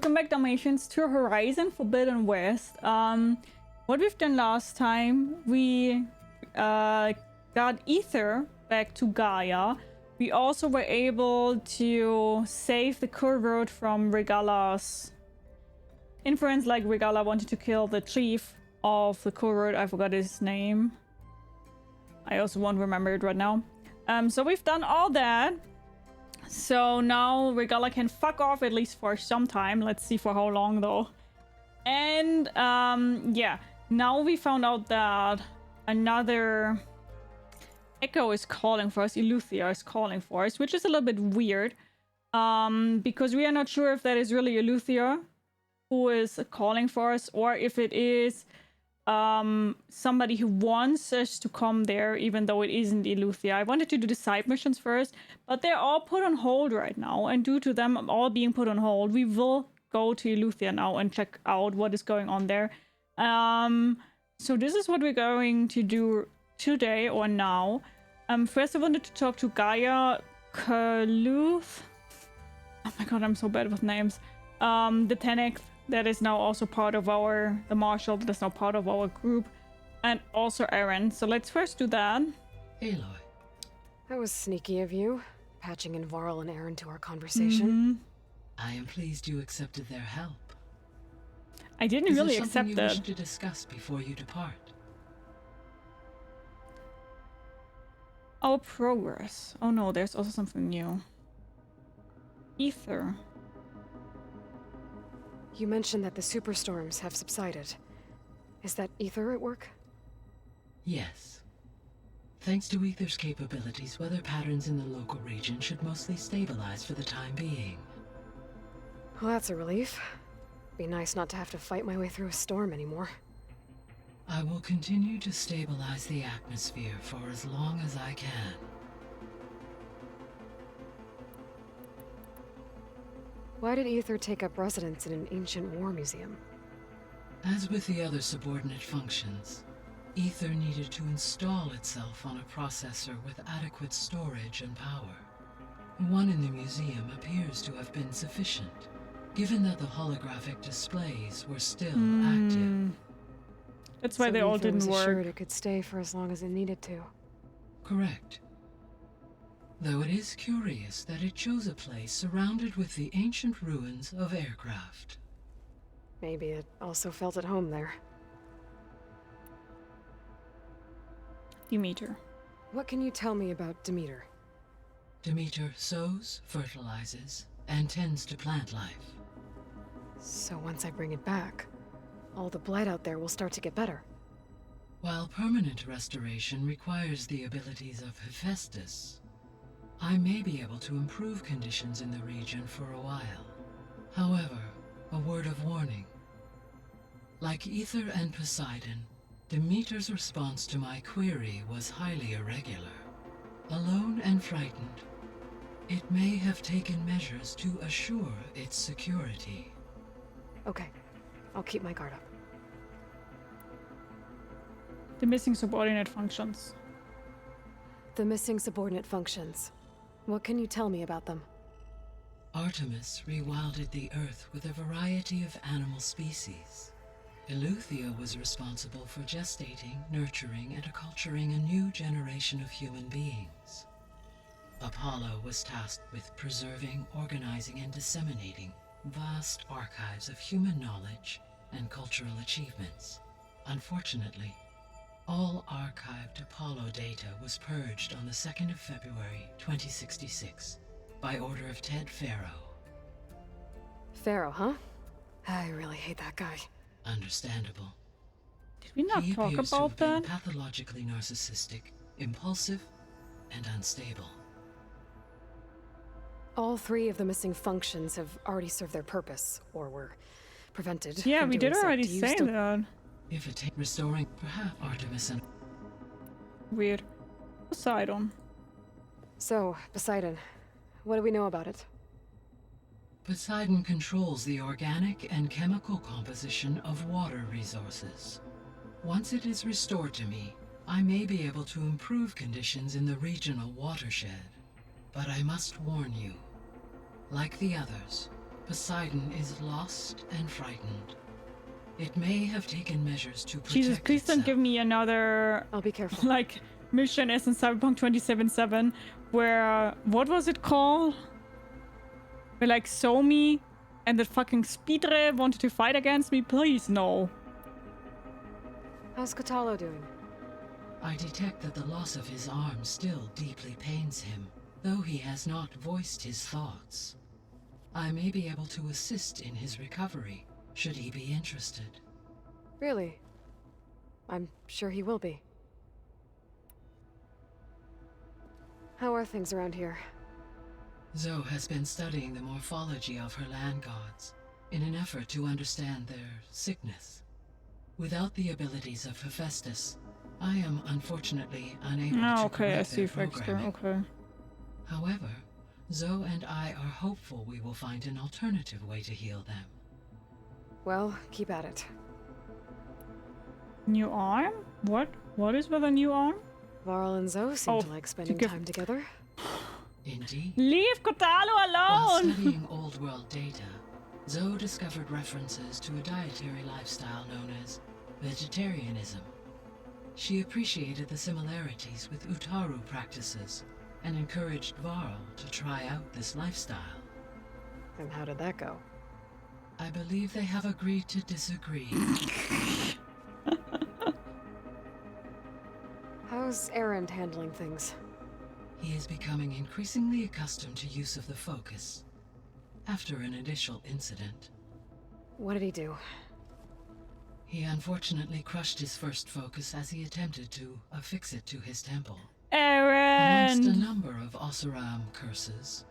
Magdamations to Horizon Forbidden West. What we've done last time, we got Ether back to Gaia. We also were able to save the Kurvert from Regala's inference, like Regala wanted to kill the chief of the Kurvert. I forgot his name. I also won't remember it right now. So we've done all that. So now Regala can fuck off, at least for some time. Let's see for how long though. And yeah, now we found out that another Echo is calling for us, Eleuthia is calling for us, which is a little bit weird. Because we are not sure if that is really Eleuthia who is calling for us, or if it is somebody who wants us to come there, even though it isn't Eleuthia. I wanted to do the side missions first, but they're all put on hold right now. And due to them all being put on hold, we will go to Eleuthia now and check out what is going on there. So this is what we're going to do today or now. First I wanted to talk to Gaia Kaluth. Oh my god, I'm so bad with names. The Tenech that is now also part of the Marshal that is now part of our group, and also Aaron. So let's first do that. Aloy. That was sneaky of you, patching in Varl and Aaron to our conversation. I am pleased you accepted their help. I didn't really accept you that. Wish to discuss before you depart? Our progress. Oh no, there's also something new. Ether. You mentioned that the superstorms have subsided. Is that Ether at work? Yes. Thanks to Ether's capabilities, weather patterns in the local region should mostly stabilize for the time being. Well, that's a relief. Be nice not to have to fight my way through a storm anymore. I will continue to stabilize the atmosphere for as long as I can. Why did Ether take up residence in an ancient war museum? As with the other subordinate functions, Ether needed to install itself on a processor with adequate storage and power. One in the museum appears to have been sufficient, given that the holographic displays were still active. That's why they all Ether didn't was work. assured it could stay for as long as it needed to. Correct. Though it is curious that it chose a place surrounded with the ancient ruins of aircraft. Maybe it also felt at home there. Demeter. What can you tell me about Demeter? Demeter sows, fertilizes, and tends to plant life. So once I bring it back, all the blight out there will start to get better. While permanent restoration requires the abilities of Hephaestus, I may be able to improve conditions in the region for a while. However, a word of warning. Like Ether and Poseidon, Demeter's response to my query was highly irregular. Alone and frightened, it may have taken measures to assure its security. Okay, I'll keep my guard up. The missing subordinate functions. The missing subordinate functions. What can you tell me about them? Artemis rewilded the Earth with a variety of animal species. Eleuthia was responsible for gestating, nurturing, and acculturating a new generation of human beings. Apollo was tasked with preserving, organizing, and disseminating vast archives of human knowledge and cultural achievements. Unfortunately, all archived Apollo data was purged on the 2nd of February, 2066, by order of Ted Faro. Pharaoh, huh? I really hate that guy. Understandable. Did we not He talk appears to about have been that? pathologically narcissistic, impulsive, and unstable. All three of the missing functions have already served their purpose, or were prevented. Yeah, from we doing did so. already Do you say still... that. If it takes restoring, perhaps Artemis and... Weird. Poseidon. So, Poseidon, what do we know about it? Poseidon controls the organic and chemical composition of water resources. Once it is restored to me, I may be able to improve conditions in the regional watershed. But I must warn you, like the others, Poseidon is lost and frightened. It may have taken measures to protect Jesus, please don't itself. give me another I'll be careful. like mission as in Cyberpunk 2077 where what was it called? Where like Somi and the fucking Speedre wanted to fight against me? Please, no. How's Cradle doing? I detect that the loss of his arm still deeply pains him, though he has not voiced his thoughts. I may be able to assist in his recovery, should he be interested. Really? I'm sure he will be. How are things around here? Zoe has been studying the morphology of her land gods in an effort to understand their sickness. Without the abilities of Hephaestus, I am unfortunately unable to Oh, okay, I correct see, their Fixter. programming. Okay. However, Zoe and I are hopeful we will find an alternative way to heal them. Well, keep at it. New arm? What? What is with a new arm? Varl and Zoe seem Oh, to like spending give- time together. Indeed. Leave Cradle While alone! studying old world data, Zoe discovered references to a dietary lifestyle known as vegetarianism. She appreciated the similarities with Utaru practices and encouraged Varl to try out this lifestyle. And how did that go? I believe they have agreed to disagree. How's Erend handling things? He is becoming increasingly accustomed to use of the focus after an initial incident. What did he do? He unfortunately crushed his first focus as he attempted to affix it to his temple. Amongst a Aaron! number of Oseram curses,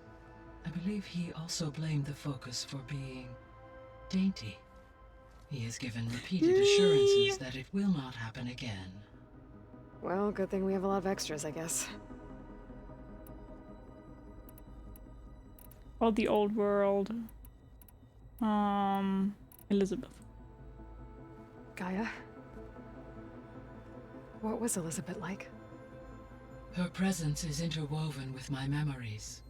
I believe he also blamed the focus for being dainty. He has given repeated assurances that it will not happen again. Well, good thing we have a lot of extras, I guess. Oh, the old world. Elizabeth. Gaia? What was Elizabeth like? Her presence is interwoven with my memories.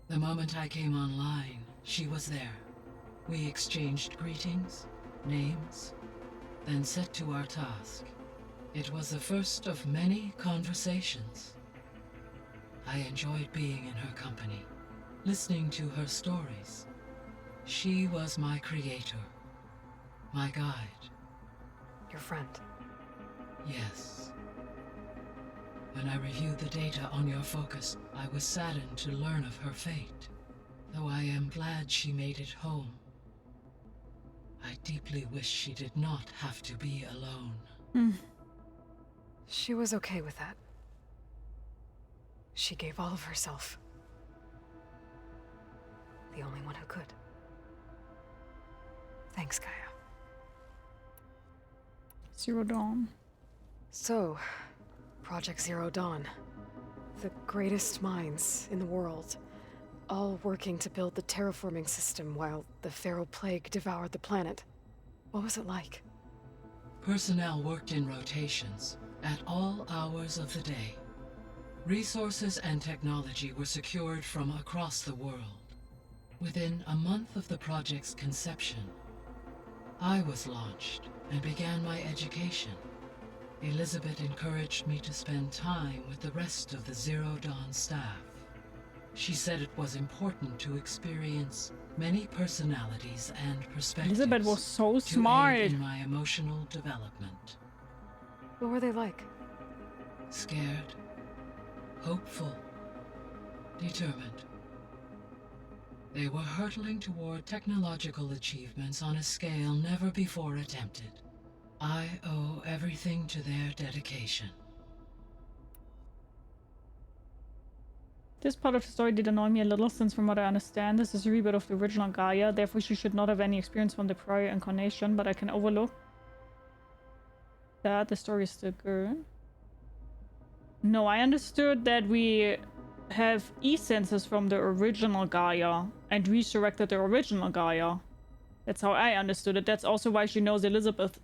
The moment I came online, she was there. We exchanged greetings, names, then set to our task. It was the first of many conversations. I enjoyed being in her company, listening to her stories. She was my creator, my guide. Your friend. Yes. When I reviewed the data on your focus, I was saddened to learn of her fate, though I am glad she made it home. I deeply wish she did not have to be alone. She was okay with that. She gave all of herself. The only one who could. Thanks, Gaia. Zero Dawn. So, Project Zero Dawn. The greatest minds in the world, all working to build the terraforming system while the Feral Plague devoured the planet. What was it like? Personnel worked in rotations, at all hours of the day. Resources and technology were secured from across the world. Within a month of the project's conception, I was launched and began my education. Elizabeth encouraged me to spend time with the rest of the Zero Dawn staff. She said it was important to experience many personalities and perspectives. Elizabeth was so to smart. aid in my emotional development. What were they like? Scared, hopeful, determined. They were hurtling toward technological achievements on a scale never before attempted. I owe everything to their dedication. This part of the story did annoy me a little, since from what I understand, this is a reboot of the original Gaia, therefore she should not have any experience from the prior incarnation, but I can overlook that. The story is still good. No, I understood that we have essences from the original Gaia and resurrected the original Gaia. That's how I understood it. That's also why she knows Elizabeth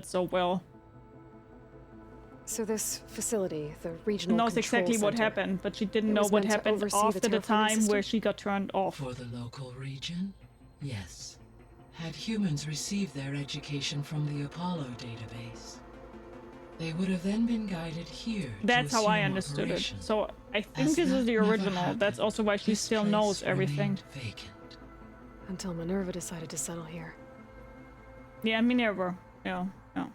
so well. So this facility, the regional Knows control exactly what center, happened, but she didn't it know was what meant to happened oversee after the the terraforming time system? where she got turned off. For the local region, Yes. Had humans received their education from the Apollo database, they would have then been guided here That's to how I assume understood operation. it. So I think As this is that the never original. happened, That's also why she this still place knows everything. remained vacant. Until Minerva decided to settle here. Yeah, Minerva. Yeah, yeah.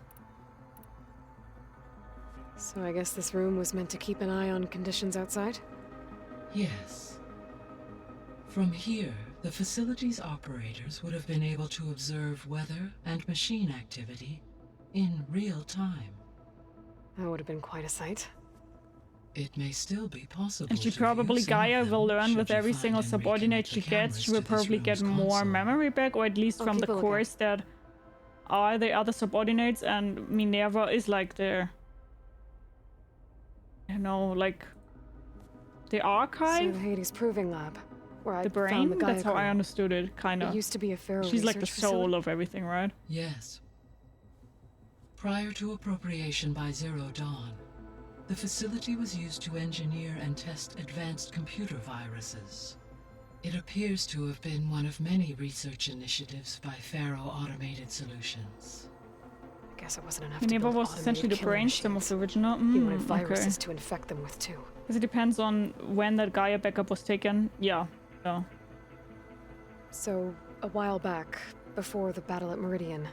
So I guess this room was meant to keep an eye on conditions outside? Yes. From here, the facility's operators would have been able to observe weather and machine activity in real time. That would have been quite a sight. It may still be possible. And she to probably, view some of Gaia them, will learn should with you every find single and subordinate reconnect she the gets. She will cameras to this probably get room's more console. memory back, or at least I'll from keep the a lookout. cores that are the other subordinates, and Minerva is like the, you know, like the So archive, the Hades Proving Lab, where I the found brain. the Gaia That's how I kernel. understood it, kind It of. used to be a Pharaoh She's like the research soul facility. of everything, right? Yes. Prior to appropriation by Zero Dawn, the facility was used to engineer and test advanced computer viruses. It appears to have been one of many research initiatives by Pharaoh Automated Solutions. I guess it wasn't enough to Minerva build was automated essentially the killer brainstem of machines. the original. He wanted Okay. viruses to infect them with too. Because it depends on when that Gaia backup was taken. Yeah. Yeah. So, a while back, before the battle at Meridian,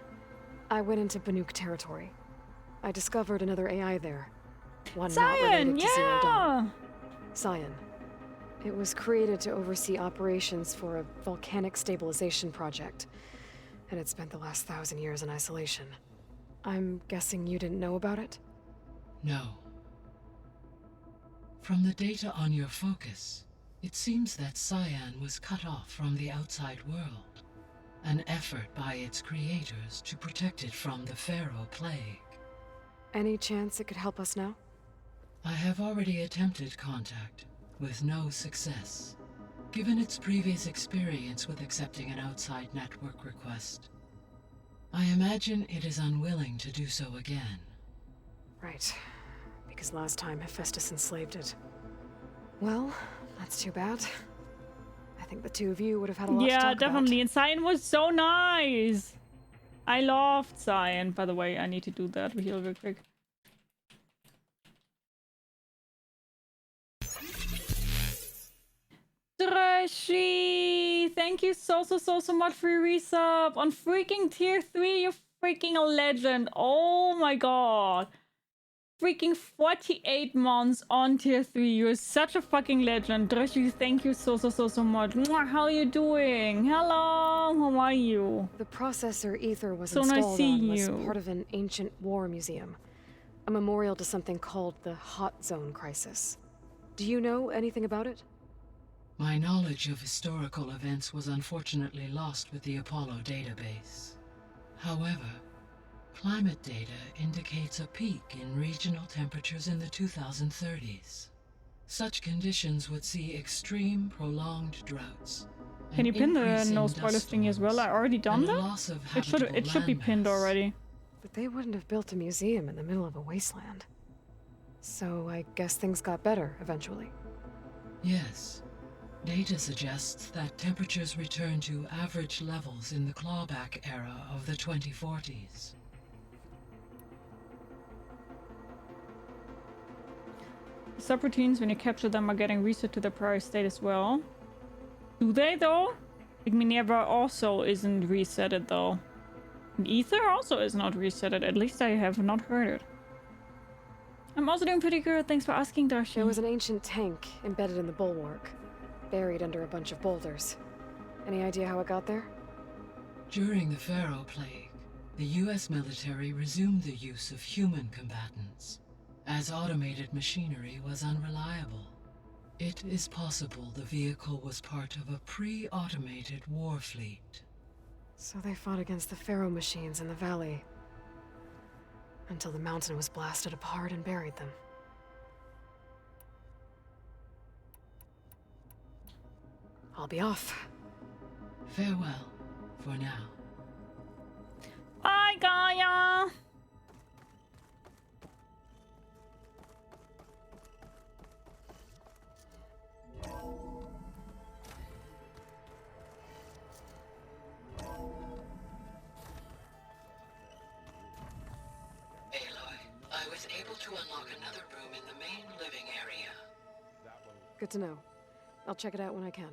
I went into Banuk territory. I discovered another AI there. One not Cyan, related to Zero Dawn. yeah! Cyan. It was created to oversee operations for a volcanic stabilization project, and it spent the last 1,000 years in isolation. I'm guessing you didn't know about it? No. From the data on your focus, it seems that Cyan was cut off from the outside world. An effort by its creators to protect it from the Pharaoh plague. Any chance it could help us now? I have already attempted contact, with no success. Given its previous experience with accepting an outside network request, I imagine it is unwilling to do so again. Right. Because last time Hephaestus enslaved it. Well, that's too bad. I think the two of you would have had a lot to Yeah, talk definitely. about. And Cyan was so nice. I loved Cyan. By the way, I need to do that real quick. Dreshy, thank you so much for your resub on freaking tier 3. You're freaking a legend. Oh my god. Freaking 48 months on tier 3. You're such a fucking legend. Dreshy, thank you so much. Mwah, how are you doing? Hello, how are you? The processor Ether was So nice installed seeing on was you. part of an ancient war museum. A memorial to something called the Hot Zone Crisis. Do you know anything about it? My knowledge of historical events was unfortunately lost with the Apollo database. However, climate data indicates a peak in regional temperatures in the 2030s. Such conditions would see extreme, prolonged droughts. Can you pin the increase in no dust spoilers thingy as well? I storms, already done and a that? loss of It habitable should be pinned landmass. already. But they wouldn't have built a museum in the middle of a wasteland. So I guess things got better eventually. Yes. Data suggests that temperatures return to average levels in the clawback era of the 2040s. Subroutines, when you capture them, are getting reset to their prior state as well. Do they, though? Like, Minerva also isn't resetted, though. And Ether also is not resetted. At least I have not heard it. I'm also doing pretty good. Thanks for asking, Dashi. There was an ancient tank embedded in the bulwark, buried under a bunch of boulders. Any idea how it got there? During the Pharaoh plague, the US military resumed the use of human combatants, as automated machinery was unreliable. It is possible the vehicle was part of a pre-automated war fleet. So they fought against the Pharaoh machines in the valley, until the mountain was blasted apart and buried them. I'll be off. Farewell, for now. Bye, Gaia! to unlock another room in the main living area. Good to know. I'll check it out when I can.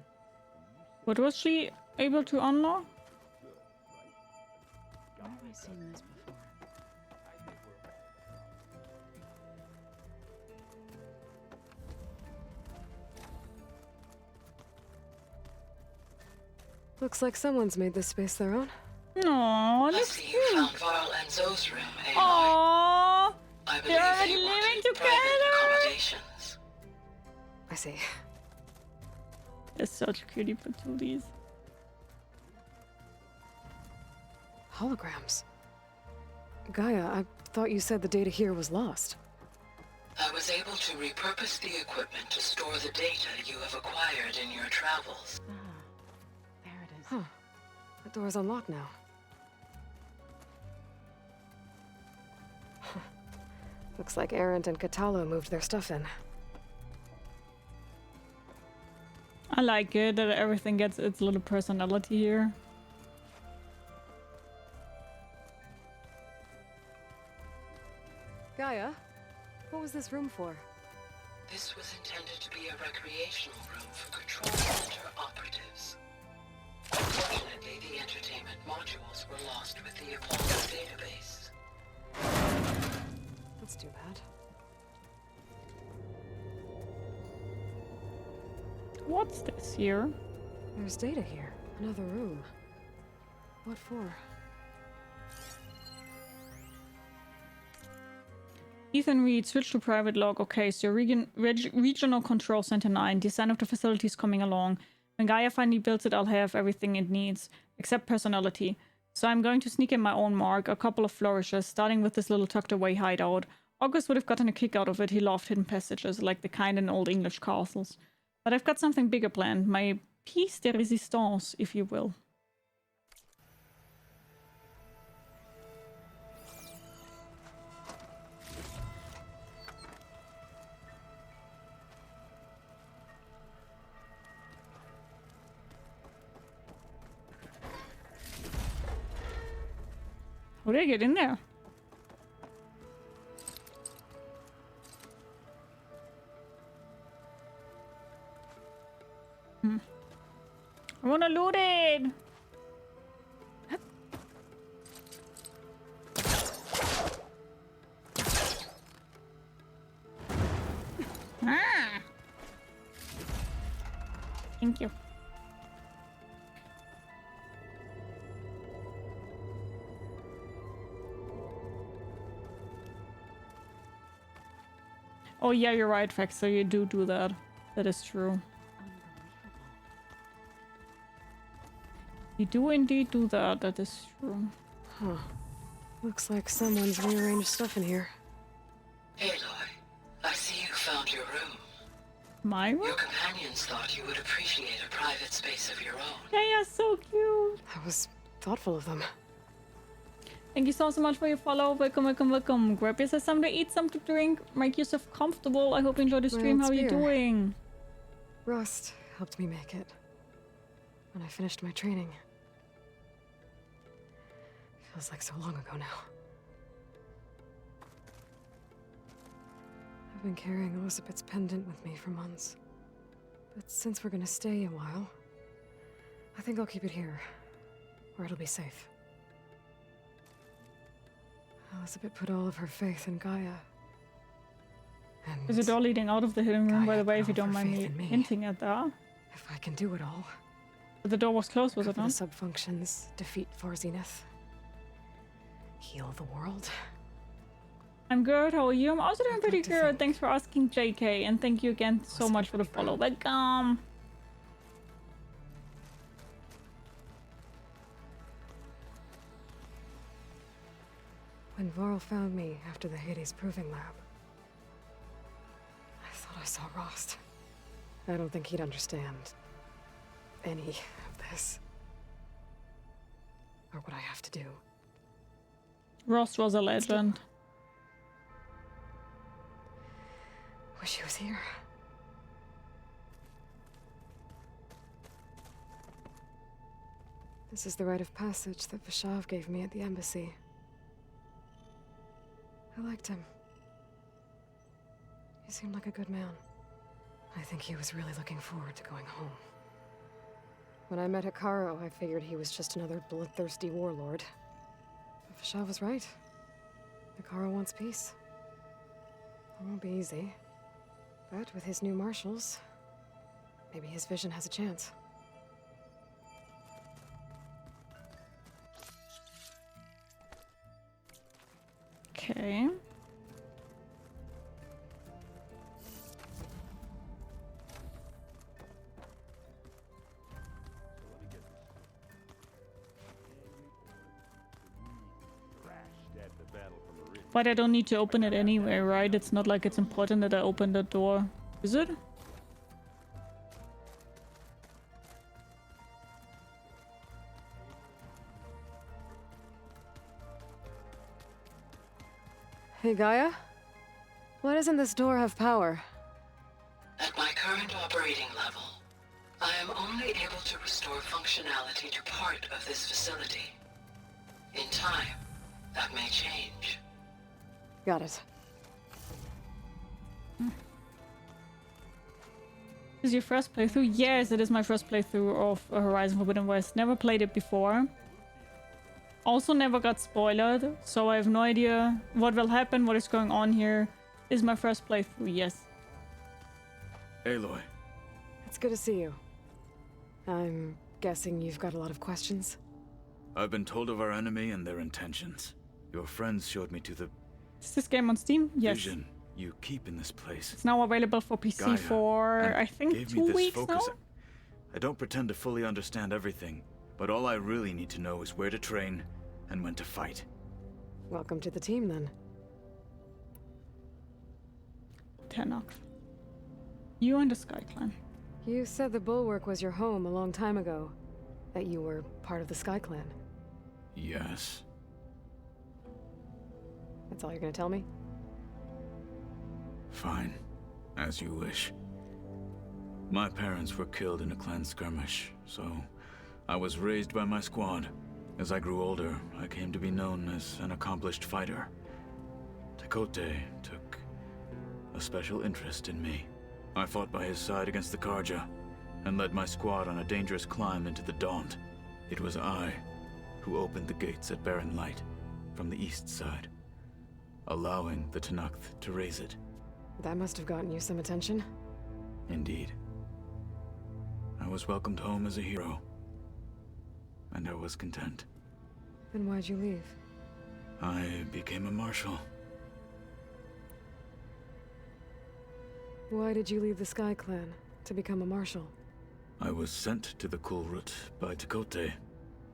What was she able to unlock? Where have I seen this before? Looks like someone's made this space their own. No, I that's see you cute. found Varl and Zoe's room, Aloy. Aww, I believe they're already they living wanted private together. accommodations. I see. They're such cutie patooties. Holograms. Gaia, I thought you said the data here was lost. I was able to repurpose the equipment to store the data you have acquired in your travels. Ah, there it is. Huh. That door's unlocked now. Looks like Erend and Katalo moved their stuff in. I like it that everything gets its little personality here. Gaia, what was this room for? This was intended to be a recreational room for control center operatives. Unfortunately, the entertainment modules were lost with the Apollo database. That's too bad. What's this here? There's data here. Another room. What for? Ethan Reed, switch to private log. Okay, so regional control center 9. Design of the facility is coming along. When Gaia finally builds it, I'll have everything it needs, except personality. So I'm going to sneak in my own mark, a couple of flourishes, starting with this little tucked away hideout. August would have gotten a kick out of it. He loved hidden passages, like the kind in old English castles. But I've got something bigger planned, my piece de résistance, if you will. How did I get in there? I wanna loot it! Ah! Thank you. Oh yeah, you're right, Fex, so you do that. That is true. You do indeed do that, that is true. Huh. Looks like someone's rearranged stuff in here. Aloy, I see you found your room. My room? Your companions thought you would appreciate a private space of your own. Yeah, so cute. That was thoughtful of them. Thank you so much for your follow. Welcome, welcome, welcome. Grab yourself something to eat, something to drink. Make yourself comfortable. I hope you enjoyed the stream. Well, How are you it's beer. doing? Rust helped me make it. When I finished my training. Feels like so long ago now. I've been carrying Elizabeth's pendant with me for months. But since we're gonna stay a while, I think I'll keep it here, where it'll be safe. Elizabeth put all of her faith in Gaia. And Is it all leading out of the hidden room, by the Gaia way, put if you all don't of her mind me faith in me. hinting at that? if I can do it all, But the door was closed, was it cover not? the sub-functions, defeat for Zenith, heal the world. I'm good. How are you? I'm also doing I'd pretty like to good. think. Thanks for asking, JK. And thank you again so Elizabeth much for the will be follow. proud. Welcome. When Varl found me after the Hades Proving Lab, I thought I saw Rost. I don't think he'd understand any of this. Or what I have to do. Ross was a legend. Wish he was here. This is the rite of passage that Vashav gave me at the embassy. I liked him. He seemed like a good man. I think he was really looking forward to going home. When I met Hikaru, I figured he was just another bloodthirsty warlord. But Fashav was right. Hikaru wants peace. It won't be easy. But with his new marshals, maybe his vision has a chance. Okay. But I don't need to open it anyway, right? It's not like it's important that I open the door. Is it? Hey, Gaia? Why doesn't this door have power? At my current operating level, I am only able to restore functionality to part of this facility. In time, that may change. Got it. Is your first playthrough? Yes, it is my first playthrough of Horizon Forbidden West. Never played it before. Also never got spoiled, so I have no idea what will happen, what is going on here. Is my first playthrough, yes. Aloy. It's good to see you. I'm guessing you've got a lot of questions? I've been told of our enemy and their intentions. Your friends showed me to the Is this game on Steam? Yes. vision you keep in this place. It's now available for PC Gaia, for, and I think, gave 2 me this weeks focus. now? I don't pretend to fully understand everything, but all I really need to know is where to train and when to fight. Welcome to the team, then. Tenok. You and the Sky Clan. You said the Bulwark was your home a long time ago. That you were part of the Sky Clan. Yes. That's all you're gonna tell me? Fine. As you wish. My parents were killed in a clan skirmish, so I was raised by my squad. As I grew older, I came to be known as an accomplished fighter. Tekote took a special interest in me. I fought by his side against the Karja, and led my squad on a dangerous climb into the Daunt. It was I who opened the gates at Barren Light from the east side, allowing the Tenakth to raise it. That must have gotten you some attention. Indeed. I was welcomed home as a hero, and I was content. Then why'd you leave? I became a marshal. Why did you leave the Sky Clan to become a marshal? I was sent to the Kulrut by Tekote.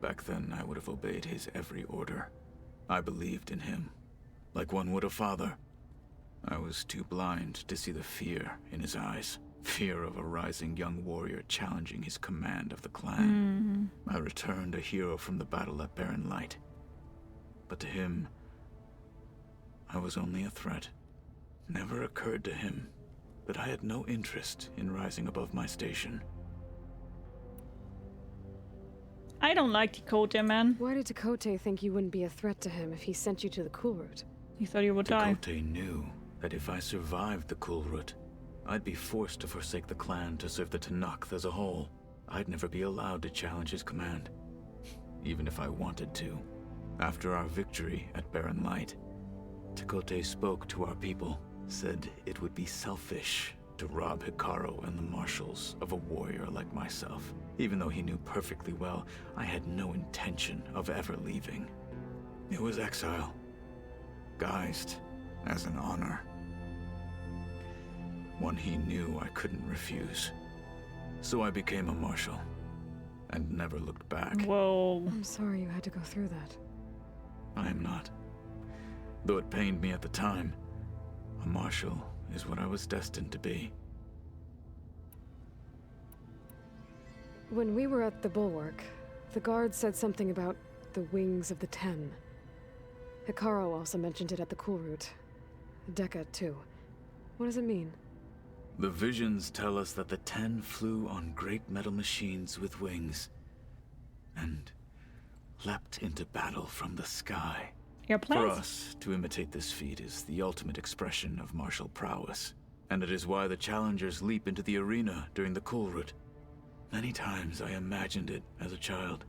Back then, I would have obeyed his every order. I believed in him, like one would a father. I was too blind to see the fear in his eyes. Fear of a rising young warrior challenging his command of the clan. I returned a hero from the battle at Barren Light. But to him, I was only a threat. Never occurred to him that I had no interest in rising above my station. I don't like Tekote, man. Why did Tekote think you wouldn't be a threat to him if he sent you to the Kulrut? He thought you would die. Tekote knew that if I survived the Kulrut, I'd be forced to forsake the clan to serve the Tenakth as a whole. I'd never be allowed to challenge his command, even if I wanted to. After our victory at Barren Light, Tekote spoke to our people, said it would be selfish to rob Hikaru and the marshals of a warrior like myself. Even though he knew perfectly well, I had no intention of ever leaving. It was exile, guised as an honor. One he knew I couldn't refuse. So I became a marshal, and never looked back. Whoa. I'm sorry you had to go through that. I am not. Though it pained me at the time, a marshal is what I was destined to be. When we were at the Bulwark, the guard said something about the Wings of the Ten. Hikaru also mentioned it at the Kulrut. Dekka, too. What does it mean? The visions tell us that the Ten flew on great metal machines with wings, and leapt into battle from the sky. For Airplanes? us, to imitate this feat is the ultimate expression of martial prowess. And it is why the challengers leap into the arena during the Kulrut. Many times I imagined it as a child.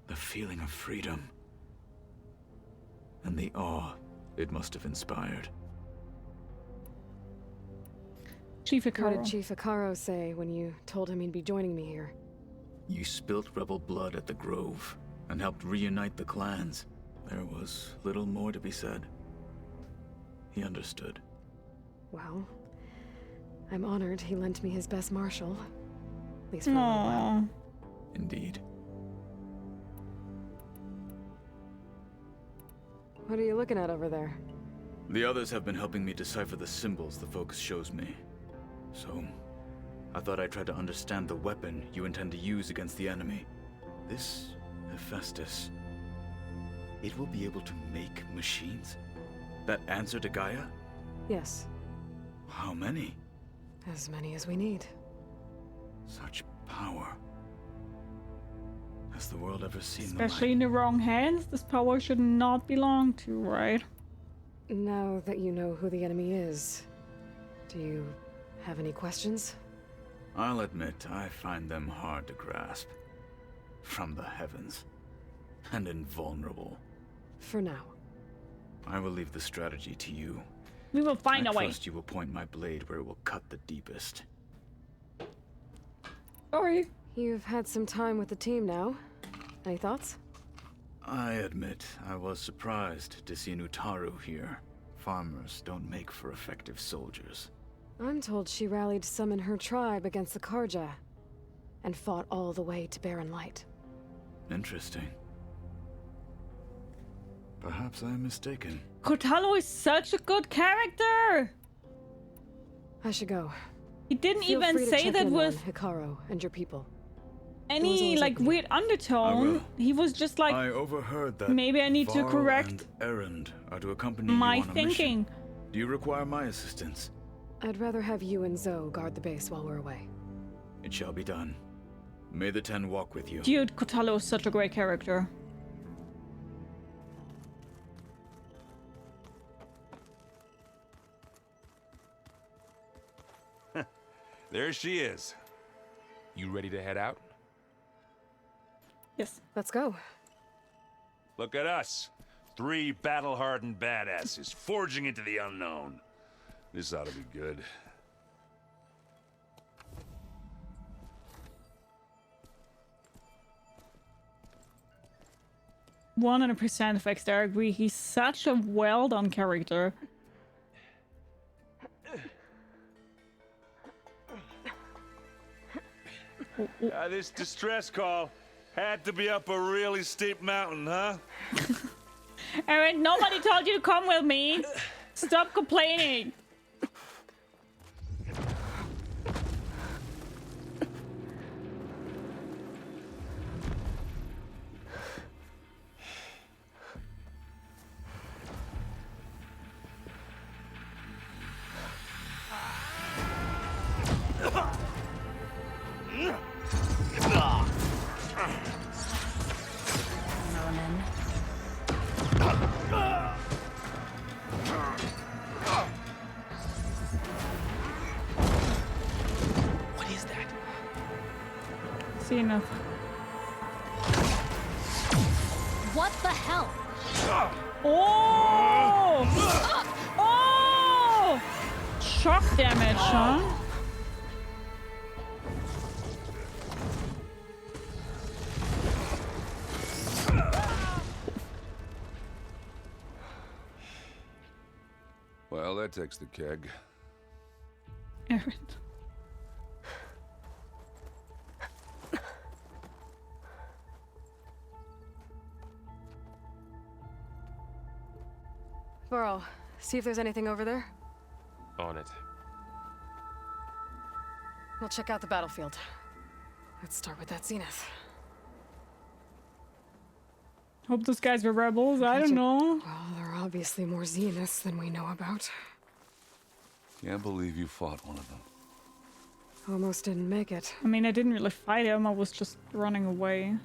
The feeling of freedom. And the awe it must have inspired. Chief What Ikaro. did Chief Ikaro say when you told him he'd be joining me here? You spilt rebel blood at the Grove and helped reunite the clans. There was little more to be said. He understood. Well, I'm honored he lent me his best martial. At least for a little while. Aww. Indeed. What are you looking at over there? The others have been helping me decipher the symbols the focus shows me. So, I thought I'd try to understand the weapon you intend to use against the enemy. This Hephaestus, it will be able to make machines that answer to Gaia? Yes, How many? as many as we need. Such power. Has the world ever seen Especially the in the wrong hands, this power should not belong to, right? Now that you know who the enemy is, do you have any questions? like? I'll admit, I find them hard to grasp. From the heavens. And invulnerable. For now. I will leave the strategy to you. We will find I a way. trust you will point my blade where it will cut the deepest. Sorry. You've had some time with the team now. Any thoughts? I admit, I was surprised to see Nutaru here. Farmers don't make for effective soldiers. I'm told she rallied some in her tribe against the Karja, and fought all the way to Barren Light. Interesting. Perhaps I am mistaken. Kotaro is such a good character! I should go. He didn't Feel even free to say check that in with on Hikaru and your people. any always like open. weird I undertone. will. He was just like, I overheard that maybe I need to Varl correct and Erend are to accompany my you on a thinking. mission. Do you require my assistance? I'd rather have you and Zoe guard the base while we're away. It shall be done. May the Ten walk with you. Dude, Kotaro is such a great character. There she is. You ready to head out? Yes. Let's go. Look at us. 3 battle-hardened badasses forging into the unknown. This ought to be good. 100% Vex, I agree. He's such a well-done character. This distress call had to be up a really steep mountain, huh? Aaron, nobody told you to come with me. Stop complaining. Merman. What is that? See enough. What the hell? Oh! Oh! Shock damage, huh? Well, that takes the keg. Aaron. Varl, see if there's anything over there. On it. We'll check out the battlefield. Let's start with that zenith. Hope those guys were rebels. I don't know. Well, there are obviously more zeniths than we know about. Can't believe you fought one of them. Almost didn't make it. I mean, I didn't really fight him. I was just running away.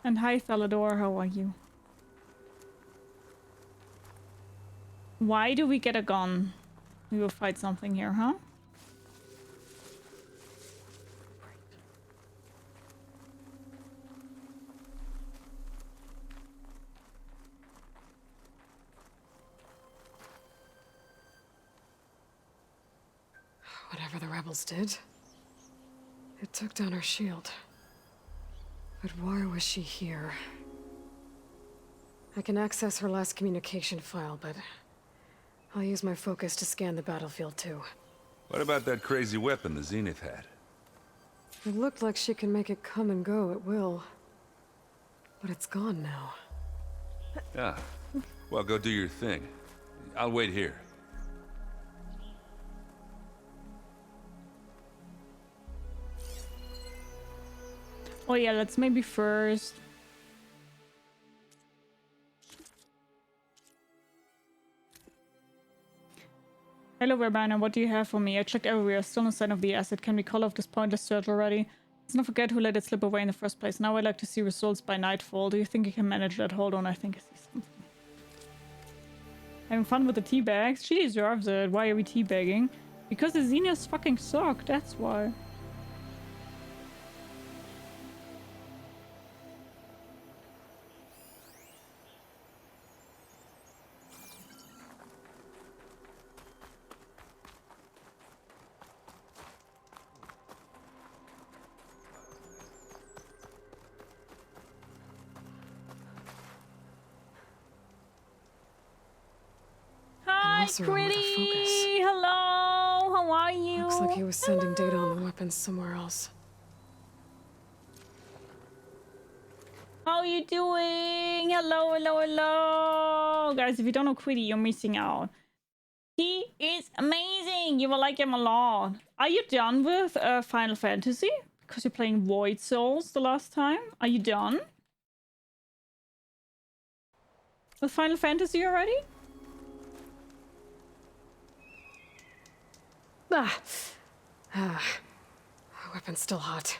And hi, Thalador. How are you? Why do we get a gun? We will fight something here, huh? Whatever the rebels did, it took down her shield. But why was she here? I can access her last communication file, but I'll use my focus to scan the battlefield too. What about that crazy weapon the Zenith had? It looked like she can make it come and go at will. But it's gone now. Yeah. Well, go do your thing. I'll wait here. Oh yeah, let's maybe first... Hello, Verbana, what do you have for me? I checked everywhere, still no sign of the asset. Can we call off this pointless search already? Let's not forget who let it slip away in the first place. Now I'd like to see results by nightfall. Do you think you can manage that? Hold on, I think I see something. Having fun with the tea bags? She deserves it. Why are we teabagging? Because the Zeniths fucking suck, that's why. Hi, Pretty! Hello! How are you? Looks like he was sending data on the weapons somewhere else. How are you doing? Hello, hello, hello! Guys, if you don't know Quiddy, you're missing out. He is amazing! You will like him a lot. Are you done with Final Fantasy? Because you're playing Void Souls the last time? Are you done? With Final Fantasy already? The weapon's still hot.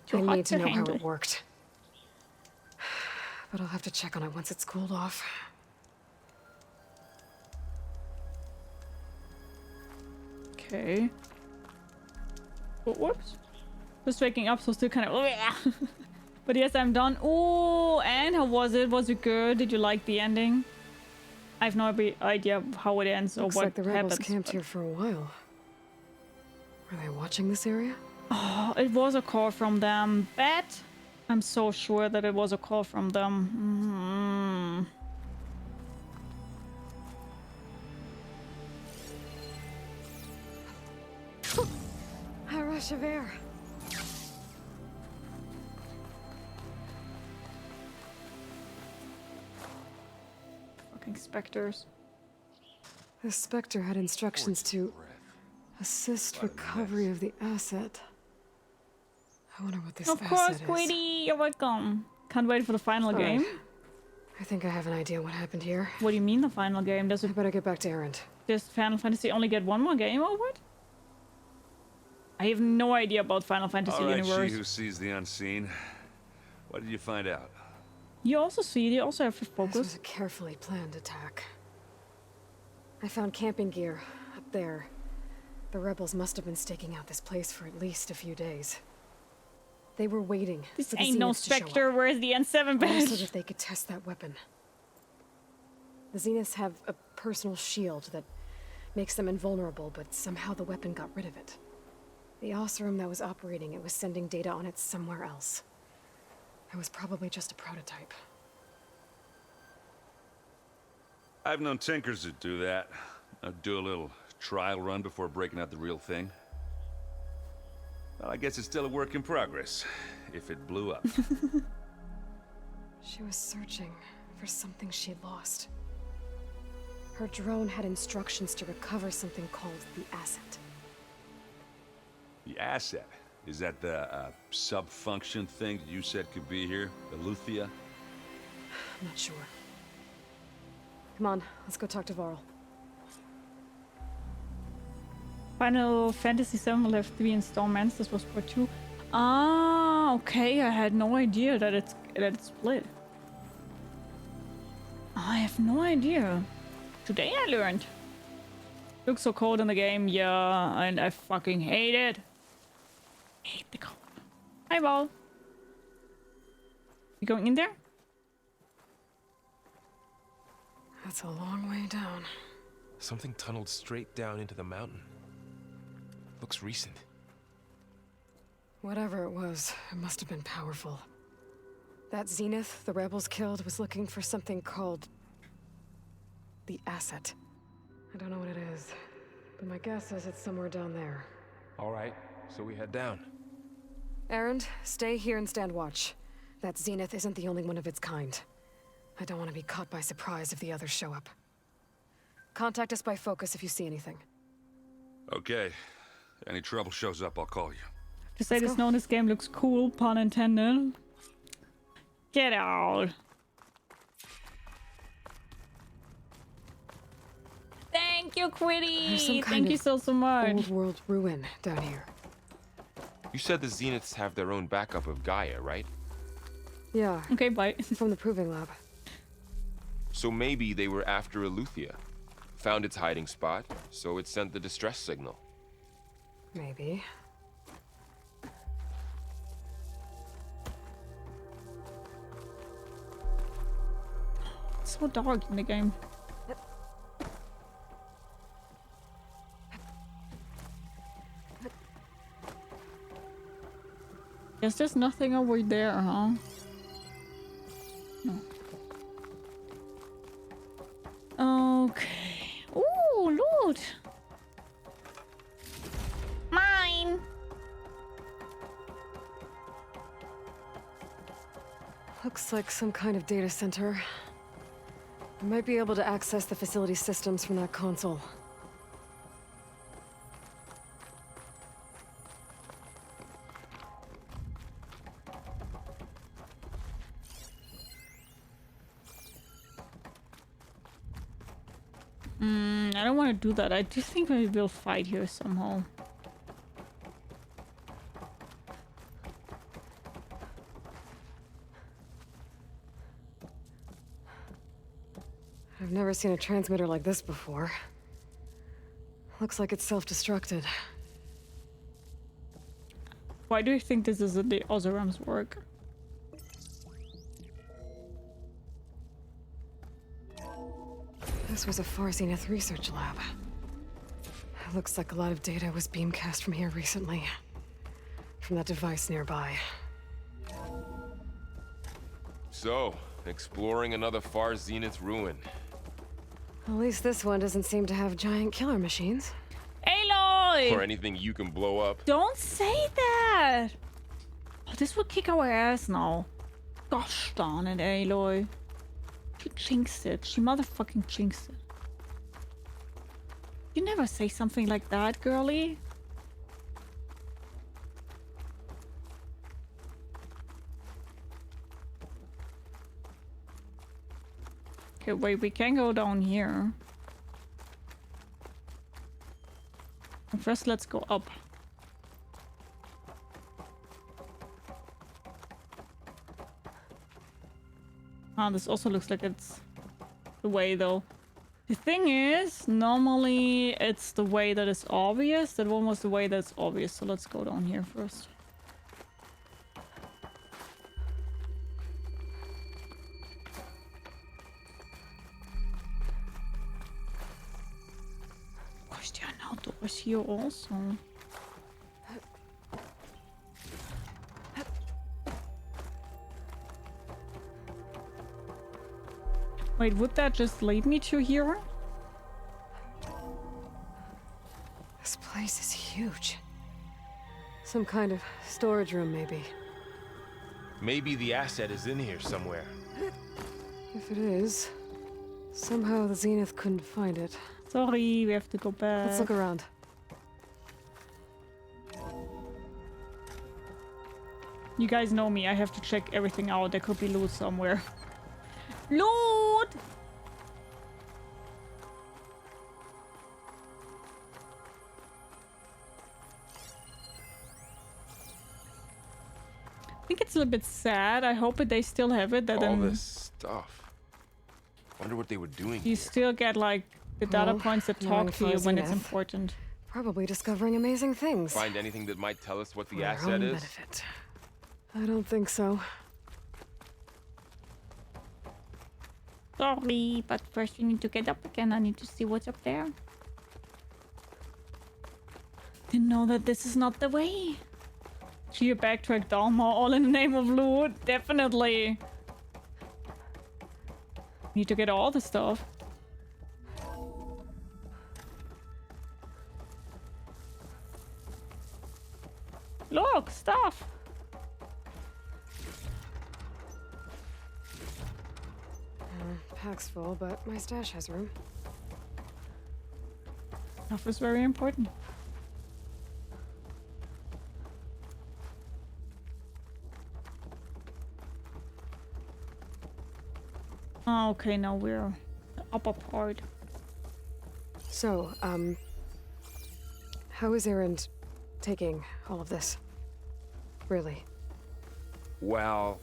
Too I hot need to know how handle. it worked. But I'll have to check on it once it's cooled off. Okay. Oh, whoops. Just waking up, so still kind of... But yes, I'm done. Oh, and how was it? Was it good? Did you like the ending? I have no idea how it ends or Looks what like the rebels happens. camped here for a while. Were they watching this area? Oh, it was a call from them. Bet. I'm so sure that it was a call from them. A rush of air. Fucking specters. The Spectre had instructions to assist recovery of the asset. I wonder what this Of asset course, is. Quiddy, you're welcome. Can't wait for the final All right. game. I think I have an idea what happened here. What do you mean the final game? Does I it better get back to Erend. Does Final Fantasy only get one more game or what? I have no idea about Final Fantasy All right, universe. she who sees the unseen. What did you find out? You also see, they also have This focus. was a carefully planned attack. I found camping gear up there. The rebels must have been staking out this place for at least a few days. They were waiting This for the ain't no Zeniths to show Spectre, up, where's the N7 all so badge? that they could test that weapon. The Zeniths have a personal shield that makes them invulnerable, but somehow the weapon got rid of it. The Osram that was operating it was sending data on it somewhere else. It was probably just a prototype. I've known tinkers that do that. I'd do a little trial run before breaking out the real thing. Well, I guess it's still a work in progress, if it blew up. She was searching for something she'd lost. Her drone had instructions to recover something called the asset. The asset? Is that the sub-function thing that you said could be here? The Luthia? I'm not sure. Come on, let's go talk to Varl. Final Fantasy VII will have 3 installments. This was part 2. Ah, okay. I had no idea that it's split. I have no idea. Today I learned. Looks so cold in the game, yeah, and I fucking hate it. Hate the cold. Hi, Ball. You going in there? That's a long way down. Something tunneled straight down into the mountain. Looks recent. Whatever it was, it must have been powerful. That Zenith the rebels killed was looking for something called the asset. I don't know what it is, but my guess is it's somewhere down there. All right, so we head down. Erend, stay here and stand watch. That Zenith isn't the only one of its kind. I don't want to be caught by surprise if the others show up. Contact us by focus if you see anything. Okay. Any trouble shows up, I'll call you. To say this, no, this game looks cool, pun intended. Get out. Thank you, There's some Quitty. kind Thank you of so much. Old world ruin down here. You said the Zeniths have their own backup of Gaia, right? Yeah, Okay, bye. from the proving lab. So maybe they were after Aletheia. Found its hiding spot, so it sent the distress signal. Maybe. It's so dark in the game. Guess there's nothing over there, huh? No. Okay. Ooh, loot! Mine! Looks like some kind of data center. I might be able to access the facility systems from that console. I don't want to do that. I just think maybe we'll fight here somehow. I've never seen a transmitter like this before. Looks like it's self-destructed. Why do you think this is the Oseram's work? This was a Far Zenith research lab. Looks like a lot of data was beamcast from here recently. From that device nearby. So, exploring another Far Zenith ruin. At least this one doesn't seem to have giant killer machines. Aloy! Or anything you can blow up. Don't say that! Oh, this will kick our ass now. Gosh darn it, Aloy. She jinxed it. She motherfucking jinxed it. You never say something like that, girlie. Okay, wait, we can go down here. And first, let's go up. Ah, this also looks like it's the way, though. The thing is, normally it's the way that is obvious. That one was the way that's obvious. So let's go down here first. Gosh, there are now doors here also. Wait, would that just lead me to here? This place is huge. Some kind of storage room, maybe. Maybe the asset is in here somewhere. If it is, somehow the Zenith couldn't find it. Sorry, we have to go back. Let's look around. You guys know me, I have to check everything out. There could be loot somewhere. Loot! I think it's a little bit sad. I hope that they still have it. That All this stuff. Wonder what they were doing You here. still get like the data Well, points that knowing talk to you when it's Zenith. important. Probably discovering amazing things. Find anything that might tell us what For the our asset own is? benefit. I don't think so. Sorry, but first you need to get up again. I need to see what's up there. Didn't know that this is not the way. Geo backtrack Dharma, all in the name of loot. Definitely. Need to get all the stuff. Look, stuff. Pack's full, but my stash has room. Stuff is very important. Oh, okay, now we're the upper part. So, how is Erend taking all of this? Really? Well,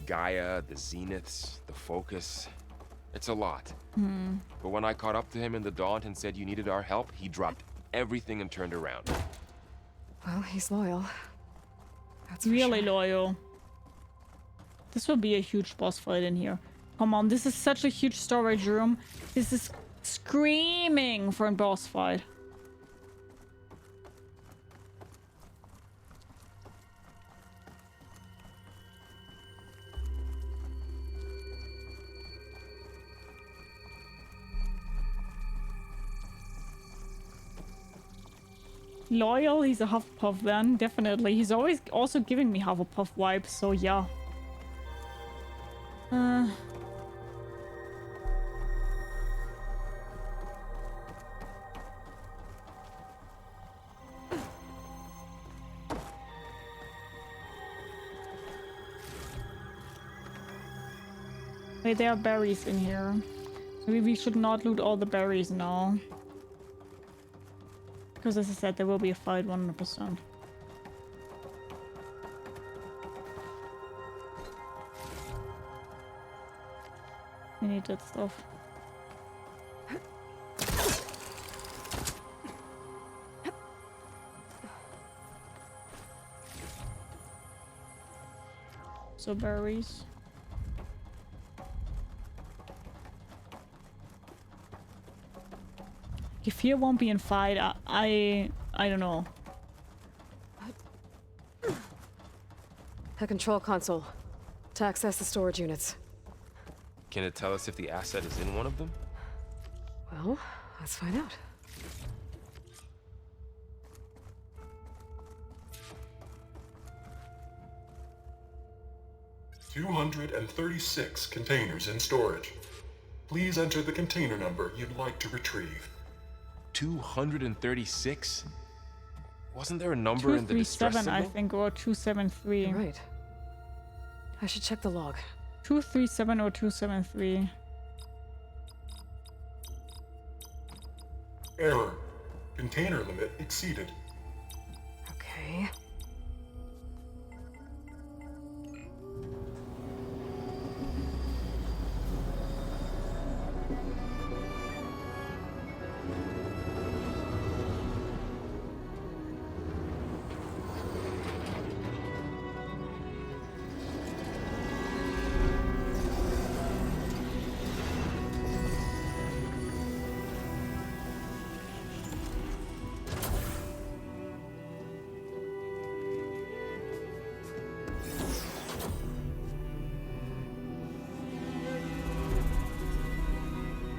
Gaia, the Zeniths, the Focus. It's a lot. But when I caught up to him in the Daunt and said you needed our help, he dropped everything and turned around. Well, he's loyal. That's for Really sure. loyal. This will be a huge boss fight in here. Come on, this is such a huge storage room. This is screaming for a boss fight. Loyal, he's a Hufflepuff then, definitely. He's always also giving me Hufflepuff vibes, so yeah. Wait, there are berries in here. Maybe we should not loot all the berries now. Because as I said, there will be a fight 100%. We need that stuff. So berries. Gefir won't be in fight. I don't know. A control console. To access the storage units. Can it tell us if the asset is in one of them? Well, let's find out. "236 containers in storage. Please enter the container number you'd like to retrieve." 236? Wasn't there a number in the distress 237, I symbol? think, or 273. You're right. I should check the log. 237 or 273. Error. Container limit exceeded. Okay.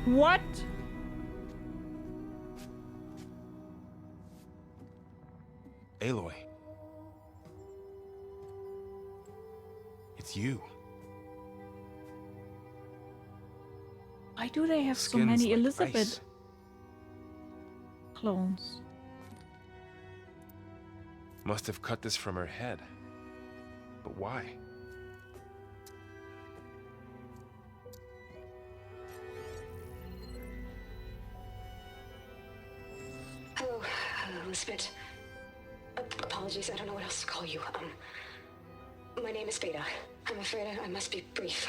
What? Aloy. It's you. Why do they have so Skin's many like Elizabeth ice. clones? Must have cut this from her head. But why? Hello, Spit. Apologies, I don't know what else to call you. My name is Beta. I'm afraid I must be brief.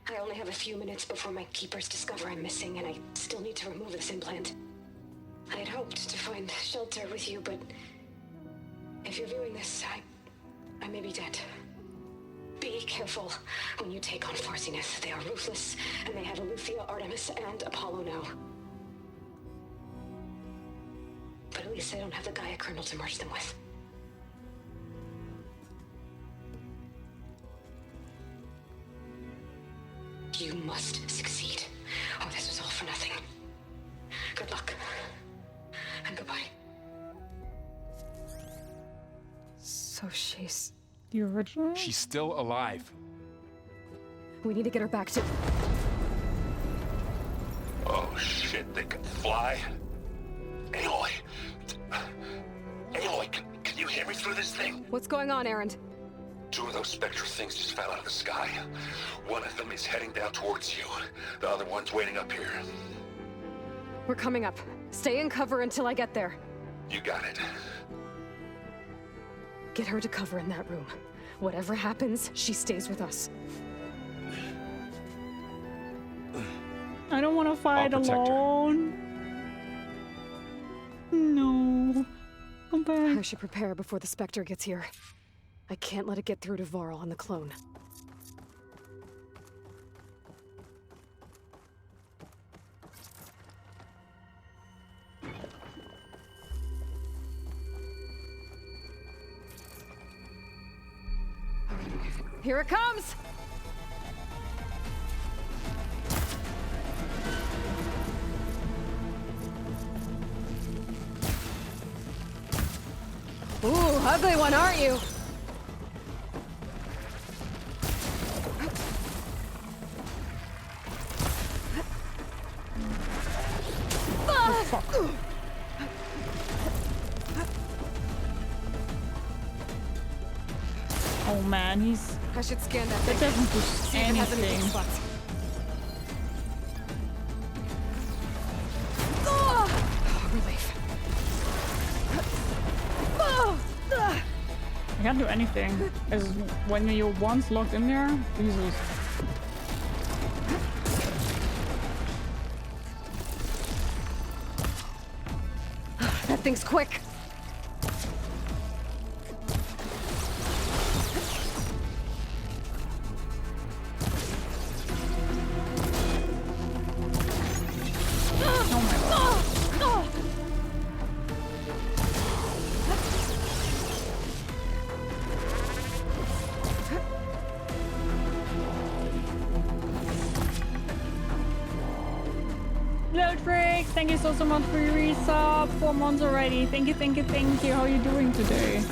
I only have a few minutes before my keepers discover I'm missing, and I still need to remove this implant. I had hoped to find shelter with you, but if you're viewing this, I may be dead. Be careful when you take on Farsiness. They are ruthless, and they have Aletheia, Artemis, and Apollo now. But at least they don't have the Gaia kernel to merge them with. You must succeed, or this was all for nothing. Good luck. And goodbye. So she's... The original? She's still alive. We need to get her back to... Oh shit, they can fly? Aloy! Aloy, can you hear me through this thing? What's going on, Erend? 2 of those spectral things just fell out of the sky. One of them is heading down towards you. The other one's waiting up here. We're coming up. Stay in cover until I get there. You got it. Get her to cover in that room. Whatever happens, she stays with us. I don't want to fight I'll protect her. alone. No. Come I back. should prepare before the Spectre gets here. I can't let it get through to Varl and the clone. Here it comes! Ooh, ugly one, aren't you? Oh man, he's... I should scan that That thing. doesn't do See if it has any weak anything. spots. Oh, relief. I can't do anything. As when you're once locked in there, Jesus. That thing's quick. Loadfreaks, thank you so much for your resub. 4 months already. Thank you, thank you, thank you. How are you doing today?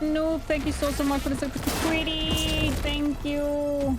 No, thank you so much for the super sweetie. Thank you.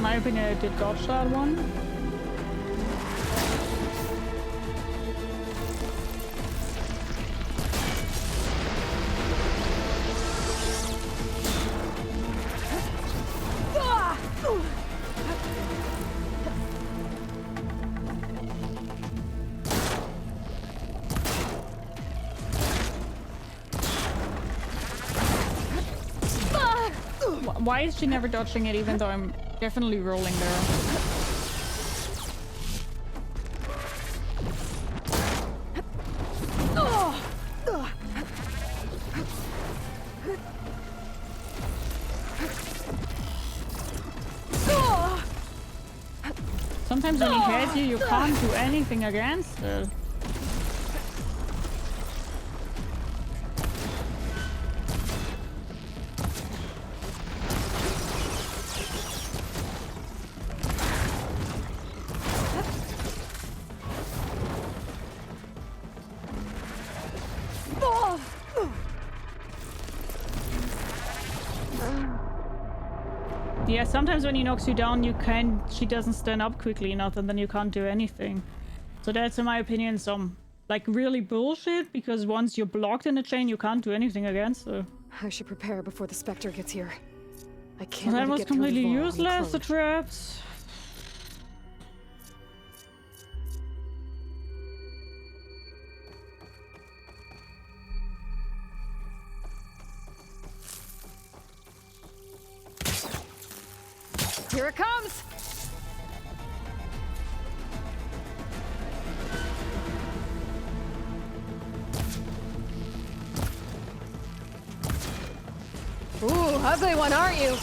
my opinion, I did dodge that one. Why is she never dodging it even though I'm definitely rolling there? Sometimes when he hits you, you can't do anything against it. Yeah, sometimes when he knocks you down, she doesn't stand up quickly enough and then you can't do anything. So that's, in my opinion, some, like, really bullshit, because once you're blocked in a chain, you can't do anything against it. I should prepare before the Spectre gets here. I can't That let it was get through completely the wall useless, the uncloned. traps. Here it comes! Ooh, ugly one, aren't you?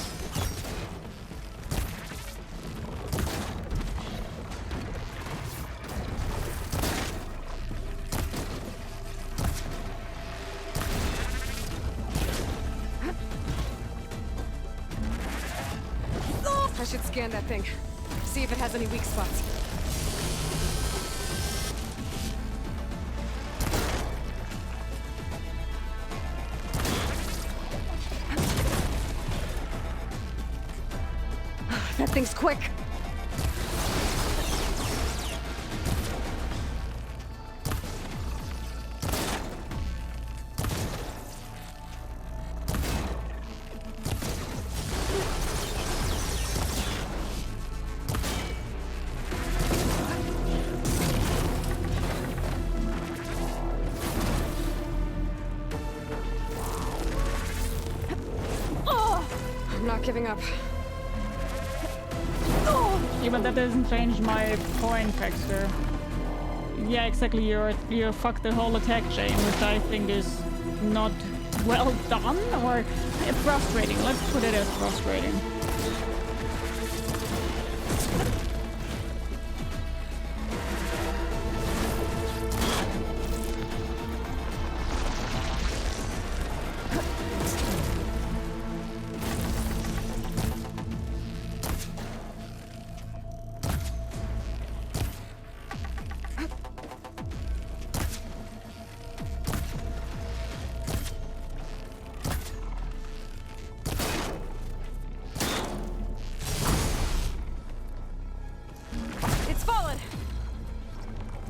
I should scan that thing. See if it has any weak spots. That thing's quick. I'm not giving up. Yeah, but that doesn't change my point factor. Yeah, exactly. You fucked the whole attack chain, which I think is not well done, or frustrating. Let's put it as frustrating.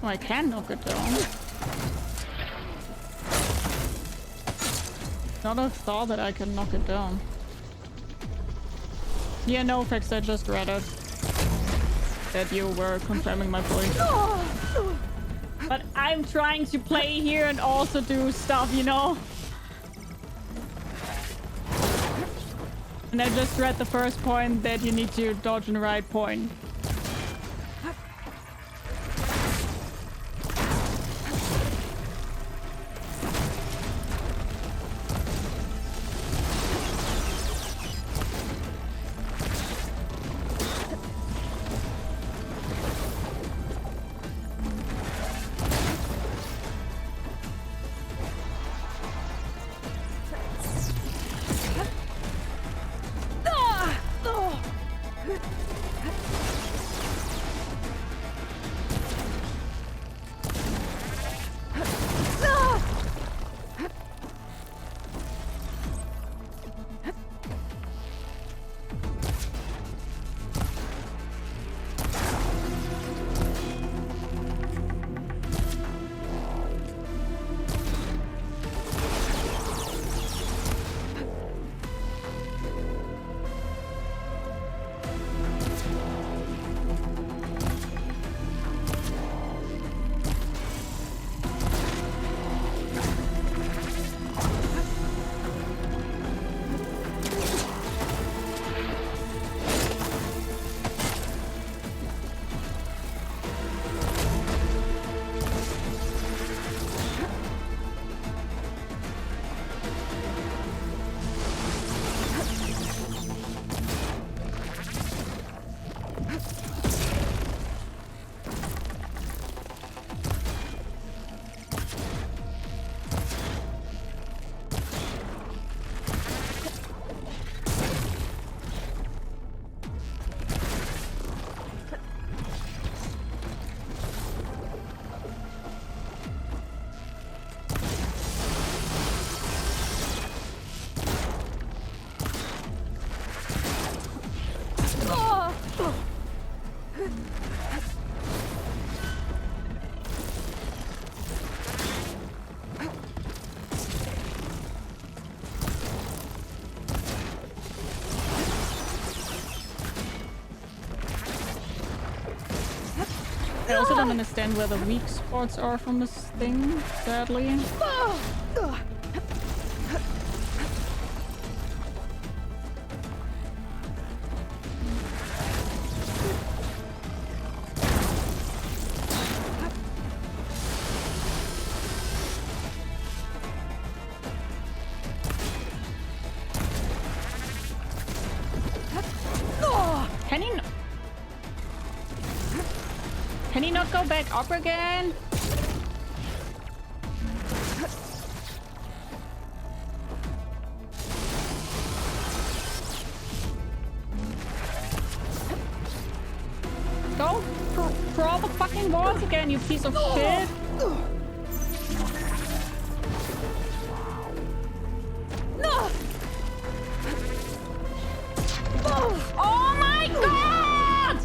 Oh, I can knock it down. Not a thought that I can knock it down. Yeah, no, Fex, I just read it. That you were confirming my point. But I'm trying to play here and also do stuff, you know? And I just read the first point that you need to dodge in the right point. I also don't understand where the weak spots are from this thing, sadly. Can he not go back up again? Go crawl the fucking walls again, you piece of shit. Oh my god!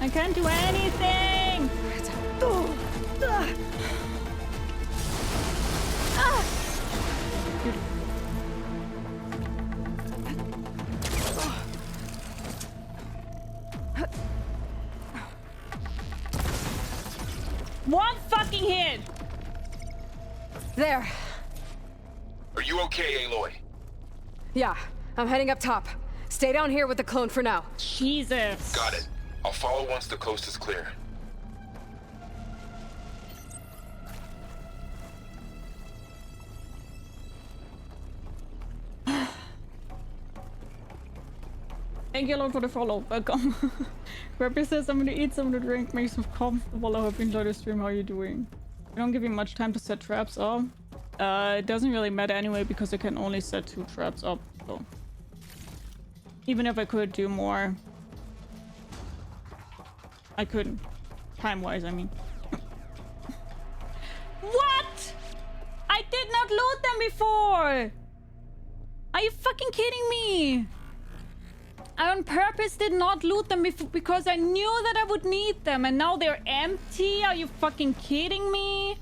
I can't do anything! One fucking hit! There. Are you okay, Aloy? Yeah, I'm heading up top. Stay down here with the clone for now. Jesus. Got it. I'll follow once the coast is clear. Thank you, Lord, for the follow. Welcome. Rapper says, I'm gonna eat some to drink, makes me comfortable. I hope you enjoy the stream. How are you doing? I don't give you much time to set traps up. It doesn't really matter anyway, because I can only set 2 traps up. So even if I could do more, I couldn't. Time-wise, I mean. What? I did not loot them before! Are you fucking kidding me? I on purpose did not loot them before because I knew that I would need them, and now they're empty? Are you fucking kidding me?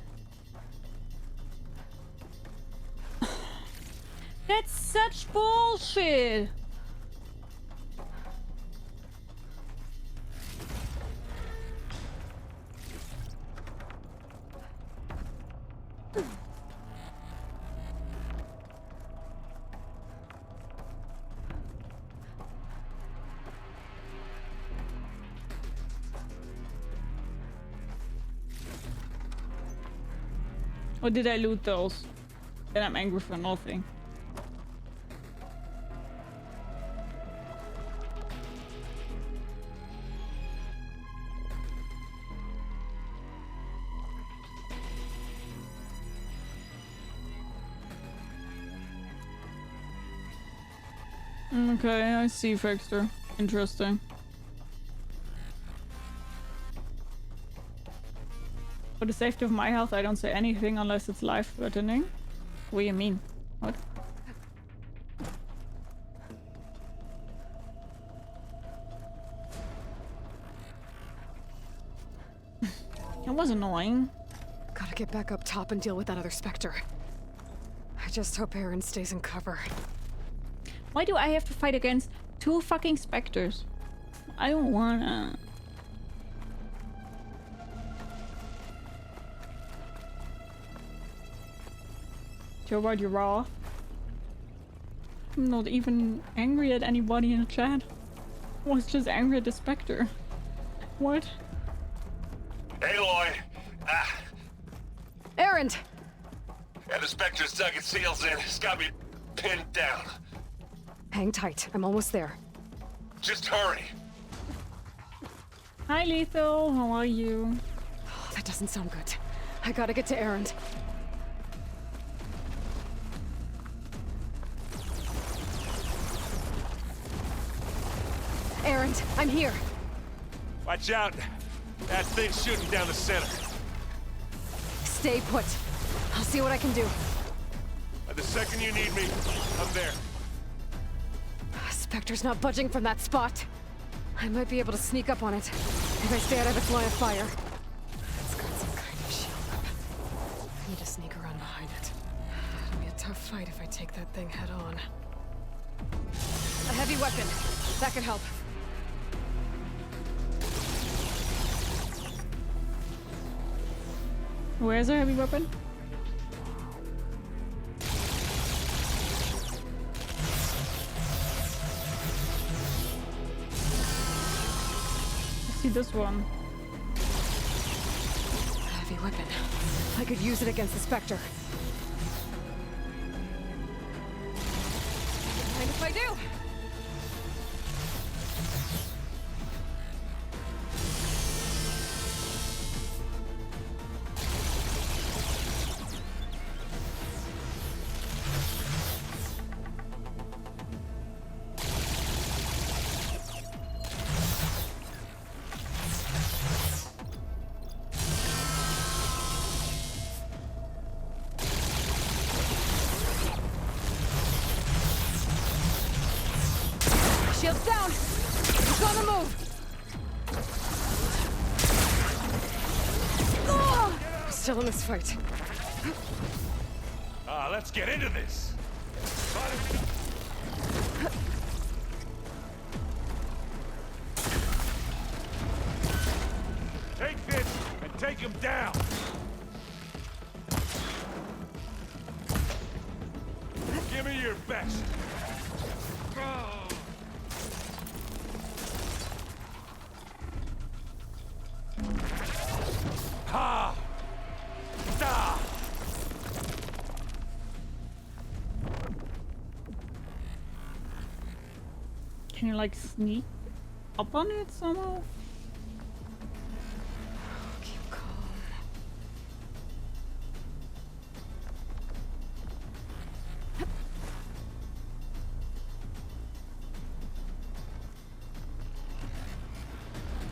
That's such bullshit! Or did I loot those? Then I'm angry for nothing. Okay, I see, Fexter. Interesting. For the safety of my health, I don't say anything unless it's life-threatening. What do you mean? What? That was annoying. Gotta get back up top and deal with that other Spectre. I just hope Aaron stays in cover. Why do I have to fight against 2 fucking Spectres? I don't wanna. Joe, about you raw? I'm not even angry at anybody in the chat. I was just angry at the Spectre. What? Aloy! Aaron! Yeah, the Spectre's dug its heels in. It's got me pinned down. Hang tight. I'm almost there. Just hurry. Hi, Lethal. How are you? Oh, that doesn't sound good. I gotta get to Aaron. Aaron, I'm here. Watch out. That thing's shooting down the center. Stay put. I'll see what I can do. The second you need me, I'm there. Spectre's not budging from that spot. I might be able to sneak up on it if I stay out of its line of fire. It's got some kind of shield up. I need to sneak around behind it. It'll be a tough fight if I take that thing head on. A heavy weapon. That could help. Where's a heavy weapon? I see this one. A heavy weapon. I could use it against the Spectre. Mind if I do? Shields down! It's on the move! Oh! I'm still in this fight. Let's get into this. Take this and take him down. Give me your best. Ha! Da! Can you like sneak up on it somehow? Keep calm.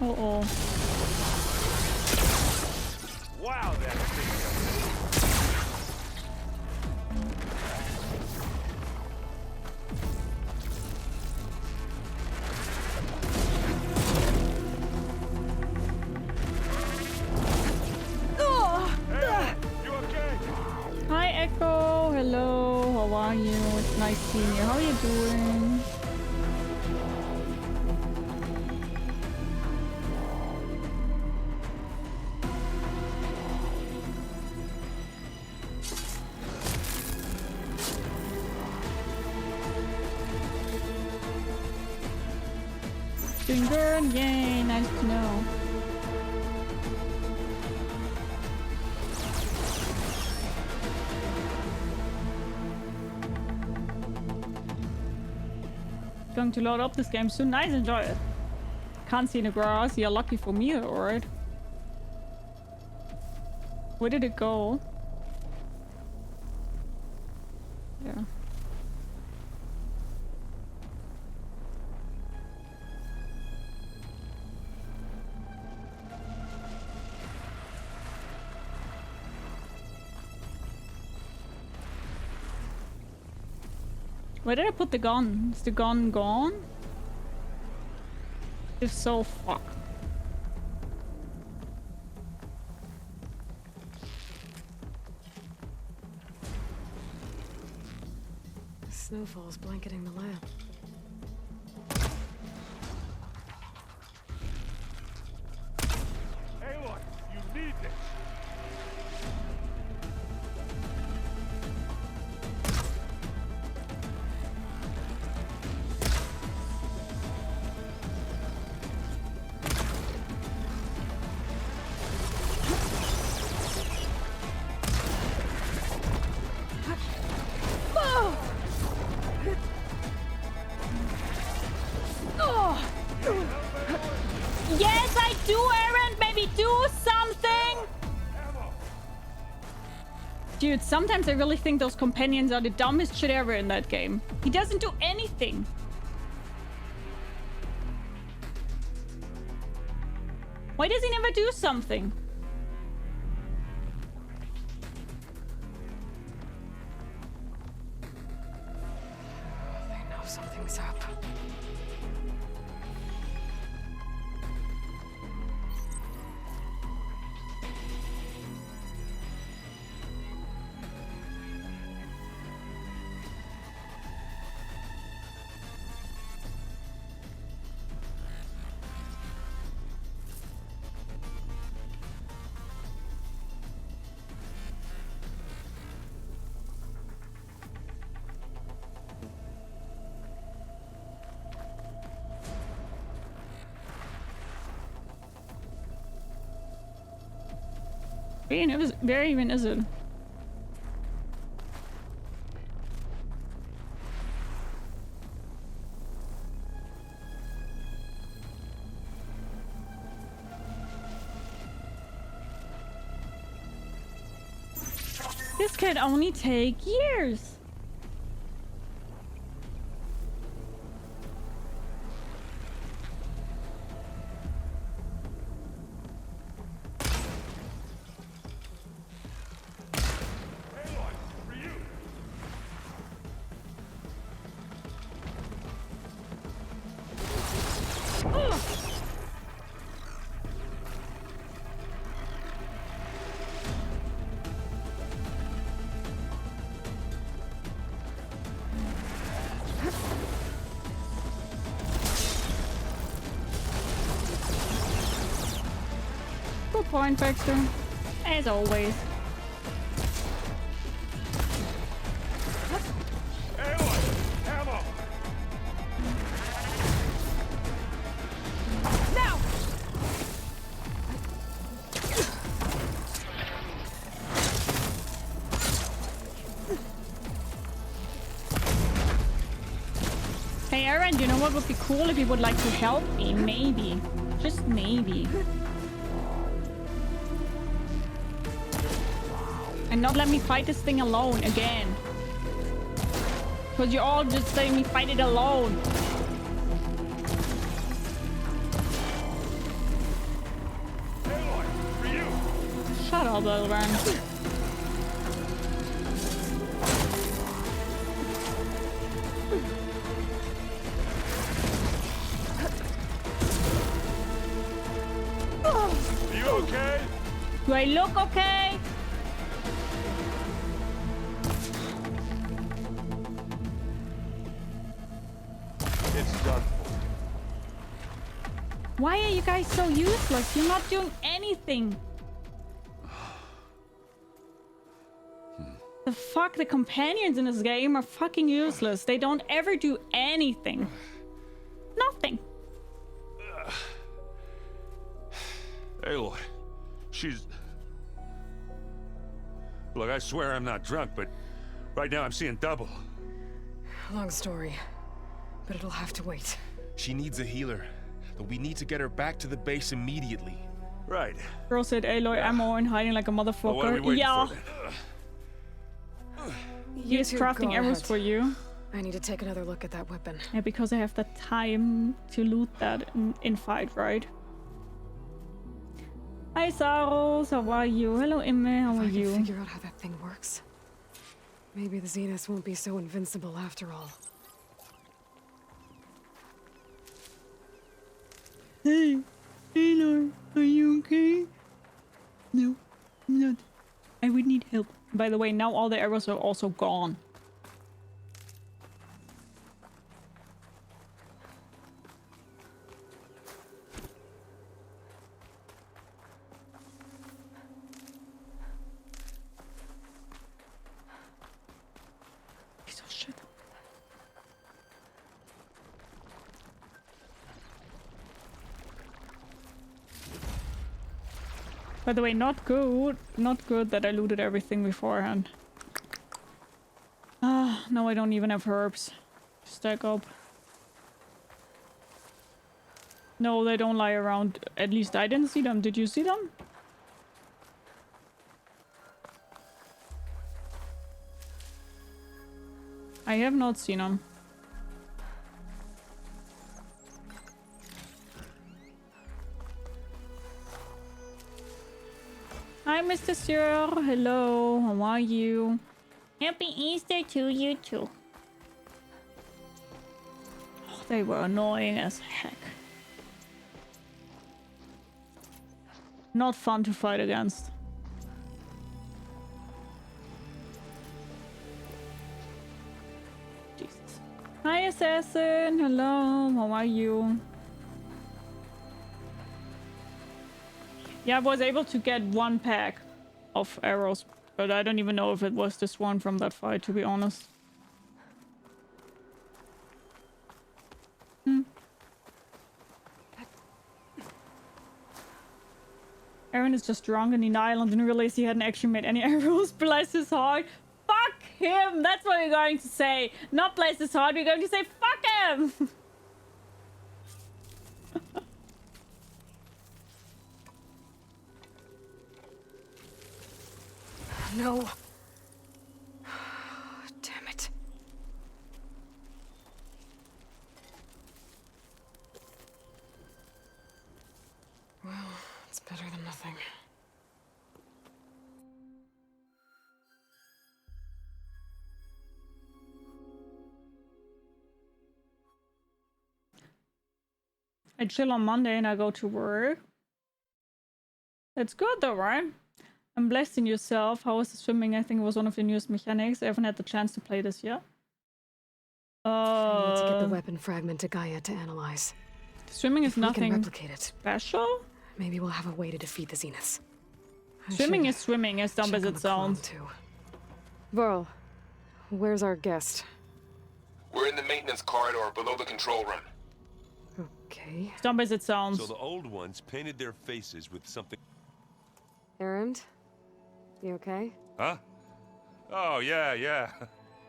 Uh-oh. Wow, that thing. Hey, you okay? Hi Echo, hello, how are you? It's nice seeing you. How are you doing? Doing good? Yay, nice to know. Going to load up this game soon. Nice, enjoy it. Can't see the grass. Yeah, lucky for me, alright. Where did it go? Yeah. Where did I put the gun? Is the gun gone? If so, fuck. The snowfall's blanketing the lamp. Aloy, you need this. Yes, I do, Aaron! Maybe do something! Dude, sometimes I really think those companions are the dumbest shit ever in that game. He doesn't do anything. Why does he never do something? They know something's up. Where even is it? This could only take years. Good point, Baxter. As always. Aloy! Ammo! Now! Hey Aaron, you know what would be cool if you would like to help me? Maybe. Just maybe. And not let me fight this thing alone again. Because you all just say me fight it alone. Aloy, for you! Shut up, Elran. Are you okay? Do I look okay? It's done. Why are you guys so useless? You're not doing anything. The fuck, the companions in this game are fucking useless. They don't ever do anything. Nothing. Aloy, she's... Look, I swear I'm not drunk, but right now I'm seeing double. Long story, but it'll have to wait. She needs a healer, but we need to get her back to the base immediately. Right. Girl said Aloy ammo and hiding like a Well, what are we motherfucker. waiting Yeah, for then? he is two crafting go arrows ahead. for you. I need to take another look at that weapon. Yeah, because I have the time to loot that in fight, right? Hi Saros, how are you? Hello Imme, how If are I can you? figure out how that thing works, maybe the Zeniths won't be so invincible after all. Hey, Aloy, are you okay? No, I'm not. I would need help. By the way, now all the arrows are also gone. Piece of shit. By the way, not good. Not good that I looted everything beforehand. Ah, now I don't even have herbs. Stack up. No, they don't lie around. At least I didn't see them. Did you see them? I have not seen them. Hi, Mr. Sir. Hello. How are you? Happy Easter to you too. Oh, they were annoying as heck. Not fun to fight against. Jesus. Hi, Assassin. Hello. How are you? Yeah, I was able to get one pack of arrows, but I don't even know if it was this one from that fight, to be honest. Aaron is just drunk in denial and didn't realize he hadn't actually made any arrows. Bless his heart. Fuck him! That's what we're going to say. Not bless his heart, we're going to say fuck him! No. Damn it. Well, it's better than nothing. I chill on Monday and I go to work. It's good though, right? I'm blessed in yourself. How was the swimming? I think it was one of the newest mechanics. I haven't had the chance to play this yet. I need to get the weapon fragment to Gaia to analyze. Swimming is If we can nothing replicate it, special. maybe we'll have a way to defeat the Zeniths. Swimming is swimming, as dumb as it sounds. Varl, where's our guest? We're in the maintenance corridor below the control room. Okay. As dumb as it sounds. So the old ones painted their faces with something. Erend? You okay? Huh? Oh, yeah.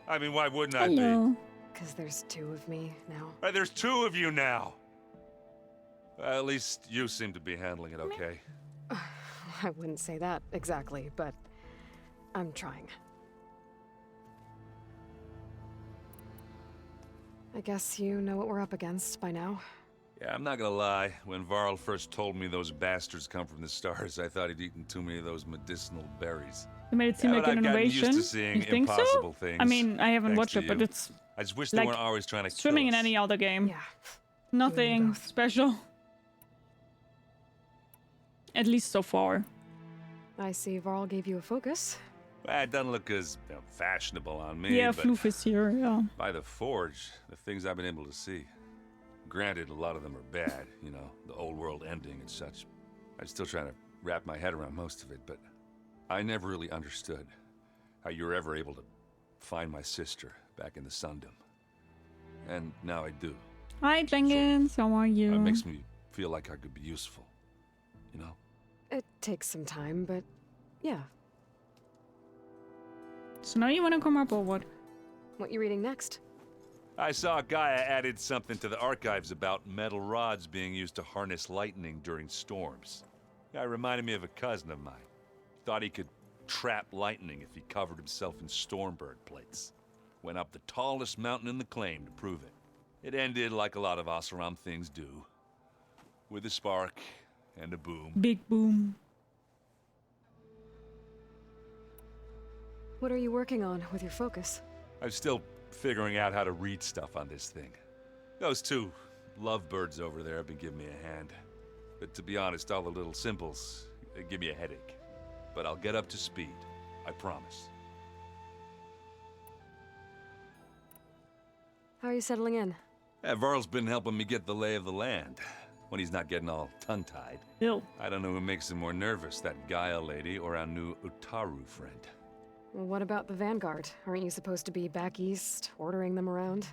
I mean, why wouldn't I Hello. Because there's two of me now. be? There's two of you now. At least you seem to be handling it okay. I wouldn't say that exactly, but I'm trying. I guess you know what we're up against by now. Yeah, I'm not gonna lie. When Varl first told me those bastards come from the stars, I thought he'd eaten too many of those medicinal berries. They made it seem like but an I've gotten used innovation. to seeing You think impossible so? things, I mean, I haven't thanks watched to it, but you. it's I just wish they like weren't always trying to swimming kill in us. any other game. Yeah. Nothing both. special. At least so far. I see Varl gave you a focus. Well, it doesn't look as fashionable on me, Yeah, but Floof is here, yeah. by the forge, the things I've been able to see. Granted, a lot of them are bad, you know, the old world ending and such. I'm still trying to wrap my head around most of it, but I never really understood how you were ever able to find my sister back in the Sundom. And now I do. Hi, Jenkins. How are you? It makes me feel like I could be useful, you know? It takes some time, but yeah. So now you want to come up or what? What you reading next? I saw Gaia added something to the archives about metal rods being used to harness lightning during storms. Guy reminded me of a cousin of mine. Thought he could trap lightning if he covered himself in Stormbird plates. Went up the tallest mountain in the claim to prove it. It ended like a lot of Oseram things do. With a spark and a boom. Big boom. What are you working on with your focus? I'm still figuring out how to read stuff on this thing. Those two lovebirds over there have been giving me a hand. But to be honest, all the little symbols, they give me a headache. But I'll get up to speed. I promise. How are you settling in? Varl's been helping me get the lay of the land. When he's not getting all tongue-tied. Ew. I don't know who makes him more nervous, that Gaia lady or our new Utaru friend. Well, what about the Vanguard? Aren't you supposed to be back east, ordering them around?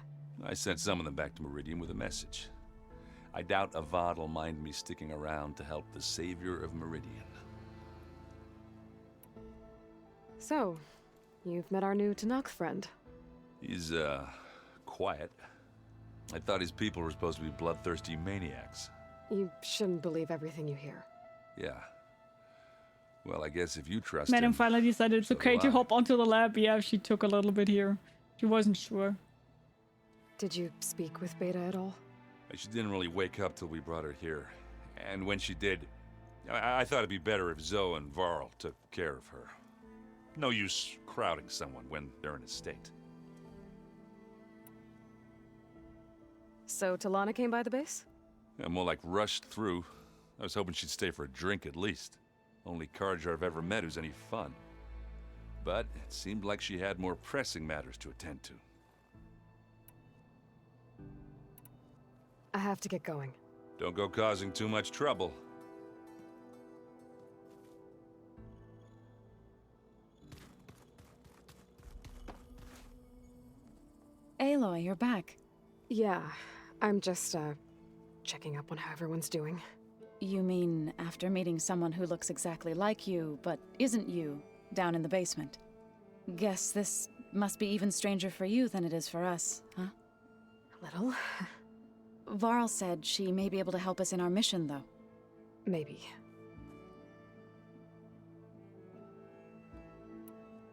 I sent some of them back to Meridian with a message. I doubt Avad will mind me sticking around to help the savior of Meridian. So, you've met our new Tanakh friend. He's, quiet. I thought his people were supposed to be bloodthirsty maniacs. You shouldn't believe everything you hear. Yeah. Well, I guess if you trust Madam him... finally decided it's so okay do to I. hop onto the lab. Yeah, she took a little bit here. She wasn't sure. Did you speak with Beta at all? She didn't really wake up till we brought her here. And when she did, I thought it'd be better if Zoe and Varl took care of her. No use crowding someone when they're in a state. So Talana came by the base? Yeah, more like rushed through. I was hoping she'd stay for a drink at least. Only Carja I've ever met who's any fun. But it seemed like she had more pressing matters to attend to. I have to get going. Don't go causing too much trouble. Aloy, you're back. Yeah, I'm just, checking up on how everyone's doing. You mean after meeting someone who looks exactly like you, but isn't you, down in the basement? Guess this must be even stranger for you than it is for us, huh? A little. Varl said she may be able to help us in our mission, though. Maybe.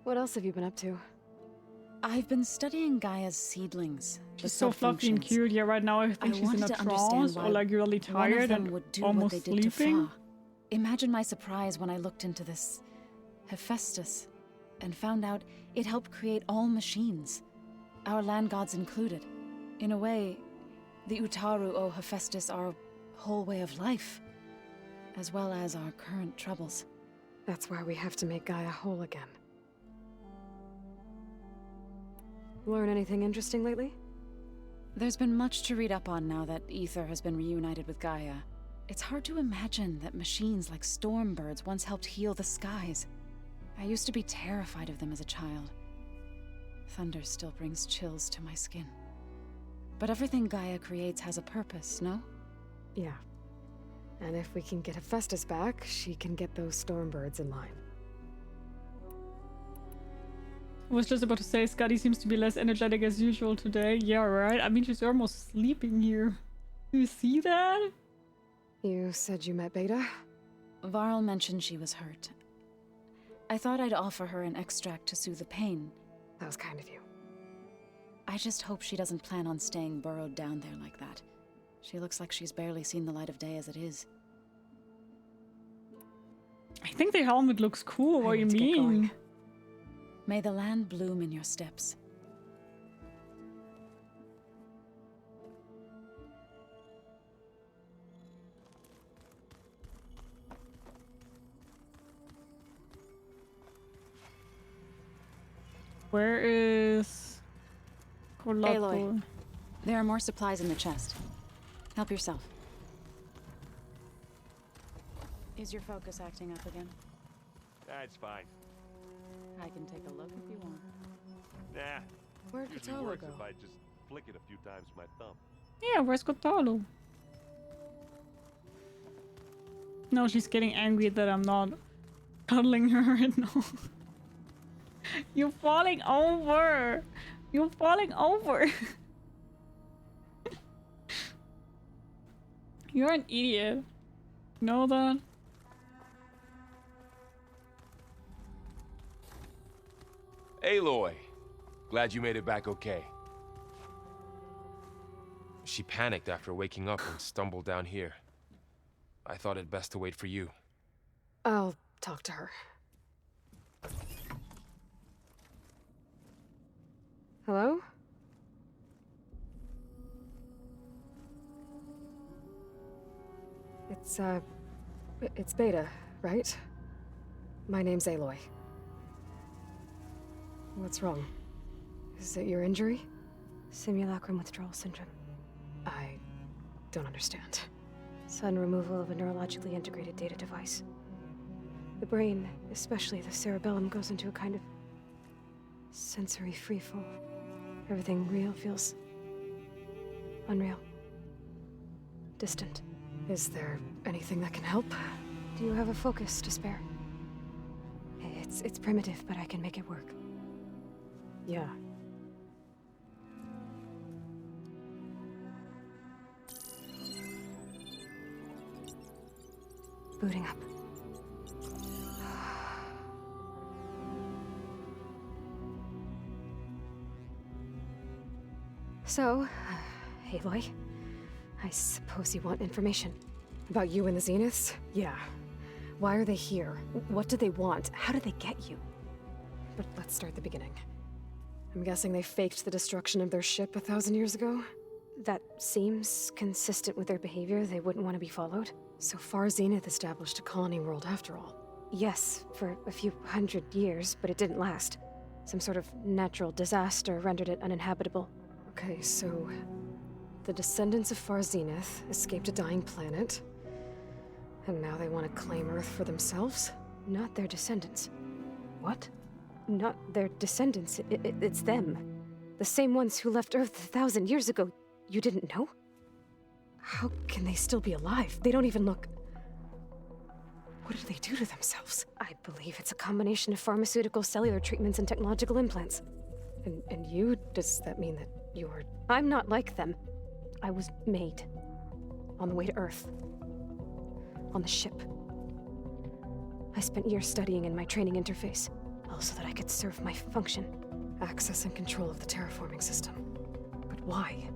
What else have you been up to? I've been studying Gaia's seedlings. She's so fluffy and cute. Yeah, right now I think she's in a trance or like really tired and almost sleeping. Imagine my surprise when I looked into this Hephaestus and found out it helped create all machines, our land gods included. In a way, the Utaru owe Hephaestus our whole way of life, as well as our current troubles. That's why we have to make Gaia whole again. Learn anything interesting lately? There's been much to read up on now that Ether has been reunited with Gaia. It's hard to imagine that machines like stormbirds once helped heal the skies. I used to be terrified of them as a child. Thunder still brings chills to my skin. But everything Gaia creates has a purpose, no? Yeah. And if we can get Hephaestus back, she can get those stormbirds in line. I was just about to say, Scotty seems to be less energetic as usual today. Yeah, right? I mean, she's almost sleeping here. Do you see that? You said you met Beta? Varl mentioned she was hurt. I thought I'd offer her an extract to soothe the pain. That was kind of you. I just hope she doesn't plan on staying burrowed down there like that. She looks like she's barely seen the light of day as it is. I think the helmet looks cool. What do you mean? May the land bloom in your steps. Where is Aloy, there are more supplies in the chest. Help yourself. Is your focus acting up again? That's fine. I can take a look if you want. Nah. Where'd Usually Kotalo works go? if I just flick it a few times with my thumb. Yeah, where's Kotalo? No, she's getting angry that I'm not cuddling her right now. You're falling over! You're falling over! You're an idiot. Know that? Aloy! Glad you made it back okay. She panicked after waking up and stumbled down here. I thought it best to wait for you. I'll talk to her. Hello? It's Beta, right? My name's Aloy. What's wrong? Is it your injury? Simulacrum withdrawal syndrome. I don't understand. Sudden removal of a neurologically integrated data device. The brain, especially the cerebellum, goes into a kind of sensory freefall. Everything real feels unreal. Distant. Is there anything that can help? Do you have a focus to spare? It's primitive, but I can make it work. Yeah. Booting up. So, Aloy, I suppose you want information. About you and the Zeniths? Yeah. Why are they here? What do they want? How did they get you? But let's start at the beginning. I'm guessing they faked the destruction of their ship 1,000 years ago? That seems consistent with their behavior. They wouldn't want to be followed. So far, Zenith established a colony world after all. Yes, for a few hundred years, but it didn't last. Some sort of natural disaster rendered it uninhabitable. Okay, so the descendants of Far Zenith escaped a dying planet, and now they want to claim Earth for themselves? Not their descendants. What? Not their descendants. It's them. The same ones who left Earth 1,000 years ago. You didn't know? How can they still be alive? They don't even look... What did they do to themselves? I believe it's a combination of pharmaceutical, cellular treatments, and technological implants. And you? Does that mean that you're... I'm not like them. I was made. On the way to Earth. On the ship. I spent years studying in my training interface, all so that I could serve my function. Access and control of the terraforming system. But why?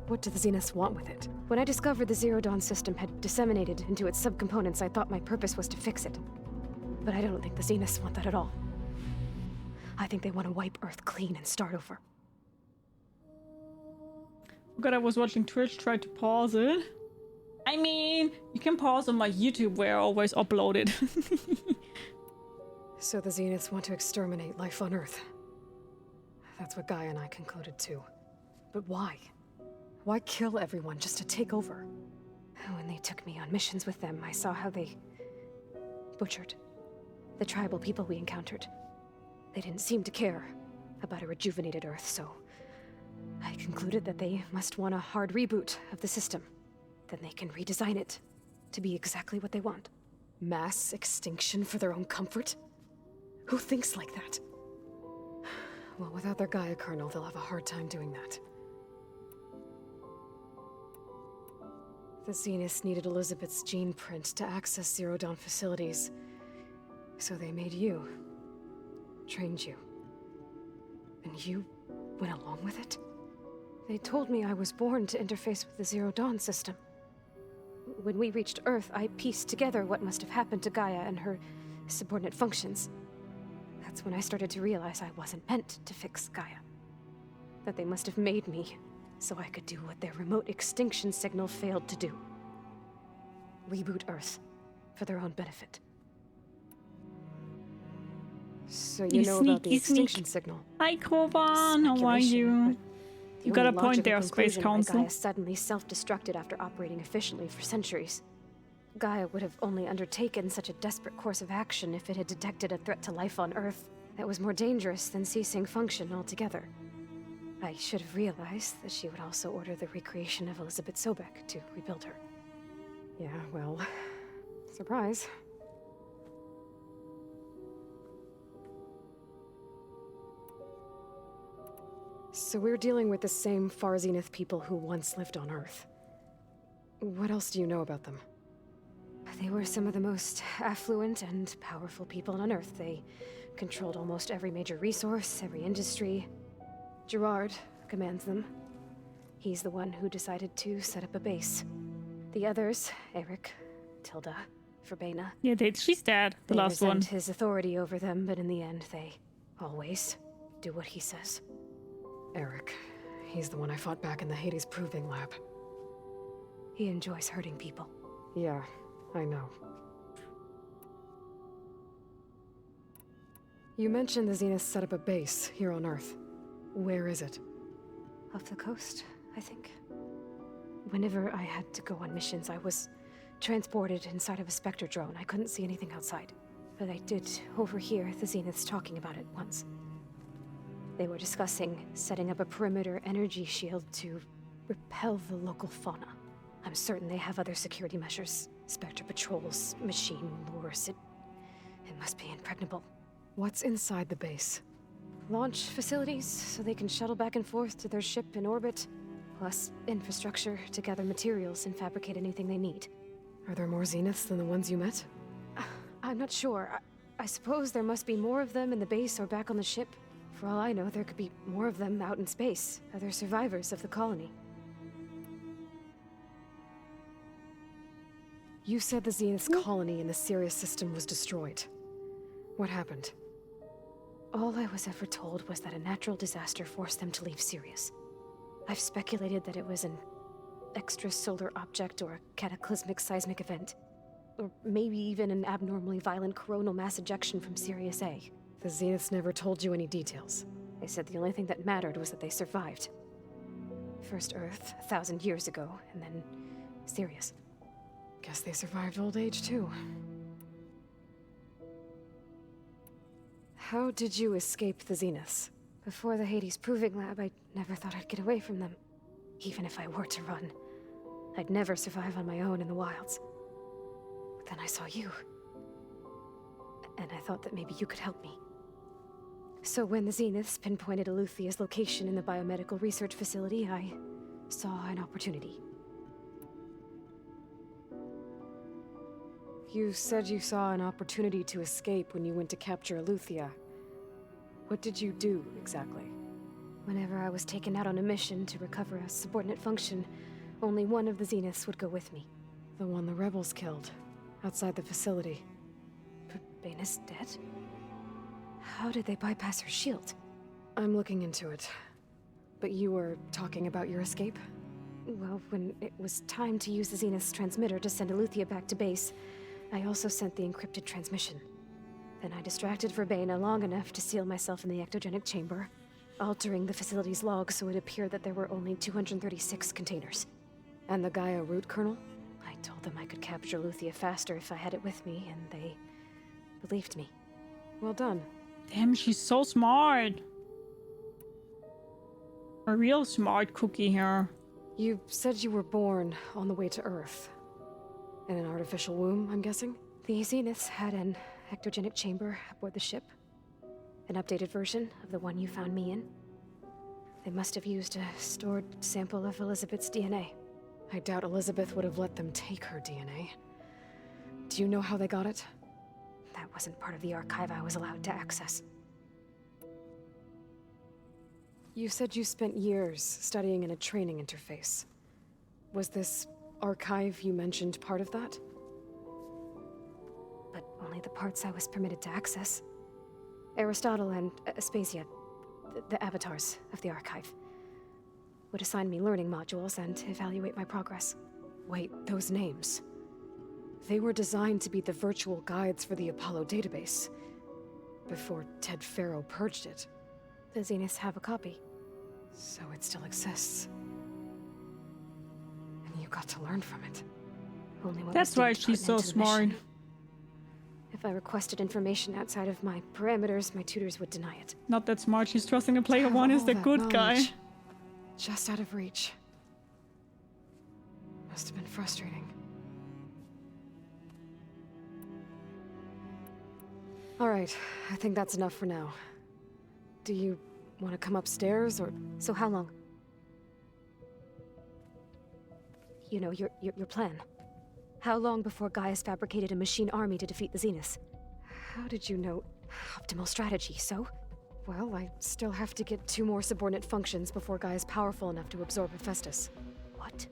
What do the Zeniths want with it? When I discovered the Zero Dawn system had disseminated into its subcomponents, I thought my purpose was to fix it. But I don't think the Zeniths want that at all. I think they want to wipe Earth clean and start over. God, I was watching Twitch, tried to pause it. I mean, you can pause on my YouTube where I always upload it. So the Zeniths want to exterminate life on Earth. That's what Gaia and I concluded too. But why? Why kill everyone just to take over? When they took me on missions with them, I saw how they butchered the tribal people we encountered. They didn't seem to care about a rejuvenated Earth, so I concluded that they must want a hard reboot of the system. Then they can redesign it to be exactly what they want. Mass extinction for their own comfort? Who thinks like that? Well, without their Gaia kernel, they'll have a hard time doing that. The Zeniths needed Elizabeth's gene print to access Zero Dawn facilities. So they made you. Trained you. And you went along with it? They told me I was born to interface with the Zero Dawn system. When we reached Earth, I pieced together what must have happened to Gaia and her subordinate functions. That's when I started to realize I wasn't meant to fix Gaia. That they must have made me so I could do what their remote extinction signal failed to do. Reboot Earth for their own benefit. So you know about the extinction signal? Hi, Kovan. How are you? You got a point there, Space Council. Gaia suddenly self-destructed after operating efficiently for centuries. Gaia would have only undertaken such a desperate course of action if it had detected a threat to life on Earth that was more dangerous than ceasing function altogether. I should have realized that she would also order the recreation of Elizabeth Sobek to rebuild her. Yeah, well, surprise. So we're dealing with the same Far Zenith people who once lived on Earth. What else do you know about them? They were some of the most affluent and powerful people on Earth. They controlled almost every major resource, every industry. Gerard commands them. He's the one who decided to set up a base. The others, Eric, Tilda, Verbena. Yeah, she's dead, the last one. They resent his authority over them, but in the end, they always do what he says. Eric. He's the one I fought back in the Hades Proving Lab. He enjoys hurting people. Yeah, I know. You mentioned the Zeniths set up a base here on Earth. Where is it? Off the coast, I think. Whenever I had to go on missions, I was transported inside of a Spectre drone. I couldn't see anything outside. But I did overhear the Zeniths talking about it once. They were discussing setting up a perimeter energy shield to repel the local fauna. I'm certain they have other security measures. Spectre patrols, machine lures. It must be impregnable. What's inside the base? Launch facilities, so they can shuttle back and forth to their ship in orbit. Plus infrastructure to gather materials and fabricate anything they need. Are there more Zeniths than the ones you met? I'm not sure. I suppose there must be more of them in the base or back on the ship. For all I know, there could be more of them out in space. Other survivors of the colony. You said the Zenith's colony in the Sirius system was destroyed. What happened? All I was ever told was that a natural disaster forced them to leave Sirius. I've speculated that it was an extrasolar object or a cataclysmic seismic event. Or maybe even an abnormally violent coronal mass ejection from Sirius A. The Zeniths never told you any details. They said the only thing that mattered was that they survived. First Earth, 1,000 years ago, and then Sirius. Guess they survived old age, too. How did you escape the Zeniths? Before the Hades Proving Lab, I never thought I'd get away from them. Even if I were to run. I'd never survive on my own in the wilds. But then I saw you. and I thought that maybe you could help me. So when the Zeniths pinpointed Eluthia's location in the biomedical research facility, I saw an opportunity. You said you saw an opportunity to escape when you went to capture Eluthia. What did you do, exactly? Whenever I was taken out on a mission to recover a subordinate function, only one of the Zeniths would go with me. The one the rebels killed, outside the facility. But Baina's dead? How did they bypass her shield? I'm looking into it. But you were talking about your escape? Well, when it was time to use the Zenith's transmitter to send Eluthia back to base, I also sent the encrypted transmission. Then I distracted Baina long enough to seal myself in the ectogenic chamber, altering the facility's log so it appeared that there were only 236 containers. And the Gaia root kernel? I told them I could capture Eluthia faster if I had it with me, and they believed me. Well done. Damn, she's so smart. A real smart cookie here. You said you were born on the way to Earth. In an artificial womb, I'm guessing? The Zeniths had an ectogenic chamber aboard the ship. An updated version of the one you found me in. They must have used a stored sample of Elizabeth's DNA. I doubt Elizabeth would have let them take her DNA. Do you know how they got it? That wasn't part of the archive I was allowed to access. You said you spent years studying in a training interface. Was this archive you mentioned part of that? But only the parts I was permitted to access. Aristotle and Aspasia, the avatars of the archive, would assign me learning modules and evaluate my progress. Wait, those names. They were designed to be the virtual guides for the Apollo database, before Ted Faro purged it. The Zeniths have a copy. So it still exists. And you got to learn from it. Only what That's why she's so smart. If I requested information outside of my parameters, my tutors would deny it. Not that smart. She's trusting the player one is the good guy. Just out of reach. Must have been frustrating. All right, I think that's enough for now. Do you want to come upstairs, or...? So how long? You know, your plan. How long before Gaia's fabricated a machine army to defeat the Zeniths? How did you know? Optimal strategy, so? Well, I still have to get 2 more subordinate functions before Gaia's powerful enough to absorb Hephaestus. What?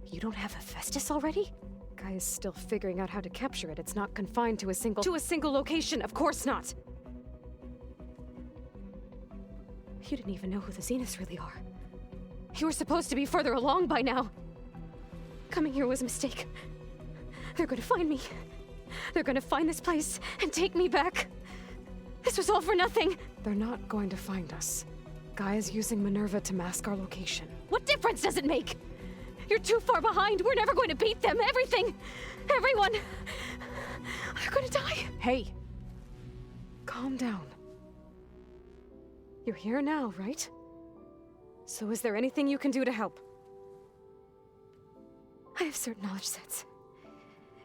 You don't have Hephaestus already? Gaia's still figuring out how to capture it. It's not confined to a single... To a single location, of course not! You didn't even know who the Zeniths really are. You were supposed to be further along by now. Coming here was a mistake. They're gonna find me. They're gonna find this place and take me back. This was all for nothing. They're not going to find us. Gaia's using Minerva to mask our location. What difference does it make? You're too far behind. We're never going to beat them. Everything. Everyone. They're gonna die. Hey. Calm down. You're here now, right? So is there anything you can do to help? I have certain knowledge sets.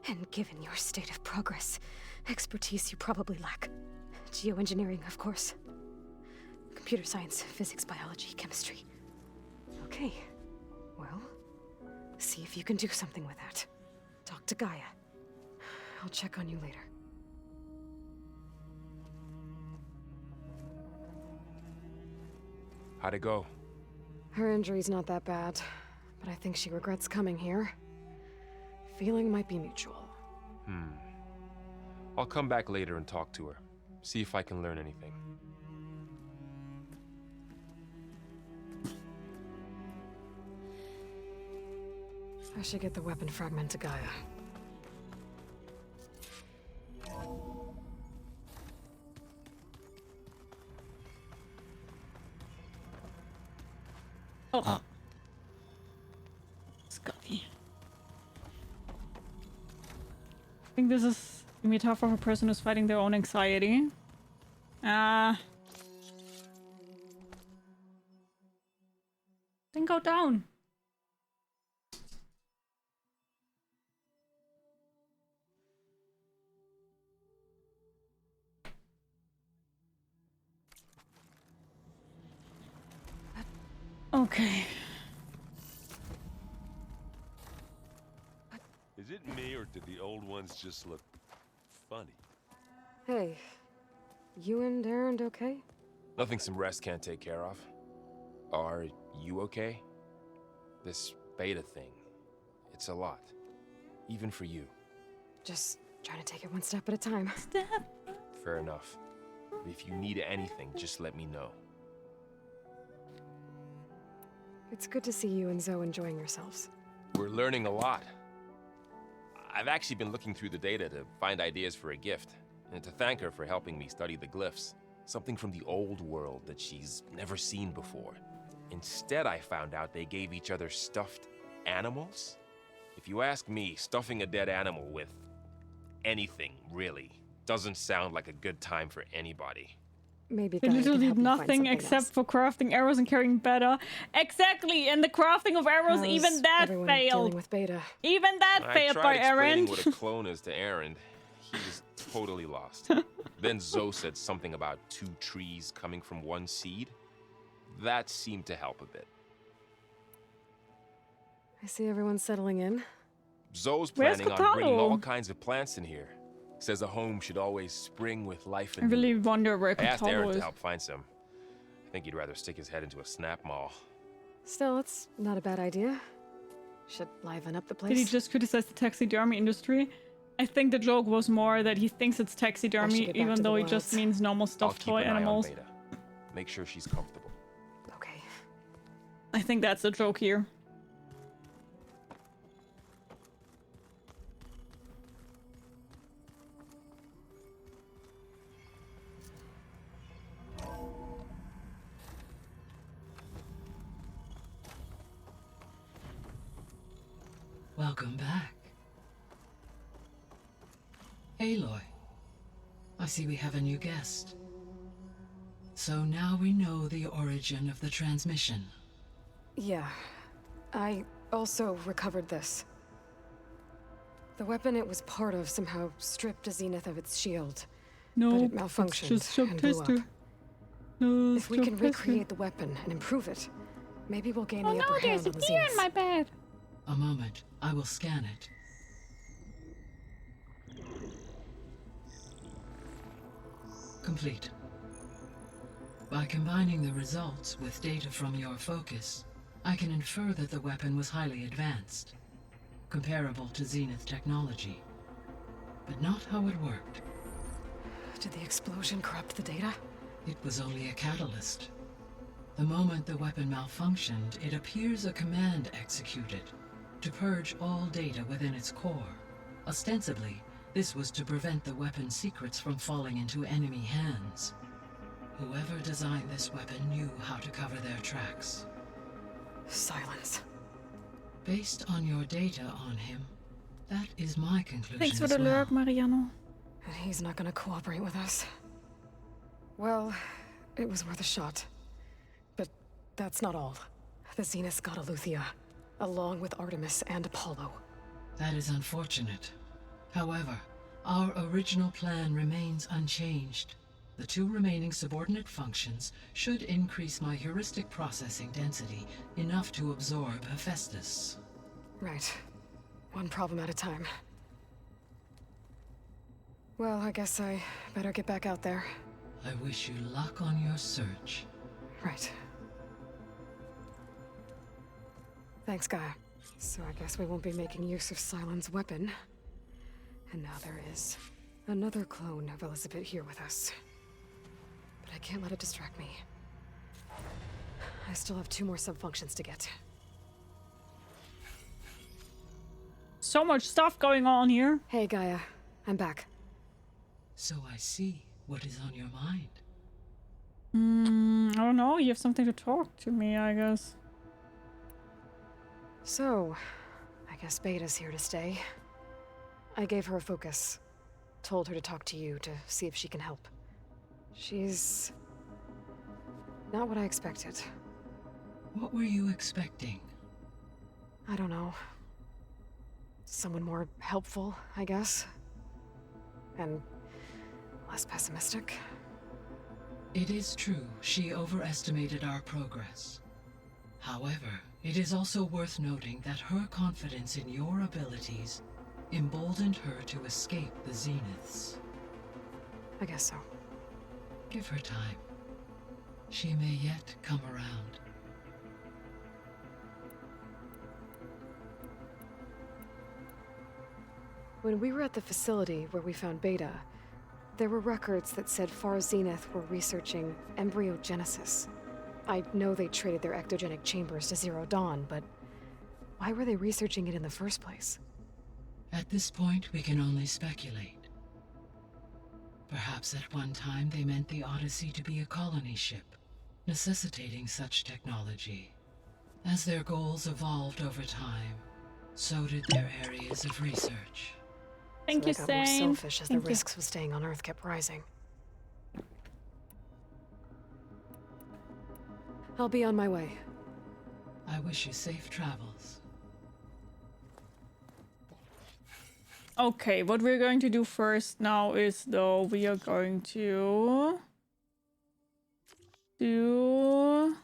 And given your state of progress, expertise you probably lack. Geoengineering, of course. Computer science, physics, biology, chemistry. Okay. Well, see if you can do something with that. Talk to Gaia. I'll check on you later. How'd it go? Her injury's not that bad, but I think she regrets coming here. Feeling might be mutual. I'll come back later and talk to her. See if I can learn anything. I should get the weapon fragment to Gaia. Oh. Scotty. I think this is a metaphor for a person who's fighting their own anxiety. Then go down. Okay. Is it me, or did the old ones just look funny? Hey, you and Erend okay? Nothing some rest can't take care of. Are you okay? This beta thing, it's a lot. Even for you. Just trying to take it one step at a time. Fair enough. If you need anything, just let me know. It's good to see you and Zoe enjoying yourselves. We're learning a lot. I've actually been looking through the data to find ideas for a gift, and to thank her for helping me study the glyphs. Something from the old world that she's never seen before. Instead, I found out they gave each other stuffed animals. If you ask me, stuffing a dead animal with anything, really, doesn't sound like a good time for anybody. Maybe They literally did nothing except for crafting arrows and carrying beta. Exactly, and the crafting of arrows, even that failed. With beta? Even that failed by I tried explaining Erend. what a clone is to Erend. He was totally lost. Then Zoe said something about 2 trees coming from 1 seed. That seemed to help a bit. I see everyone's settling in. Zoe's Where's planning on bringing Cradle? all kinds of plants in here. Says a home should always spring with life I and really wonder where I asked Cradle Erend is. to help find some. I think he'd rather stick his head into a snap mall. Still, it's not a bad idea. Should liven up the place. Did he just criticize the taxidermy industry? I think the joke was more that he thinks it's taxidermy, get back even to the though it wilds. just means normal I'll stuffed keep toy an eye on animals. Beta. Make sure she's comfortable. Okay. I think that's the joke here. Welcome back. Aloy, I see we have a new guest. So now we know the origin of the transmission. Yeah. I also recovered this. The weapon it was part of somehow stripped a Zenith of its shield. No, but it malfunctioned it's just and blew up. taster. No, If we can recreate the weapon and improve it, maybe we'll gain Oh the no, upper there's hand a on the deer Zeniths. in my bed. A moment, I will scan it. Complete. By combining the results with data from your focus, I can infer that the weapon was highly advanced, comparable to Zenith technology, but not how it worked. Did the explosion corrupt the data? It was only a catalyst. The moment the weapon malfunctioned, it appears a command executed to purge all data within its core. Ostensibly, this was to prevent the weapon's secrets from falling into enemy hands. Whoever designed this weapon knew how to cover their tracks. Silence. Based on your data on him, that is my conclusion. Thanks for as the well. lurk, Mariano. And he's not gonna cooperate with us. Well, it was worth a shot. But that's not all. The Zeniths got Aleuthyia, along with Artemis and Apollo. That is unfortunate. However, our original plan remains unchanged. The 2 remaining subordinate functions should increase my heuristic processing density enough to absorb Hephaestus. Right. One problem at a time. Well, I guess I better get back out there. I wish you luck on your search. Right. Thanks, Gaia. So I guess we won't be making use of Cylon's weapon. And now there is another clone of Elizabeth here with us. But I can't let it distract me. I still have 2 more subfunctions to get. So much stuff going on here. Hey, Gaia. I'm back. So I see what is on your mind. I don't know. You have something to talk to me, I guess. So, I guess Beta's here to stay. I gave her a focus. Told her to talk to you to see if she can help. She's not what I expected. What were you expecting? I don't know. Someone more helpful, I guess. And less pessimistic. It is true, she overestimated our progress. However, it is also worth noting that her confidence in your abilities emboldened her to escape the Zeniths. I guess so. Give her time. She may yet come around. When we were at the facility where we found Beta, there were records that said Far Zenith were researching embryogenesis. I know they traded their ectogenic chambers to Zero Dawn, but why were they researching it in the first place? At this point, we can only speculate. Perhaps at one time they meant the Odyssey to be a colony ship, necessitating such technology. As their goals evolved over time, so did their areas of research. Thank you, So they got more Sane. selfish as the risks of staying on Earth kept rising. I'll be on my way. I wish you safe travels. Okay, what we're going to do first now is, though, we are going to do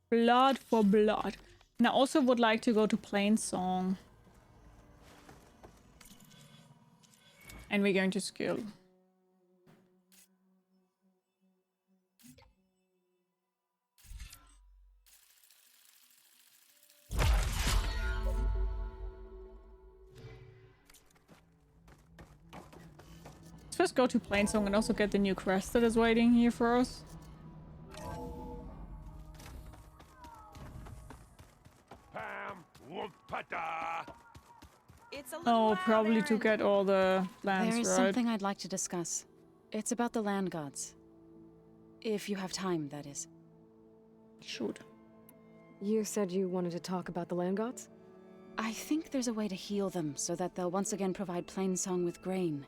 blood for blood. And I also would like to go to Plainsong. And we're going to skill. Let's first go to Plainsong and also get the new quest that is waiting here for us. Oh, probably to get all the plans There is right. something I'd like to discuss. It's about the land gods. If you have time, that is. Shoot. You said you wanted to talk about the land gods? I think there's a way to heal them so that they'll once again provide Plainsong with grain.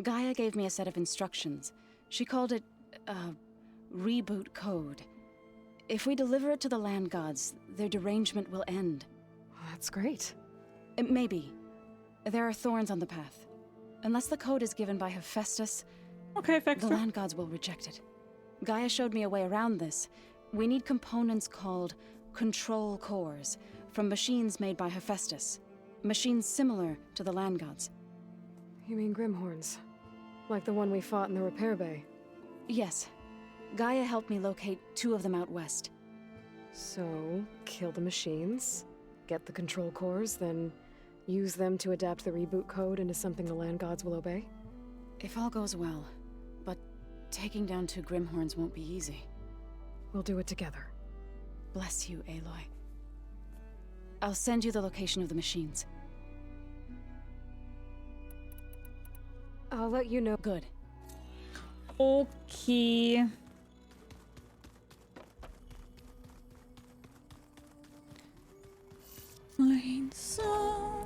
Gaia gave me a set of instructions. She called it, reboot code. If we deliver it to the land gods, their derangement will end. That's great. Maybe. There are thorns on the path. Unless the code is given by Hephaestus, okay, the land gods will reject it. Gaia showed me a way around this. We need components called control cores from machines made by Hephaestus. Machines similar to the land gods. You mean Grimhorns? Like the one we fought in the repair bay? Yes. Gaia helped me locate 2 of them out west. So, kill the machines, get the control cores, then use them to adapt the reboot code into something the land gods will obey? If all goes well. But taking down 2 Grimhorns won't be easy. We'll do it together. Bless you, Aloy. I'll send you the location of the machines. I'll let you know. Good. Okay. Plainsong.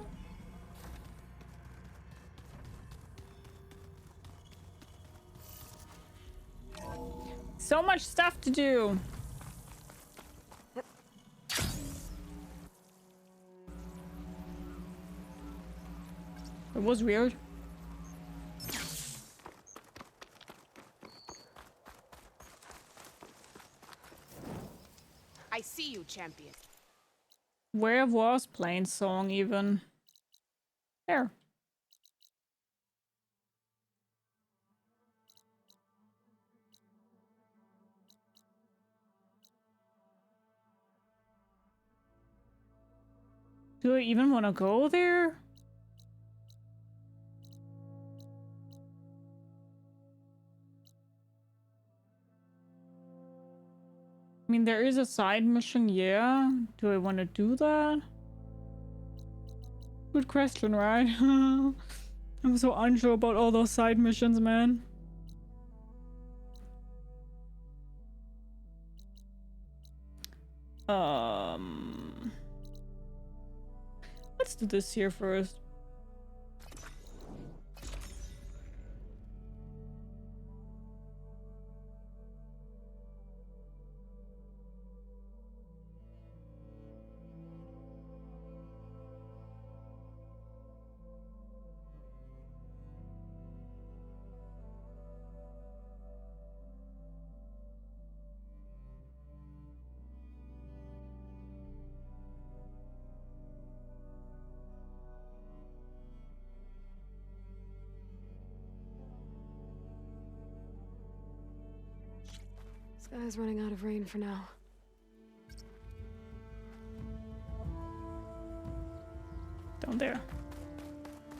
So much stuff to do. It was weird. I see you, champion. Where was Plainsong even? There. Do I even want to go there? I mean, there is a side mission, yeah. Do I want to do that? Good question, right? I'm so unsure about all those side missions, man. Let's do this here first. Sky's running out of rain for now. Down there.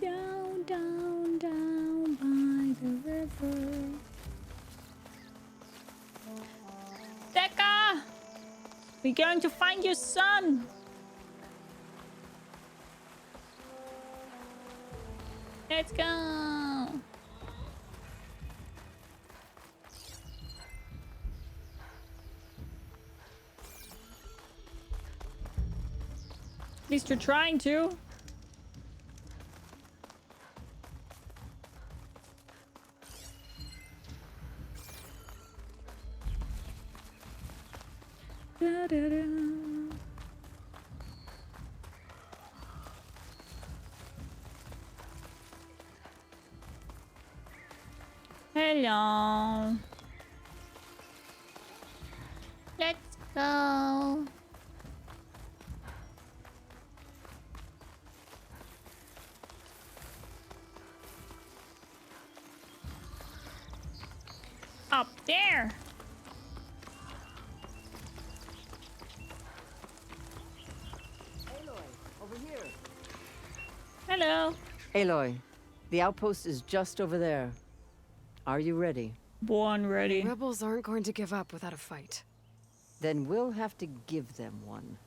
Down, down, down by the river. Deca! We're going to find your son! Let's go! At least you're trying to. Da, da, da. Hello. Let's go. Up there. Hello. Aloy, the outpost is just over there. Are you ready? Born ready. The rebels aren't going to give up without a fight. Then we'll have to give them one.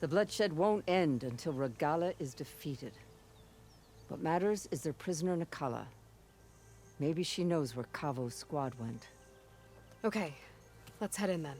The bloodshed won't end until Regala is defeated. What matters is their prisoner Nakala. Maybe she knows where Kavo's squad went. Okay, let's head in then.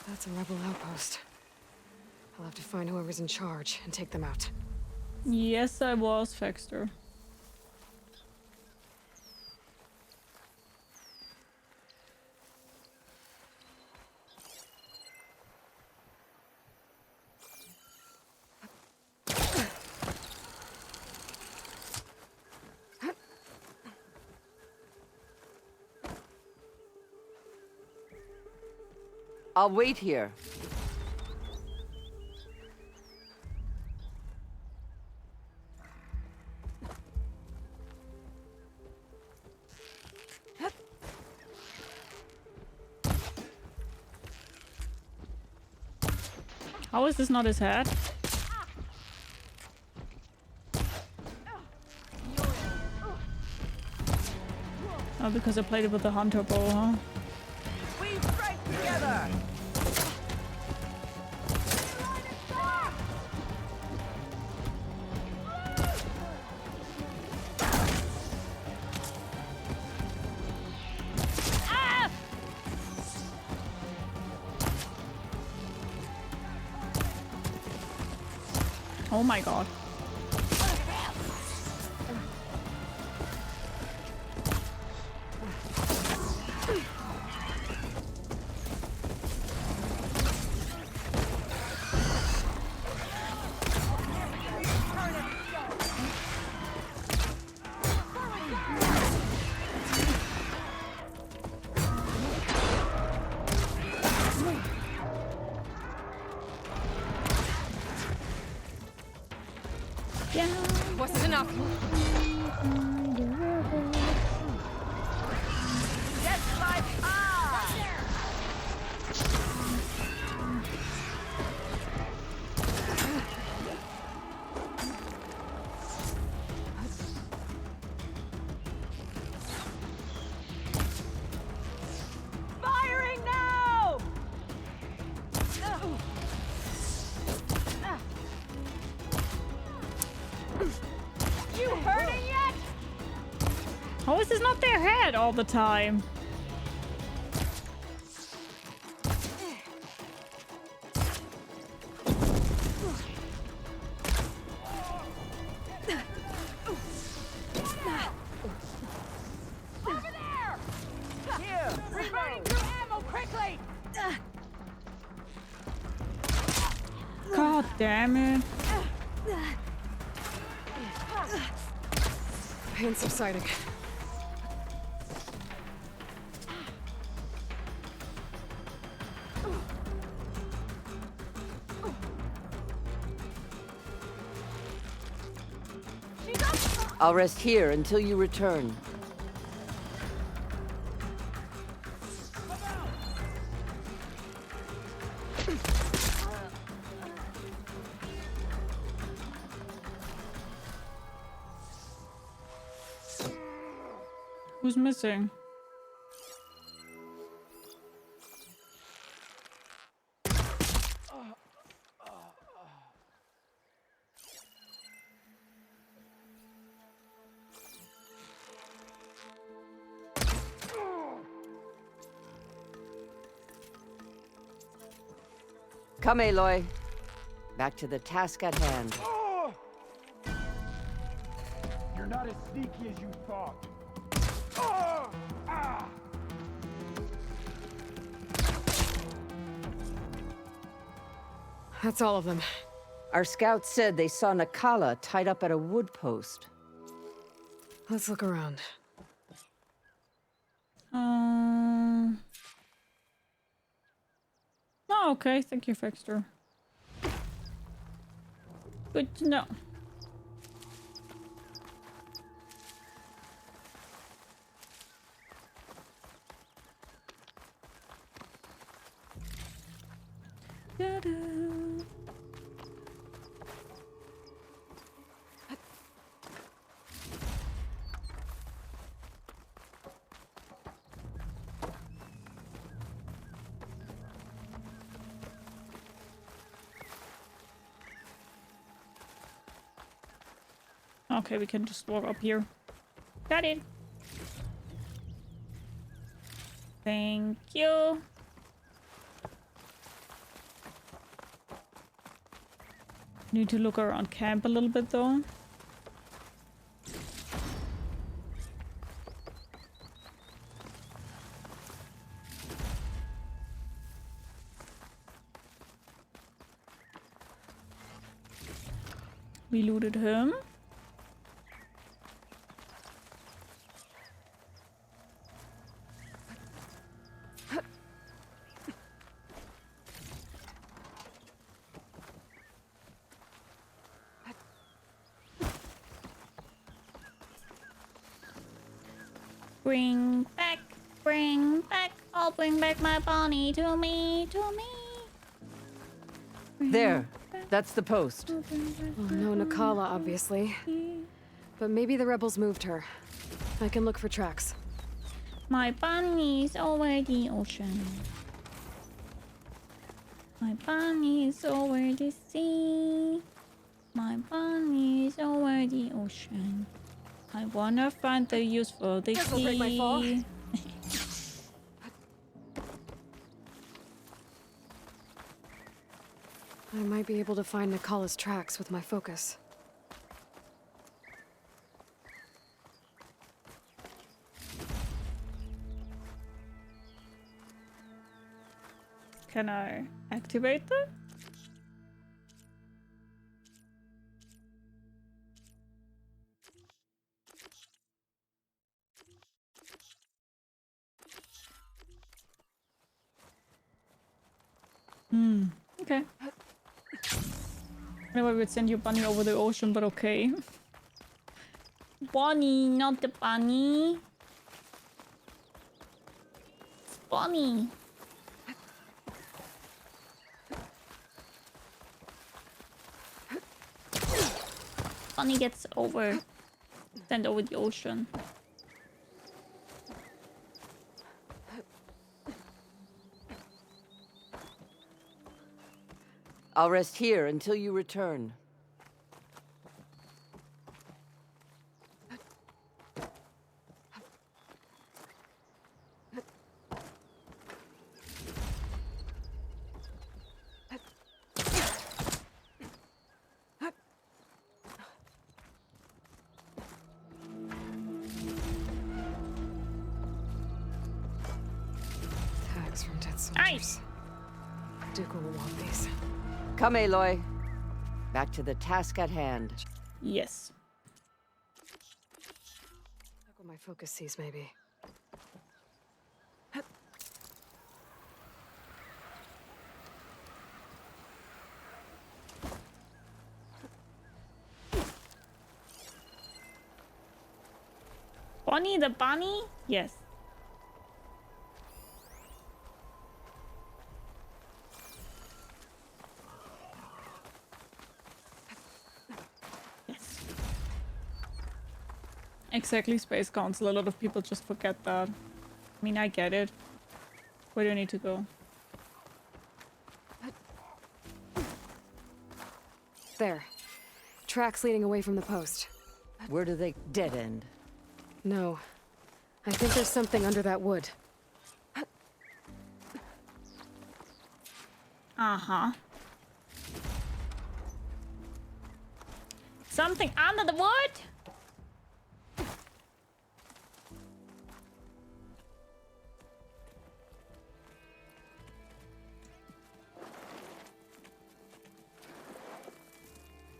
That's a rebel outpost. I'll have to find whoever's in charge and take them out. Yes, I was, Fexter. I'll wait here. How is this not his head? Oh, because I played it with the hunter bow, huh? We strike together! Oh my god. Wasn't enough. That's my power! Firing now! You hurting yet? How is this not their head all the time? Over there! Here, reloading through ammo quickly! God damn it. pain subsiding. I'll rest here until you return. Who's missing? Come, Aloy. Back to the task at hand. You're not as sneaky as you thought. That's all of them. Our scouts said they saw Nakala tied up at a wood post. Let's look around. Oh, okay. Thank you, Fexter. Good to know. Ta-da. Okay, we can just walk up here. Got it. Thank you. Need to look around camp a little bit though. We looted him. Bring back, oh, bring back my Bonnie to me, There, that's the post. Oh, no Nakala, obviously. But maybe the rebels moved her. I can look for tracks. My Bonnie's over the ocean. My Bonnie's over the sea. My Bonnie's over the ocean. I wanna find the use for the Guess I'll break my fall. key. I might be able to find Nakala's tracks with my focus. Can I activate that? Okay. I know I would send your bunny over the ocean, but okay. Bonnie, not the bunny. It's Bonnie. Bonnie gets sent over the ocean. I'll rest here until you return. Tags from dead soldiers. Duke will want these. Come, Aloy. Back to the task at hand. Yes. What my focus sees, maybe. Bonnie the bunny? Yes. Yes. Exactly, Space Council. A lot of people just forget that. I mean, I get it. Where do I need to go? There. Tracks leading away from the post. Where do they dead end? No. I think there's something under that wood. Uh-huh. Something under the wood?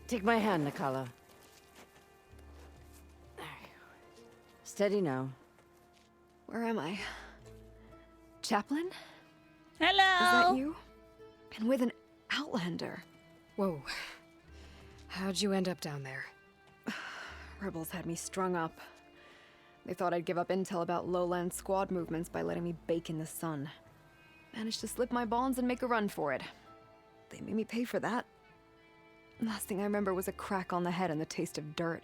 Take my hand, Nakala. Steady now. Where am I? Chaplain? Hello! Is that you? And with an outlander. Whoa. How'd you end up down there? Rebels had me strung up. They thought I'd give up intel about lowland squad movements by letting me bake in the sun. Managed to slip my bonds and make a run for it. They made me pay for that. Last thing I remember was a crack on the head and the taste of dirt.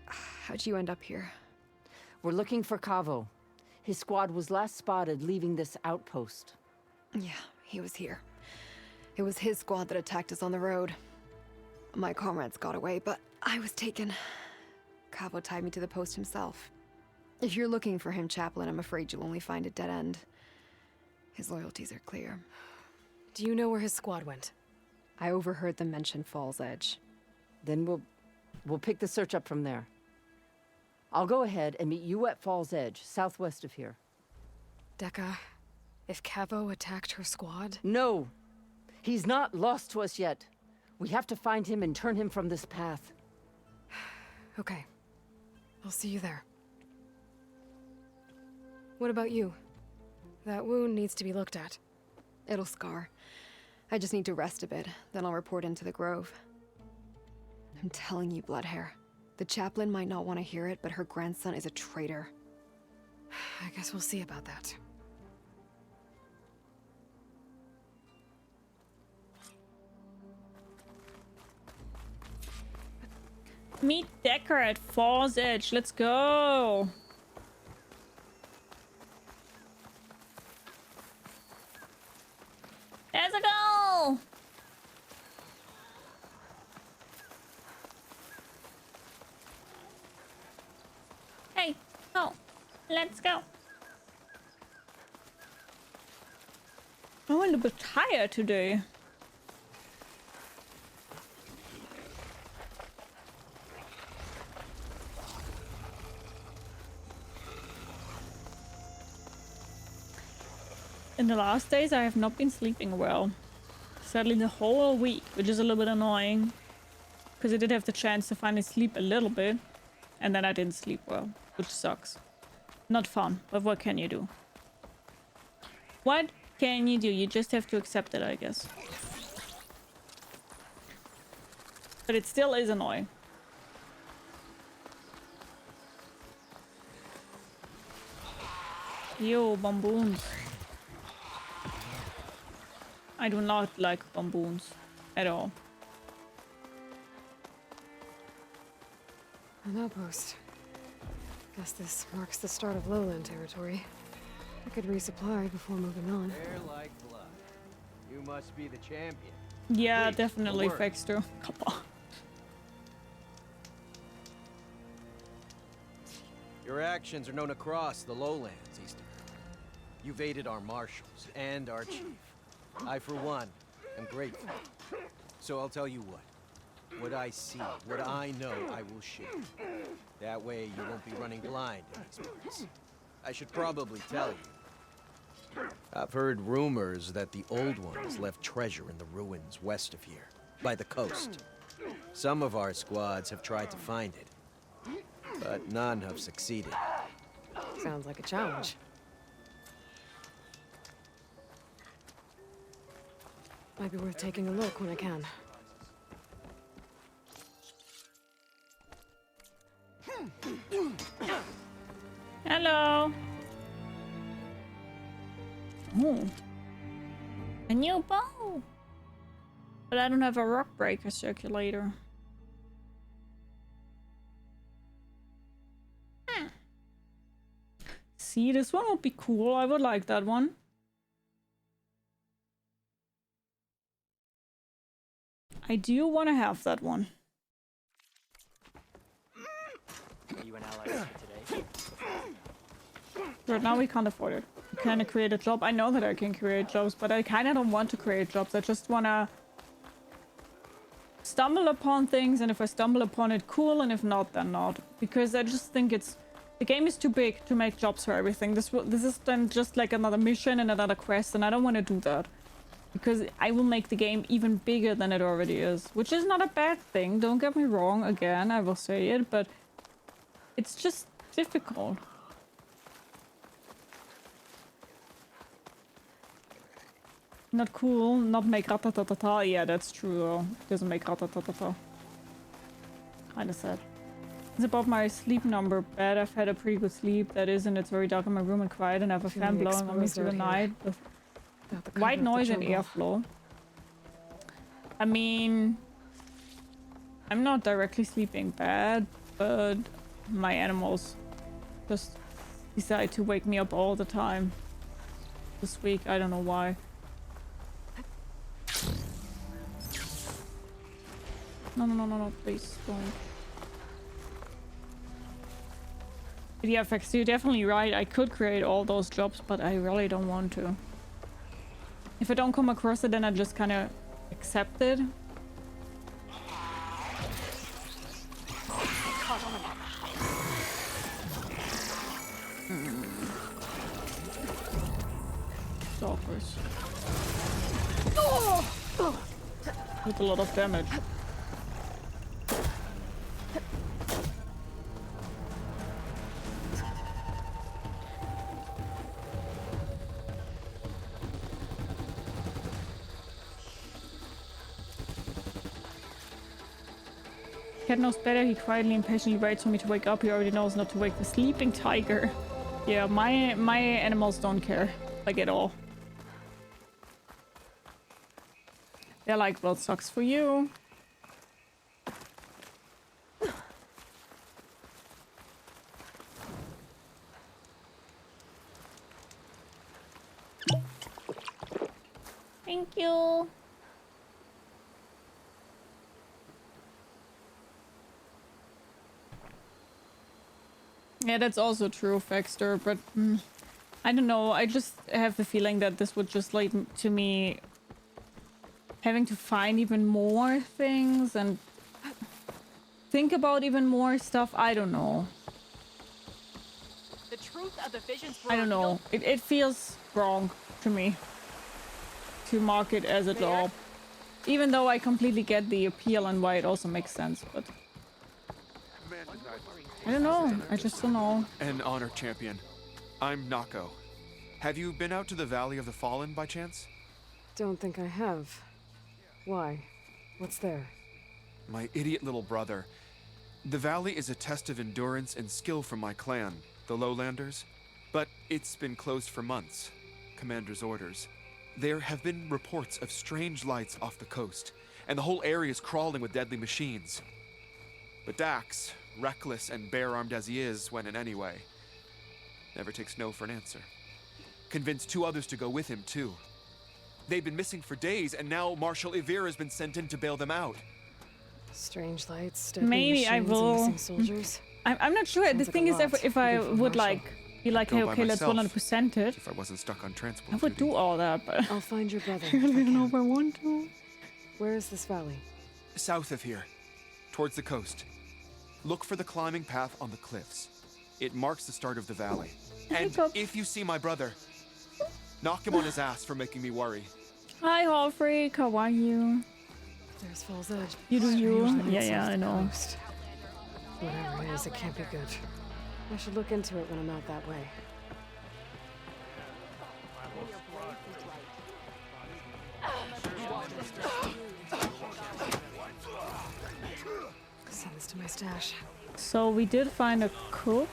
How'd you end up here? We're looking for Cavo. His squad was last spotted leaving this outpost. Yeah, he was here. It was his squad that attacked us on the road. My comrades got away, but I was taken. Cavo tied me to the post himself. If you're looking for him, Chaplain, I'm afraid you'll only find a dead end. His loyalties are clear. Do you know where his squad went? I overheard them mention Fall's Edge. Then we'll pick the search up from there. I'll go ahead and meet you at Fall's Edge, southwest of here. Dekka, if Cavo attacked her squad? No! He's not lost to us yet. We have to find him and turn him from this path. Okay. I'll see you there. What about you? That wound needs to be looked at. It'll scar. I just need to rest a bit, then I'll report into the Grove. I'm telling you, Bloodhair. The chaplain might not want to hear it, but her grandson is a traitor. I guess we'll see about that. Meet Decker at Fall's Edge. Let's go. Let's go. Hey, oh, let's go. I'm a little bit tired today. In the last days, I have not been sleeping well. Sadly, the whole week, which is a little bit annoying. Because I did have the chance to finally sleep a little bit. And then I didn't sleep well, which sucks. Not fun, but what can you do? What can you do? You just have to accept it, I guess. But it still is annoying. Yo, bamboons. I do not like bamboons at all. An outpost. Guess this marks the start of lowland territory. I could resupply before moving on. They're like blood. You must be the champion. Yeah, Please, definitely work. Fexter. Come on. Your actions are known across the lowlands, Easter. You've aided our marshals and our chief. I, for one, am grateful. So I'll tell you what. What I see, what I know, I will share. That way you won't be running blind in these parts. I should probably tell you. I've heard rumors that the Old Ones left treasure in the ruins west of here, by the coast. Some of our squads have tried to find it, but none have succeeded. Sounds like a challenge. Might be worth taking a look when I can. Hello. Ooh. A new bow. But I don't have a rock breaker circulator. See, this one would be cool. I would like that one. I do want to have that one. Are you an ally today? Right now we can't afford it. We kind of create a job. I know that I can create jobs, but I kind of don't want to create jobs. I just want to stumble upon things, and if I stumble upon it, cool, and if not, then not. Because I just think the game is too big to make jobs for everything. This is then just like another mission and another quest, and I don't want to do that. Because I will make the game even bigger than it already is. Which is not a bad thing, don't get me wrong, again, I will say it, but it's just difficult. Not cool, not make ratatatata. Yeah, that's true though. It doesn't make ratatatata. Kinda sad. It's above my sleep number bed. I've had a pretty good sleep. That is, and it's very dark in my room and quiet, and I have a fan blowing on me through the night with white noise and airflow. I mean, I'm not directly sleeping bad, but my animals just decide to wake me up all the time. This week, I don't know why. No, please don't. But yeah, Fex, you're definitely right. I could create all those jobs, but I really don't want to. If I don't come across it, then I just kind of accept it. Stalkers. With a lot of damage. Cat knows better. He quietly and patiently waits for me to wake up. He already knows not to wake the sleeping tiger. Yeah, my animals don't care, like at all. They're like, well, sucks for you. Thank you. Yeah, that's also true, Fexter, but I don't know. I just have the feeling that this would just lead to me having to find even more things and think about even more stuff. I don't know. The truth of the visions I don't know. It feels wrong to me to mark it as a job. Even though I completely get the appeal and why it also makes sense, but I don't know. I just don't know. An honor champion. I'm Nako. Have you been out to the Valley of the Fallen by chance? Don't think I have. Why? What's there? My idiot little brother. The valley is a test of endurance and skill from my clan, the Lowlanders. But it's been closed for months. Commander's orders. There have been reports of strange lights off the coast, and the whole area is crawling with deadly machines. But Dax, reckless and bare-armed as he is, went in anyway. Never takes no for an answer. Convinced 2 others to go with him, too. They've been missing for days, and now Marshal Ivir has been sent in to bail them out. Strange lights, deadly maybe I machines, will. and missing soldiers. I'm not sure. Sounds the like thing a is, lot, if I even for would Marshal. like be like, hey, Go by okay, let's myself, 100% it. If I wasn't stuck on transport I would do all that, but I'll find your brother. I really don't know if I want to. Where is this valley? South of here, towards the coast. Look for the climbing path on the cliffs. It marks the start of the valley. And if you see my brother, knock him on his ass for making me worry. Hi, Hallfreak. How are you? There's Falls Edge. You do you. Strange lights Yeah, off I the know. coast. Whatever it is, it can't be good. I should look into it when I'm out that way. Send this to my stash. So we did find a cook.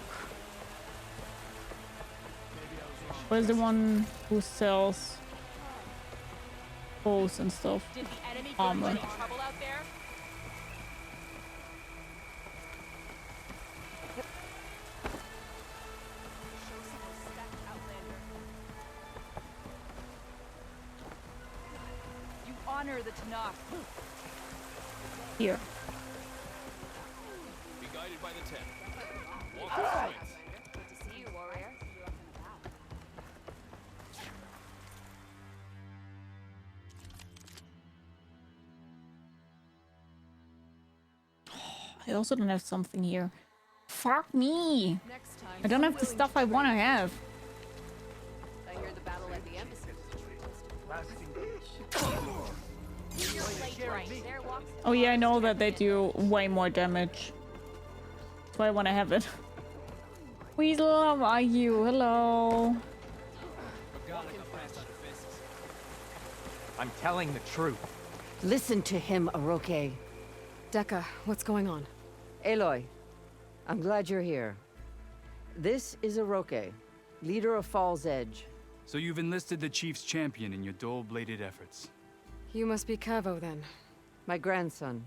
Where's the one who sells bows and stuff? Did the enemy Armor. get any trouble out there? You honor the Tanakh. Here. Be guided by the tent. Walk the swings. Good to see you, warrior. I also don't have something here. Fuck me! I don't have the stuff I want to have. I hear the battle at the embassy. Oh yeah, I know that they do way more damage. That's why I want to have it. Weasel, how are you? Hello. I'm telling the truth. Listen to him, Aroke. Dekka, what's going on? Aloy, I'm glad you're here. This is Aroke, leader of Fall's Edge. So you've enlisted the Chief's champion in your dull-bladed efforts. You must be Cavo then. My grandson.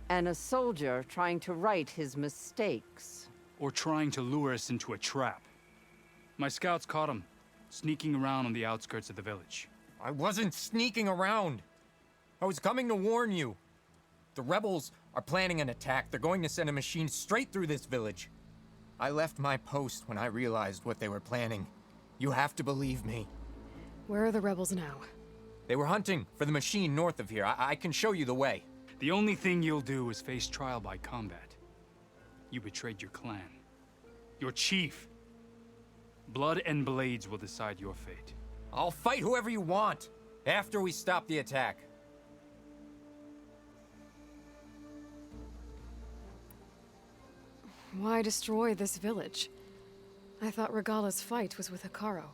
And a soldier trying to right his mistakes. Or trying to lure us into a trap. My scouts caught him, sneaking around on the outskirts of the village. I wasn't sneaking around. I was coming to warn you. The rebels are planning an attack. They're going to send a machine straight through this village. I left my post when I realized what they were planning. You have to believe me. Where are the rebels now? They were hunting for the machine north of here. I can show you the way. The only thing you'll do is face trial by combat. You betrayed your clan. Your chief. Blood and blades will decide your fate. I'll fight whoever you want, after we stop the attack. Why destroy this village? I thought Regala's fight was with Hikaru.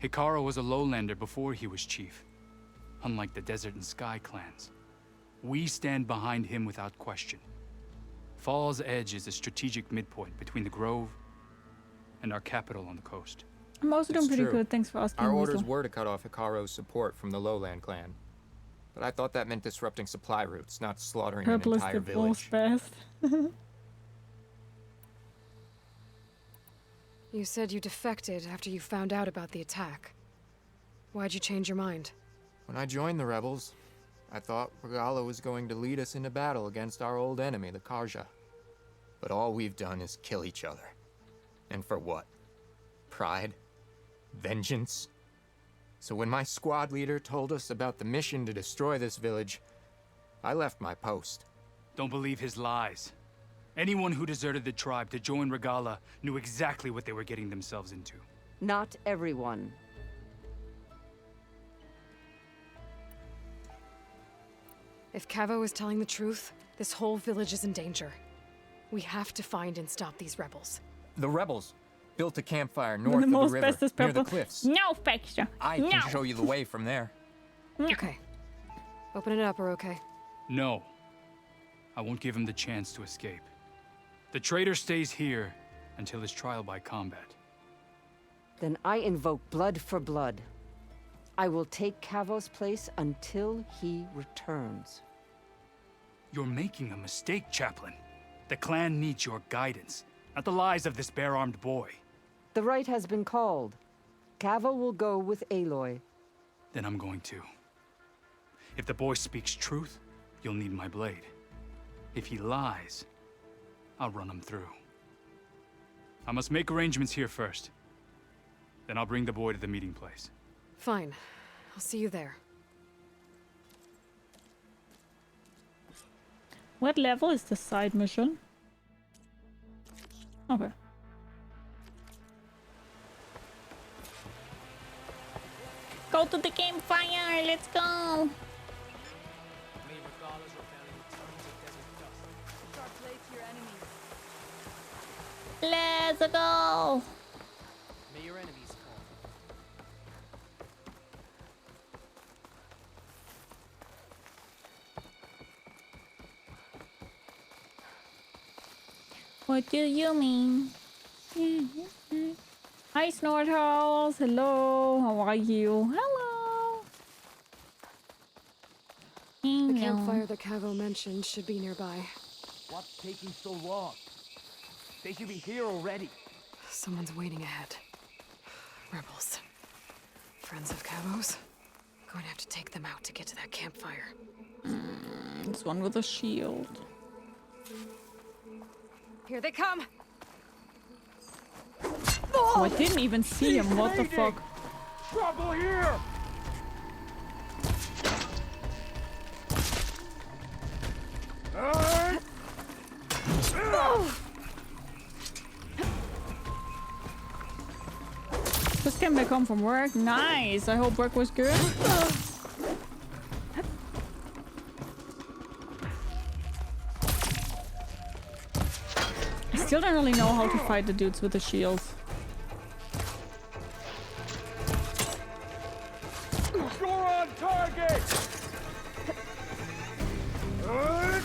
Hikaru was a lowlander before he was chief. Unlike the Desert and Sky clans. We stand behind him without question. Fall's Edge is a strategic midpoint between the Grove and our capital on the coast. I'm also doing pretty good, thanks for asking. Our orders were to cut off Hikaru's support from the Lowland clan. But I thought that meant disrupting supply routes, not slaughtering an entire village. Best. You said you defected after you found out about the attack. Why'd you change your mind? When I joined the rebels, I thought Regala was going to lead us into battle against our old enemy, the Karja. But all we've done is kill each other. And for what? Pride? Vengeance? So when my squad leader told us about the mission to destroy this village, I left my post. Don't believe his lies. Anyone who deserted the tribe to join Regala knew exactly what they were getting themselves into. Not everyone. If Cavo is telling the truth, this whole village is in danger. We have to find and stop these rebels. The rebels built a campfire north of the river, near the cliffs. No, Fextra. I can show you the way from there. Okay. Open it up, Aroke. No. I won't give him the chance to escape. The traitor stays here until his trial by combat. Then I invoke blood for blood. I will take Cavo's place until he returns. You're making a mistake, Chaplain. The clan needs your guidance, not the lies of this bare-armed boy. The right has been called. Cavo will go with Aloy. Then I'm going to. If the boy speaks truth, you'll need my blade. If he lies, I'll run him through. I must make arrangements here first. Then I'll bring the boy to the meeting place. Fine. I'll see you there. What level is the side mission? Okay. Go to the campfire! Let's go! Let's Let's go! May your enemies fall. What do you mean? Hi, Snorthouse. Hello. How are you? Hello. The campfire that Cavo mentioned should be nearby. What's taking so long? They should be here already. Someone's waiting ahead. Rebels. Friends of Cavo's. Going to have to take them out to get to that campfire. It's one with a shield. Here they come! Oh, I didn't even see him. What the fuck? Trouble here! Just came back home from work. Nice. I hope work was good. I still don't really know how to fight the dudes with the shields. You're on target! Oh,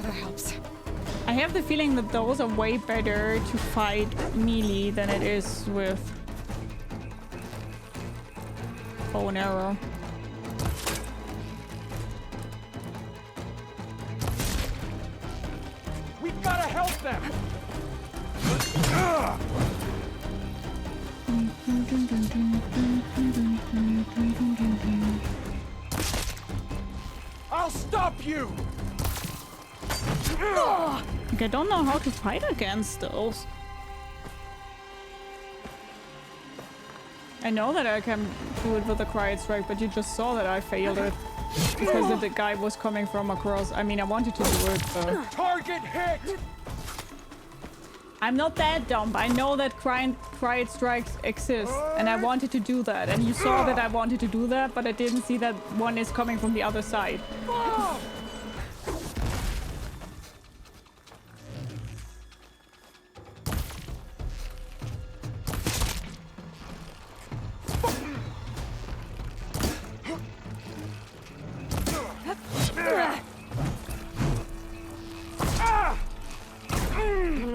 that helps. I have the feeling that those are way better to fight melee than it is with bow and arrow. We've got to help them! I'll stop you! Like, I don't know how to fight against those. I know that I can do it with a quiet strike, but you just saw that I failed it. Because the guy was coming from across. I mean, I wanted to do it, but... Target hit! I'm not that dumb. I know that quiet strikes exist, and I wanted to do that. And you saw that I wanted to do that, but I didn't see that one is coming from the other side.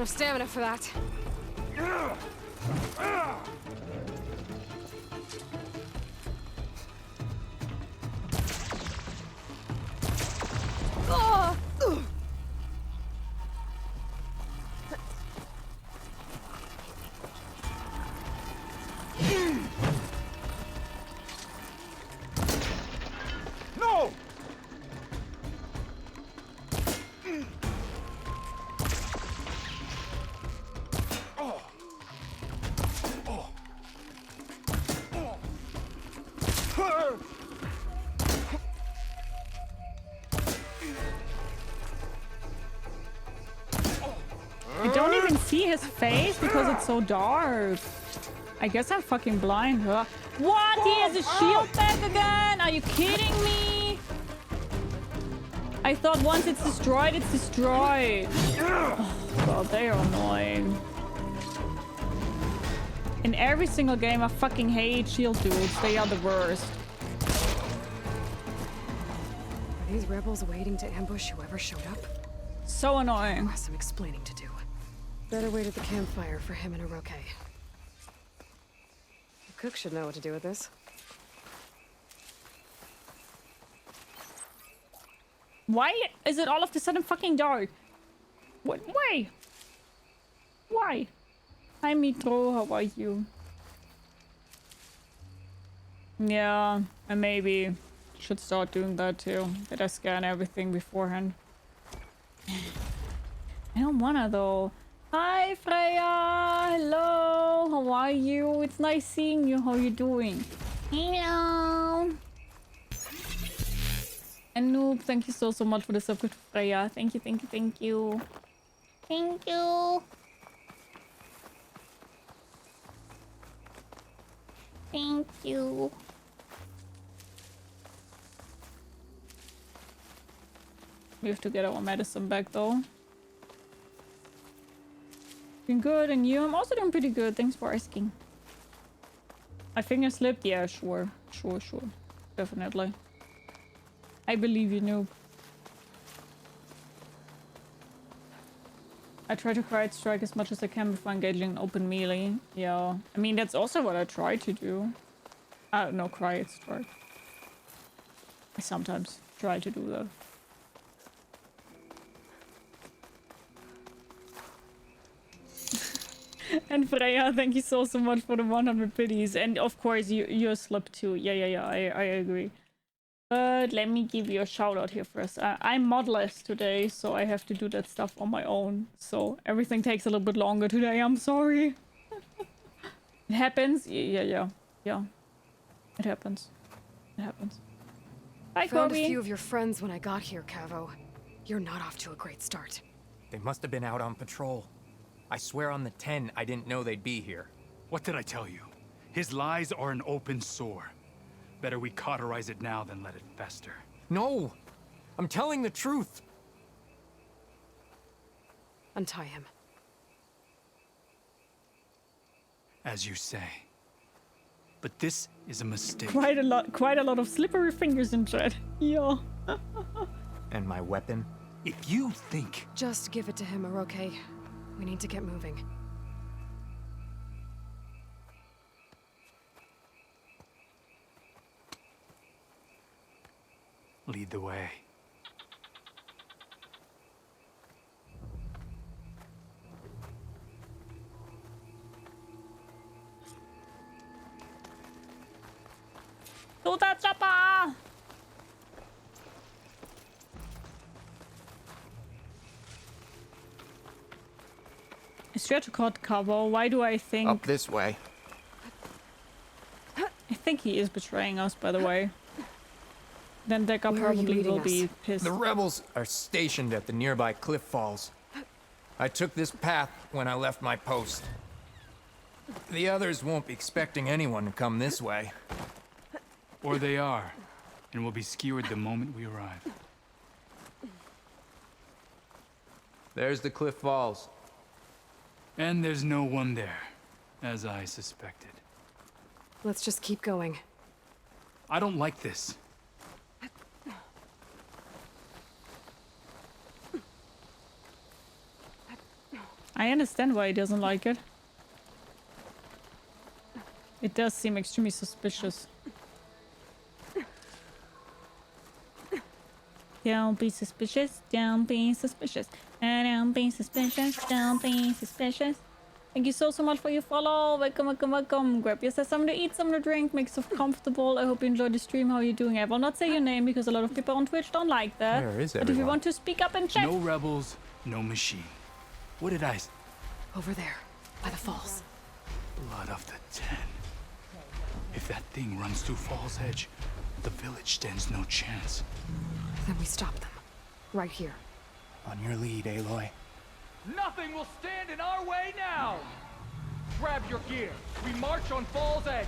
Enough stamina for that. No! I don't even see his face because it's so dark. I guess I'm fucking blind, huh? What? He has his shield back again? Are you kidding me? I thought once it's destroyed, it's destroyed. Oh, God, they are annoying. In every single game, I fucking hate shield dudes. They are the worst. Are these rebels waiting to ambush whoever showed up? So annoying. Some explaining to do. Better wait at the campfire for him and Aroke. The cook should know what to do with this. Why is it all of a sudden fucking dark? What? Why? Why? Hi, Mitro. How are you? Yeah, I maybe should start doing that too. That I scan everything beforehand. I don't wanna though. Hi, Freya. Hello. How are you? It's nice seeing you. How you doing? Hello. And Noob, thank you so much for the sub, Freya. Thank you, thank you, thank you. Thank you. Thank you. We have to get our medicine back though. Doing good, and you? I'm also doing pretty good. Thanks for asking. My finger slipped? Yeah, sure. Sure. Definitely. I believe you, noob. I try to quiet strike as much as I can before engaging in open melee. Yeah. I mean, that's also what I try to do. No, quiet strike. I sometimes try to do that. And Freya, thank you so much for the 100 biddies. And of course, you're slipped too. Yeah, I agree. But let me give you a shout out here first. I'm modless today, so I have to do that stuff on my own. So everything takes a little bit longer today. I'm sorry. It happens. Yeah. It happens. Bye, Found Kobe. a few of your friends when I got here, Cavo. You're not off to a great start. They must have been out on patrol. I swear on the 10, I didn't know they'd be here. What did I tell you? His lies are an open sore. Better we cauterize it now than let it fester. No! I'm telling the truth! Untie him. As you say. But this is a mistake. Quite a lot of slippery fingers in chat. Yeah. And my weapon? If you think... Just give it to him, Oroke. We need to get moving. Lead the way. Tuta chapa! Is there to cut cover? Why do I think... Up this way. I think he is betraying us, by the way. Then Deca probably will be pissed. The rebels are stationed at the nearby cliff falls. I took this path when I left my post. The others won't be expecting anyone to come this way. Or they are, and will be skewered the moment we arrive. There's the cliff falls. And there's no one there, as I suspected. Let's just keep going. I don't like this. I understand why he doesn't like it. It does seem extremely suspicious. Don't be suspicious, don't be suspicious. Don't be suspicious, don't be suspicious. Thank you so much for your follow. Welcome. Grab yourself something to eat, something to drink, make yourself comfortable. I hope you enjoyed the stream. How are you doing? I will not say your name because a lot of people on Twitch don't like that. Where is but if you want to speak up and chat. No rebels, no machine. What did I... Over there, by the falls. Blood of the 10. If that thing runs through Fall's Edge, the village stands no chance. Then we stop them. Right here. On your lead, Aloy. Nothing will stand in our way now! Grab your gear. We march on Fall's Edge.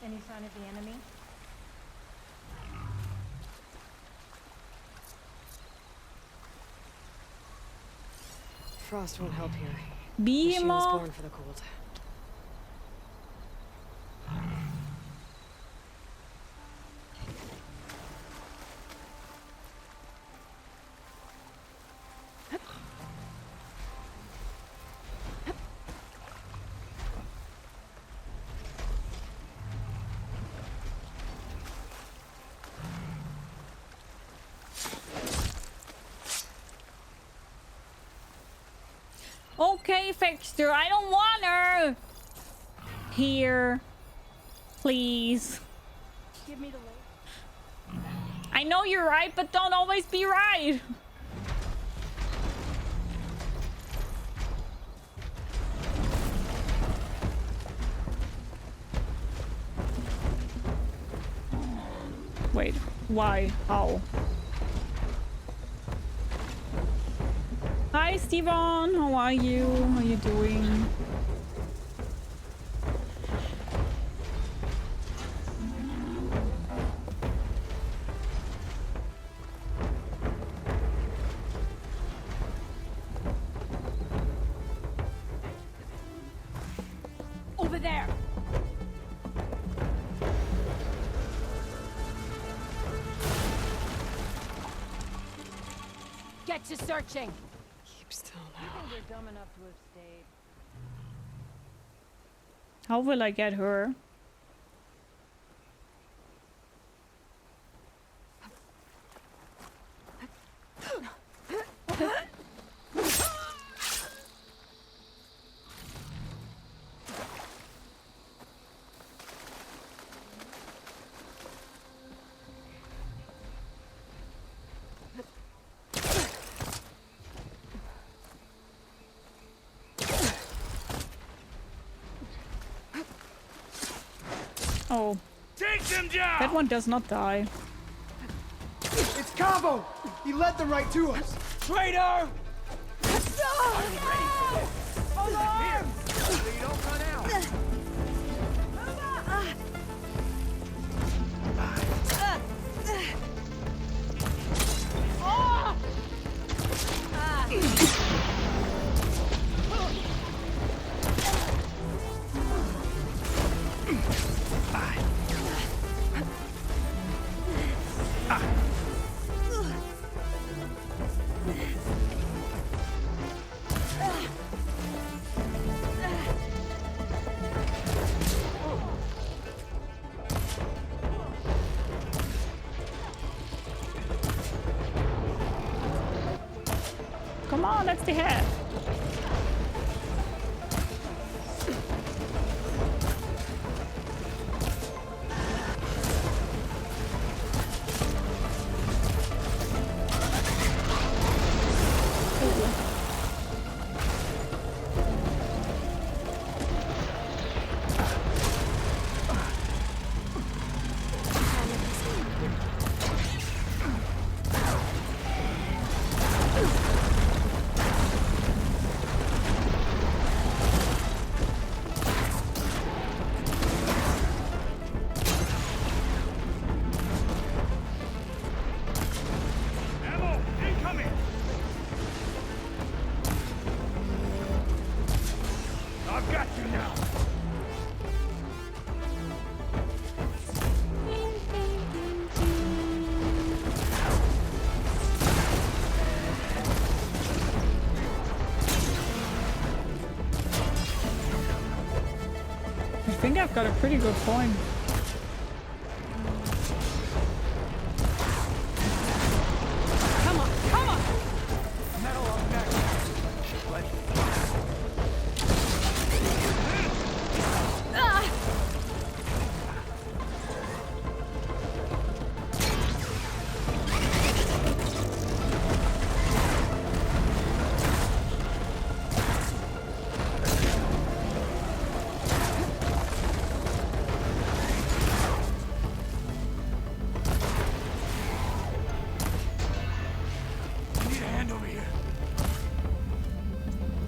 Any sign of the enemy? Frost won't help here. Be She was born for the cold. Okay, Fixter, I don't want her here. Please. Give me the leg. I know you're right, but don't always be right. Wait, why? How? Hi, Steven. How are you? How are you doing? there! Get to searching! Keep still You now. think we're dumb enough to have stayed? How will I get her? Oh. Take them down! That one does not die. It's Cabo! He led them right to us! Traitor! Here! So you don't run out! Come on, that's the head. I think I've got a pretty good point. Come on, come on! Metal up next.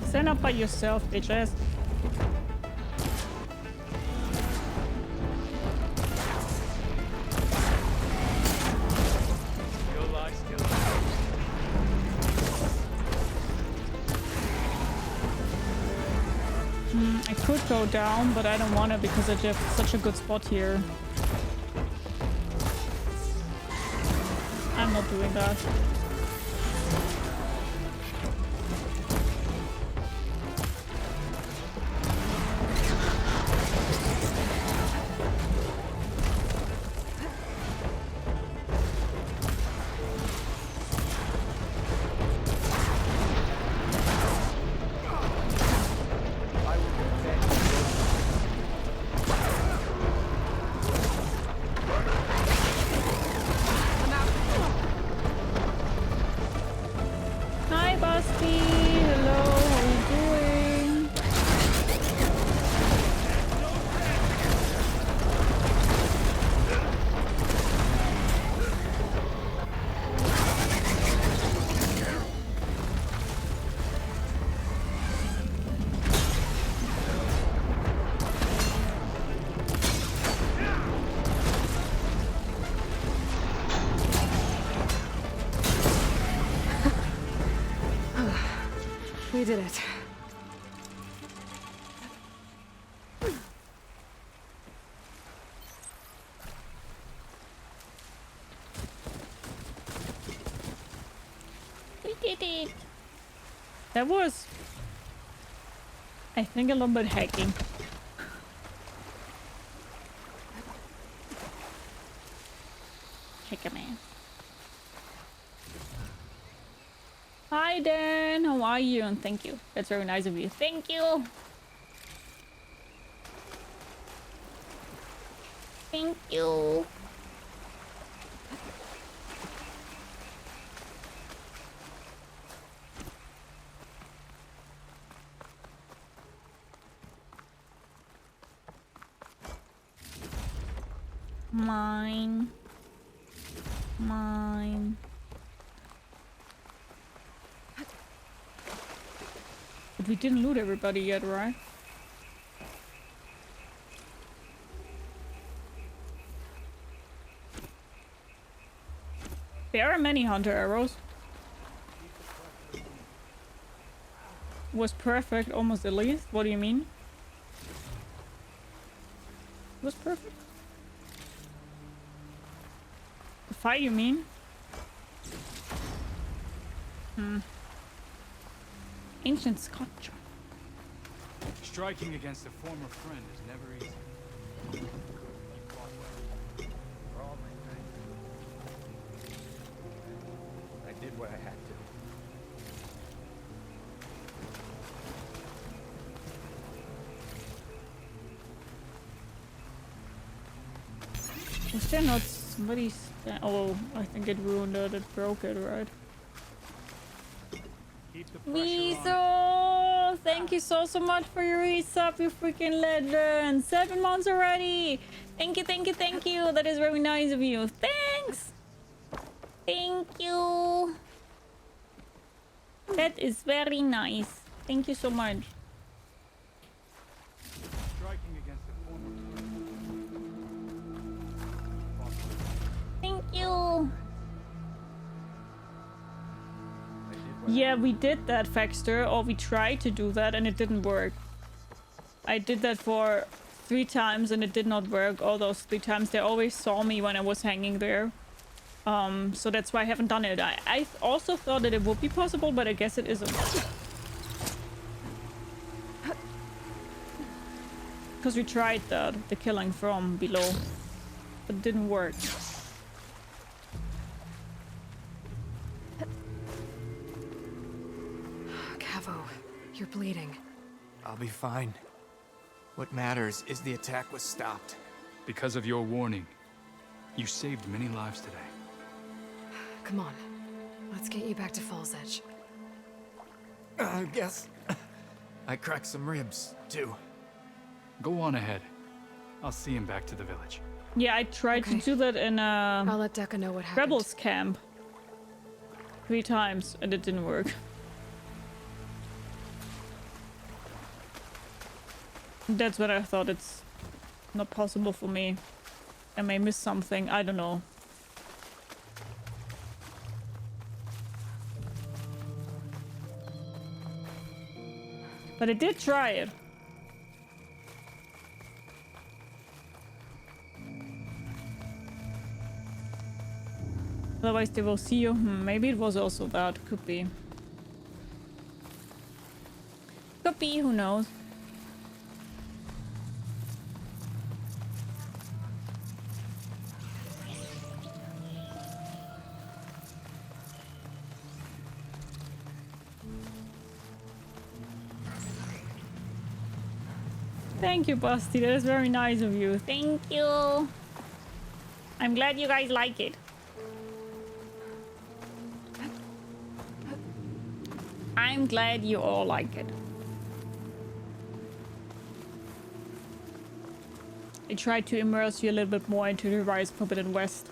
Stand up by yourself, bitches. Still lie, still I could go down, but I don't want to because I have such a good spot here. I'm not doing that. We did it. We did it. That was, I think, a little bit hacking. Hacker man. Hi Dan, how are you? And thank you. That's very nice of you. Thank you. Thank you. Mine. Mine. But we didn't loot everybody yet, right? There are many hunter arrows. Was perfect, almost at least. What do you mean? Was perfect? The fight, you mean? Ancient sculpture. Striking against a former friend is never easy. I did what I had to. Was there not somebody? Oh, I think it ruined it. It broke it, right? Weasel! Thank you so much for your resub, you freaking legend. 7 months already. Thank you, thank you, thank you. That is very nice of you. Thanks. Thank you. That is very nice. Thank you so much. Thank you. Yeah, we did that, Faxter, or we tried to do that and it didn't work. I did that for 3 times and it did not work. All those 3 times they always saw me when I was hanging there. So that's why I haven't done it. I also thought that it would be possible, but I guess it isn't. Because we tried the killing from below, but it didn't work. You're bleeding. I'll be fine. What matters is the attack was stopped. Because of your warning, you saved many lives today. Come on. Let's get you back to Fall's Edge. I guess I cracked some ribs, too. Go on ahead. I'll see him back to the village. Yeah, I tried to do that in I'll let Dekka know what happened. Rebels camp 3 times and it didn't work. That's what I thought. It's not possible for me. I may miss something. I don't know. But I did try it. Otherwise they will see you. Maybe it was also that. Could be. Could be, who knows. Thank you, Busty. That is very nice of you. Thank you. I'm glad you guys like it. I'm glad you all like it. I tried to immerse you a little bit more into the Rise Forbidden West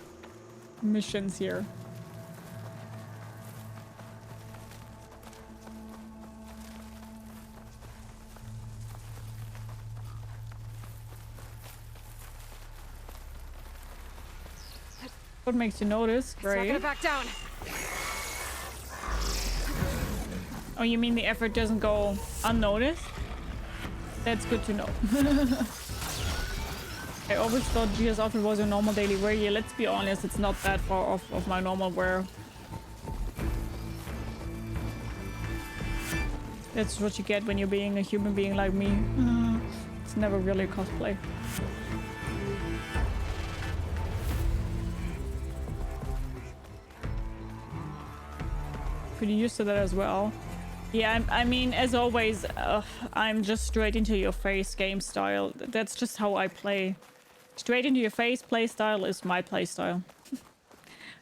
missions here. What makes you notice? Great. It's not gonna back down. Oh, you mean the effort doesn't go unnoticed? That's good to know. I always thought GS outfit was a normal daily wear. Yeah, let's be honest, it's not that far off of my normal wear. That's what you get when you're being a human being like me. It's never really a cosplay. Pretty used to that as well. Yeah, I mean, as always, I'm just straight into your face game style. That's just how I play. Straight into your face play style is my play style.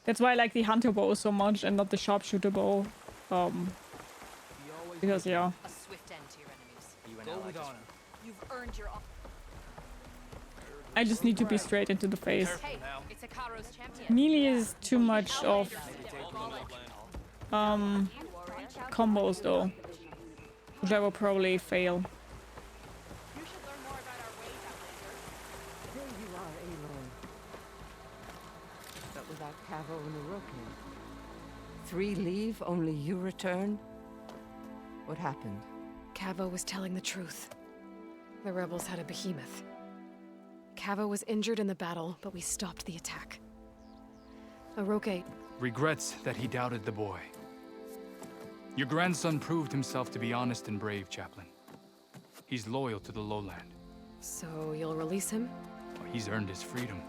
That's why I like the hunter bow so much and not the sharpshooter bow. Because yeah. A swift end to your enemies. Go with honor. You've earned your I just need to be straight into the face. Hey, it's a Karo's champion. Melee is too much of combos though, which I will probably fail. There you are, Aloy. But without Cavo and Oroke. 3 leave, only you return? What happened? Cavo was telling the truth. The rebels had a behemoth. Cavo was injured in the battle, but we stopped the attack. Oroke regrets that he doubted the boy. Your grandson proved himself to be honest and brave, Chaplain. He's loyal to the lowland. So you'll release him? Well, he's earned his freedom.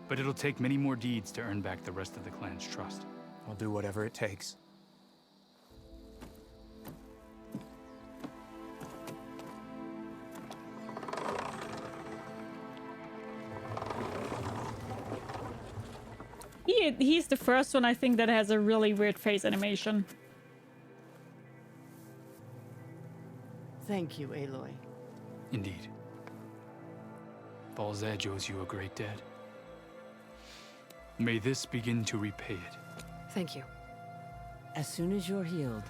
But it'll take many more deeds to earn back the rest of the clan's trust. I'll do whatever it takes. He's the first one I think that has a really weird face animation. Thank you, Aloy. Indeed. Baal's Edge owes you a great debt. May this begin to repay it. Thank you. As soon as you're healed,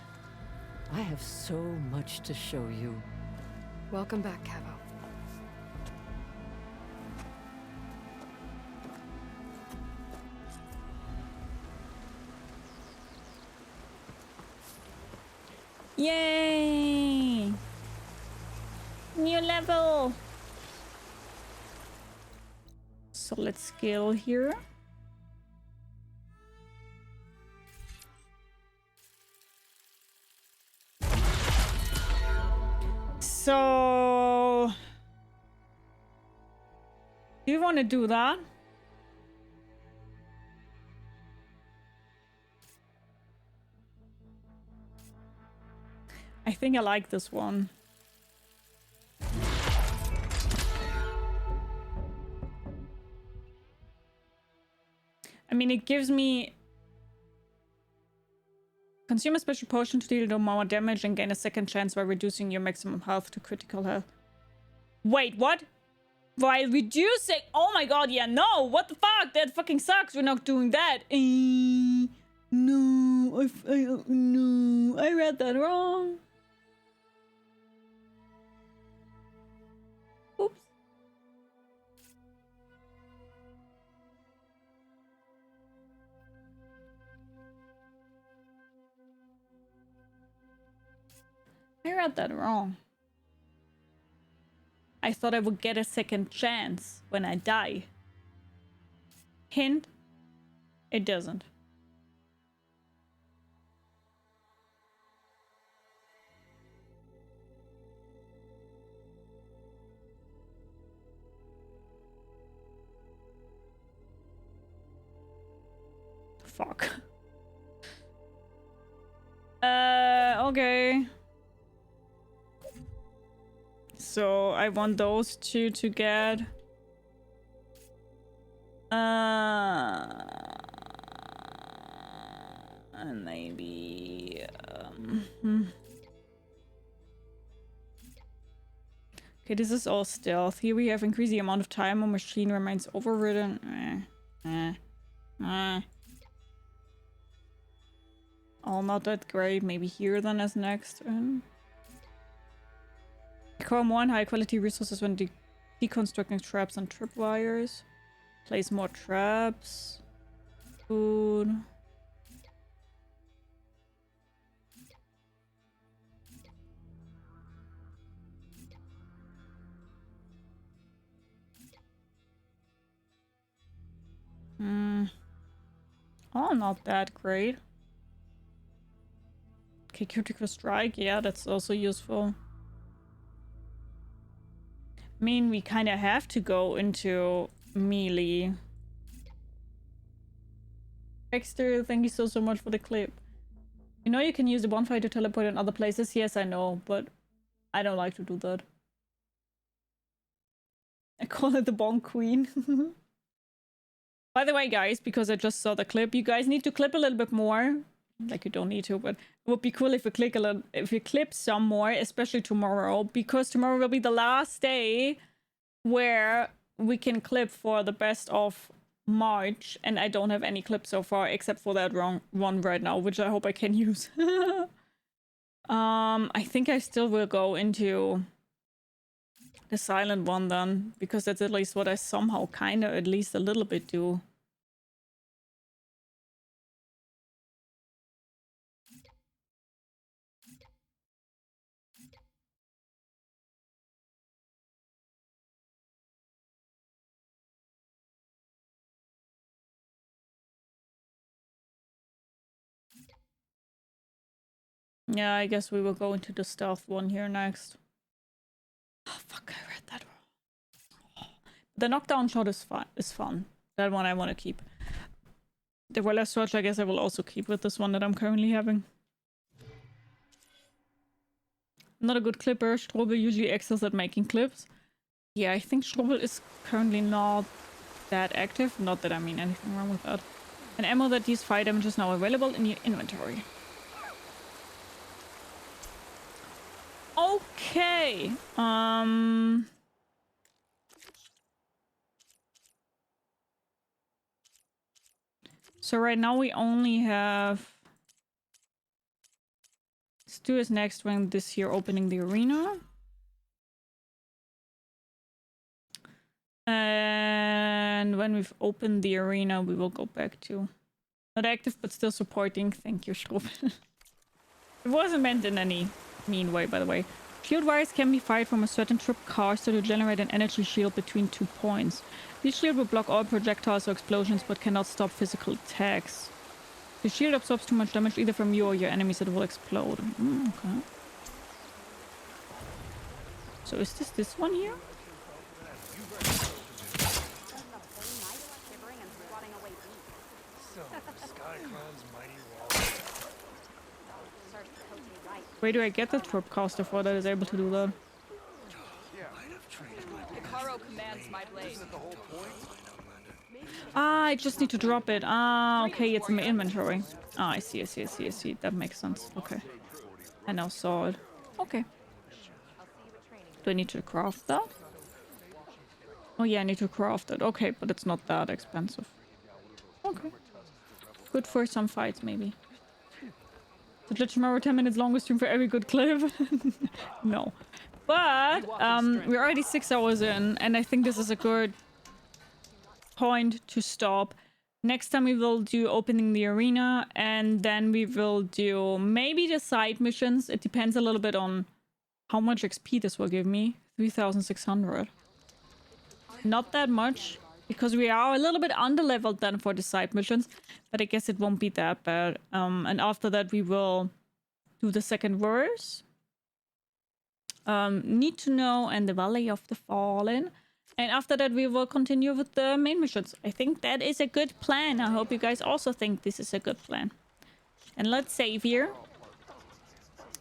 I have so much to show you. Welcome back, Cavo. Yay! New level! So let's skill here. So... do you want to do that? I think I like this one. I mean, it gives me... consume a special potion to deal more damage and gain a second chance while reducing your maximum health to critical health. Wait, what? While reducing... oh my god, yeah, no! What the fuck? That fucking sucks. We're not doing that. No, no, I read that wrong. Oops. I read that wrong. I thought I would get a second chance when I die. Hint, it doesn't. Fuck. Okay. So I want those two to get. And maybe. Okay, this is all stealth. Here we have increased the amount of time a machine remains overridden. Oh, not that great. Maybe here then as next. Acquire more high quality resources when deconstructing traps and tripwires. Place more traps. Food. Oh, not that great. Okay, critical strike. Yeah, that's also useful. I mean, we kind of have to go into melee. Dexter, thank you so much for the clip. You know you can use the bonfire to teleport in other places? Yes, I know, but I don't like to do that. I call it the bonk queen. By the way, guys, because I just saw the clip, you guys need to clip a little bit more. Like, you don't need to, but it would be cool if you clip some more, especially tomorrow, because tomorrow will be the last day where we can clip for the best of March, and I don't have any clips so far except for that wrong one right now, which I hope I can use. I think I still will go into the silent one then, because that's at least what I somehow kind of at least a little bit do. Yeah, I guess we will go into the stealth one here next. Oh, fuck, I read that wrong. The knockdown shot is fun. That one I want to keep. The Well Search, I guess I will also keep with this one that I'm currently having. Not a good clipper. Strobel usually excels at making clips. Yeah, I think Strobel is currently not that active. Not that I mean anything wrong with that. An ammo that deals fire damage is now available in your inventory. Okay. So right now we only have... Let's do this next one this year, opening the arena. And when we've opened the arena, we will go back to... Not active, but still supporting. Thank you, Strobel. It wasn't meant in any mean way, by the way. Shield wires can be fired from a certain trip caster to generate an energy shield between 2 points. This shield will block all projectiles or explosions, but cannot stop physical attacks. The shield absorbs too much damage either from you or your enemies, it will explode. Okay. So is this one here? Where do I get the tripcaster for that is able to do that? Ah, I just need to drop it. Ah, okay, it's in my inventory. Ah, I see. That makes sense. Okay. I now saw it. Okay. Do I need to craft that? Oh yeah, I need to craft it. Okay, but it's not that expensive. Okay. Good for some fights, maybe. So let tomorrow 10 minutes longer stream for every good clip. No. But we're already 6 hours in, and I think this is a good point to stop. Next time we will do opening the arena, and then we will do maybe the side missions. It depends a little bit on how much XP this will give me. 3,600. Not that much, because we are a little bit underleveled then for the side missions, but I guess it won't be that bad. And after that we will do the second verse. Need to Know and the Valley of the Fallen. And after that we will continue with the main missions. I think that is a good plan. I hope you guys also think this is a good plan. And let's save here.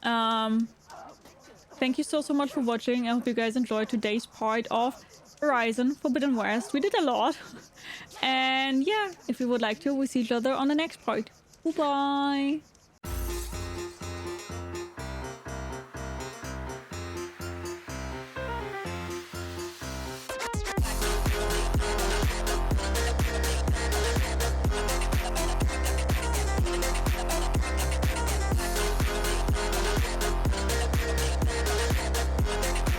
Thank you so much for watching. I hope you guys enjoyed today's part of Horizon Forbidden West. We did a lot. And yeah, if you would like to, we'll see each other on the next part. Goodbye.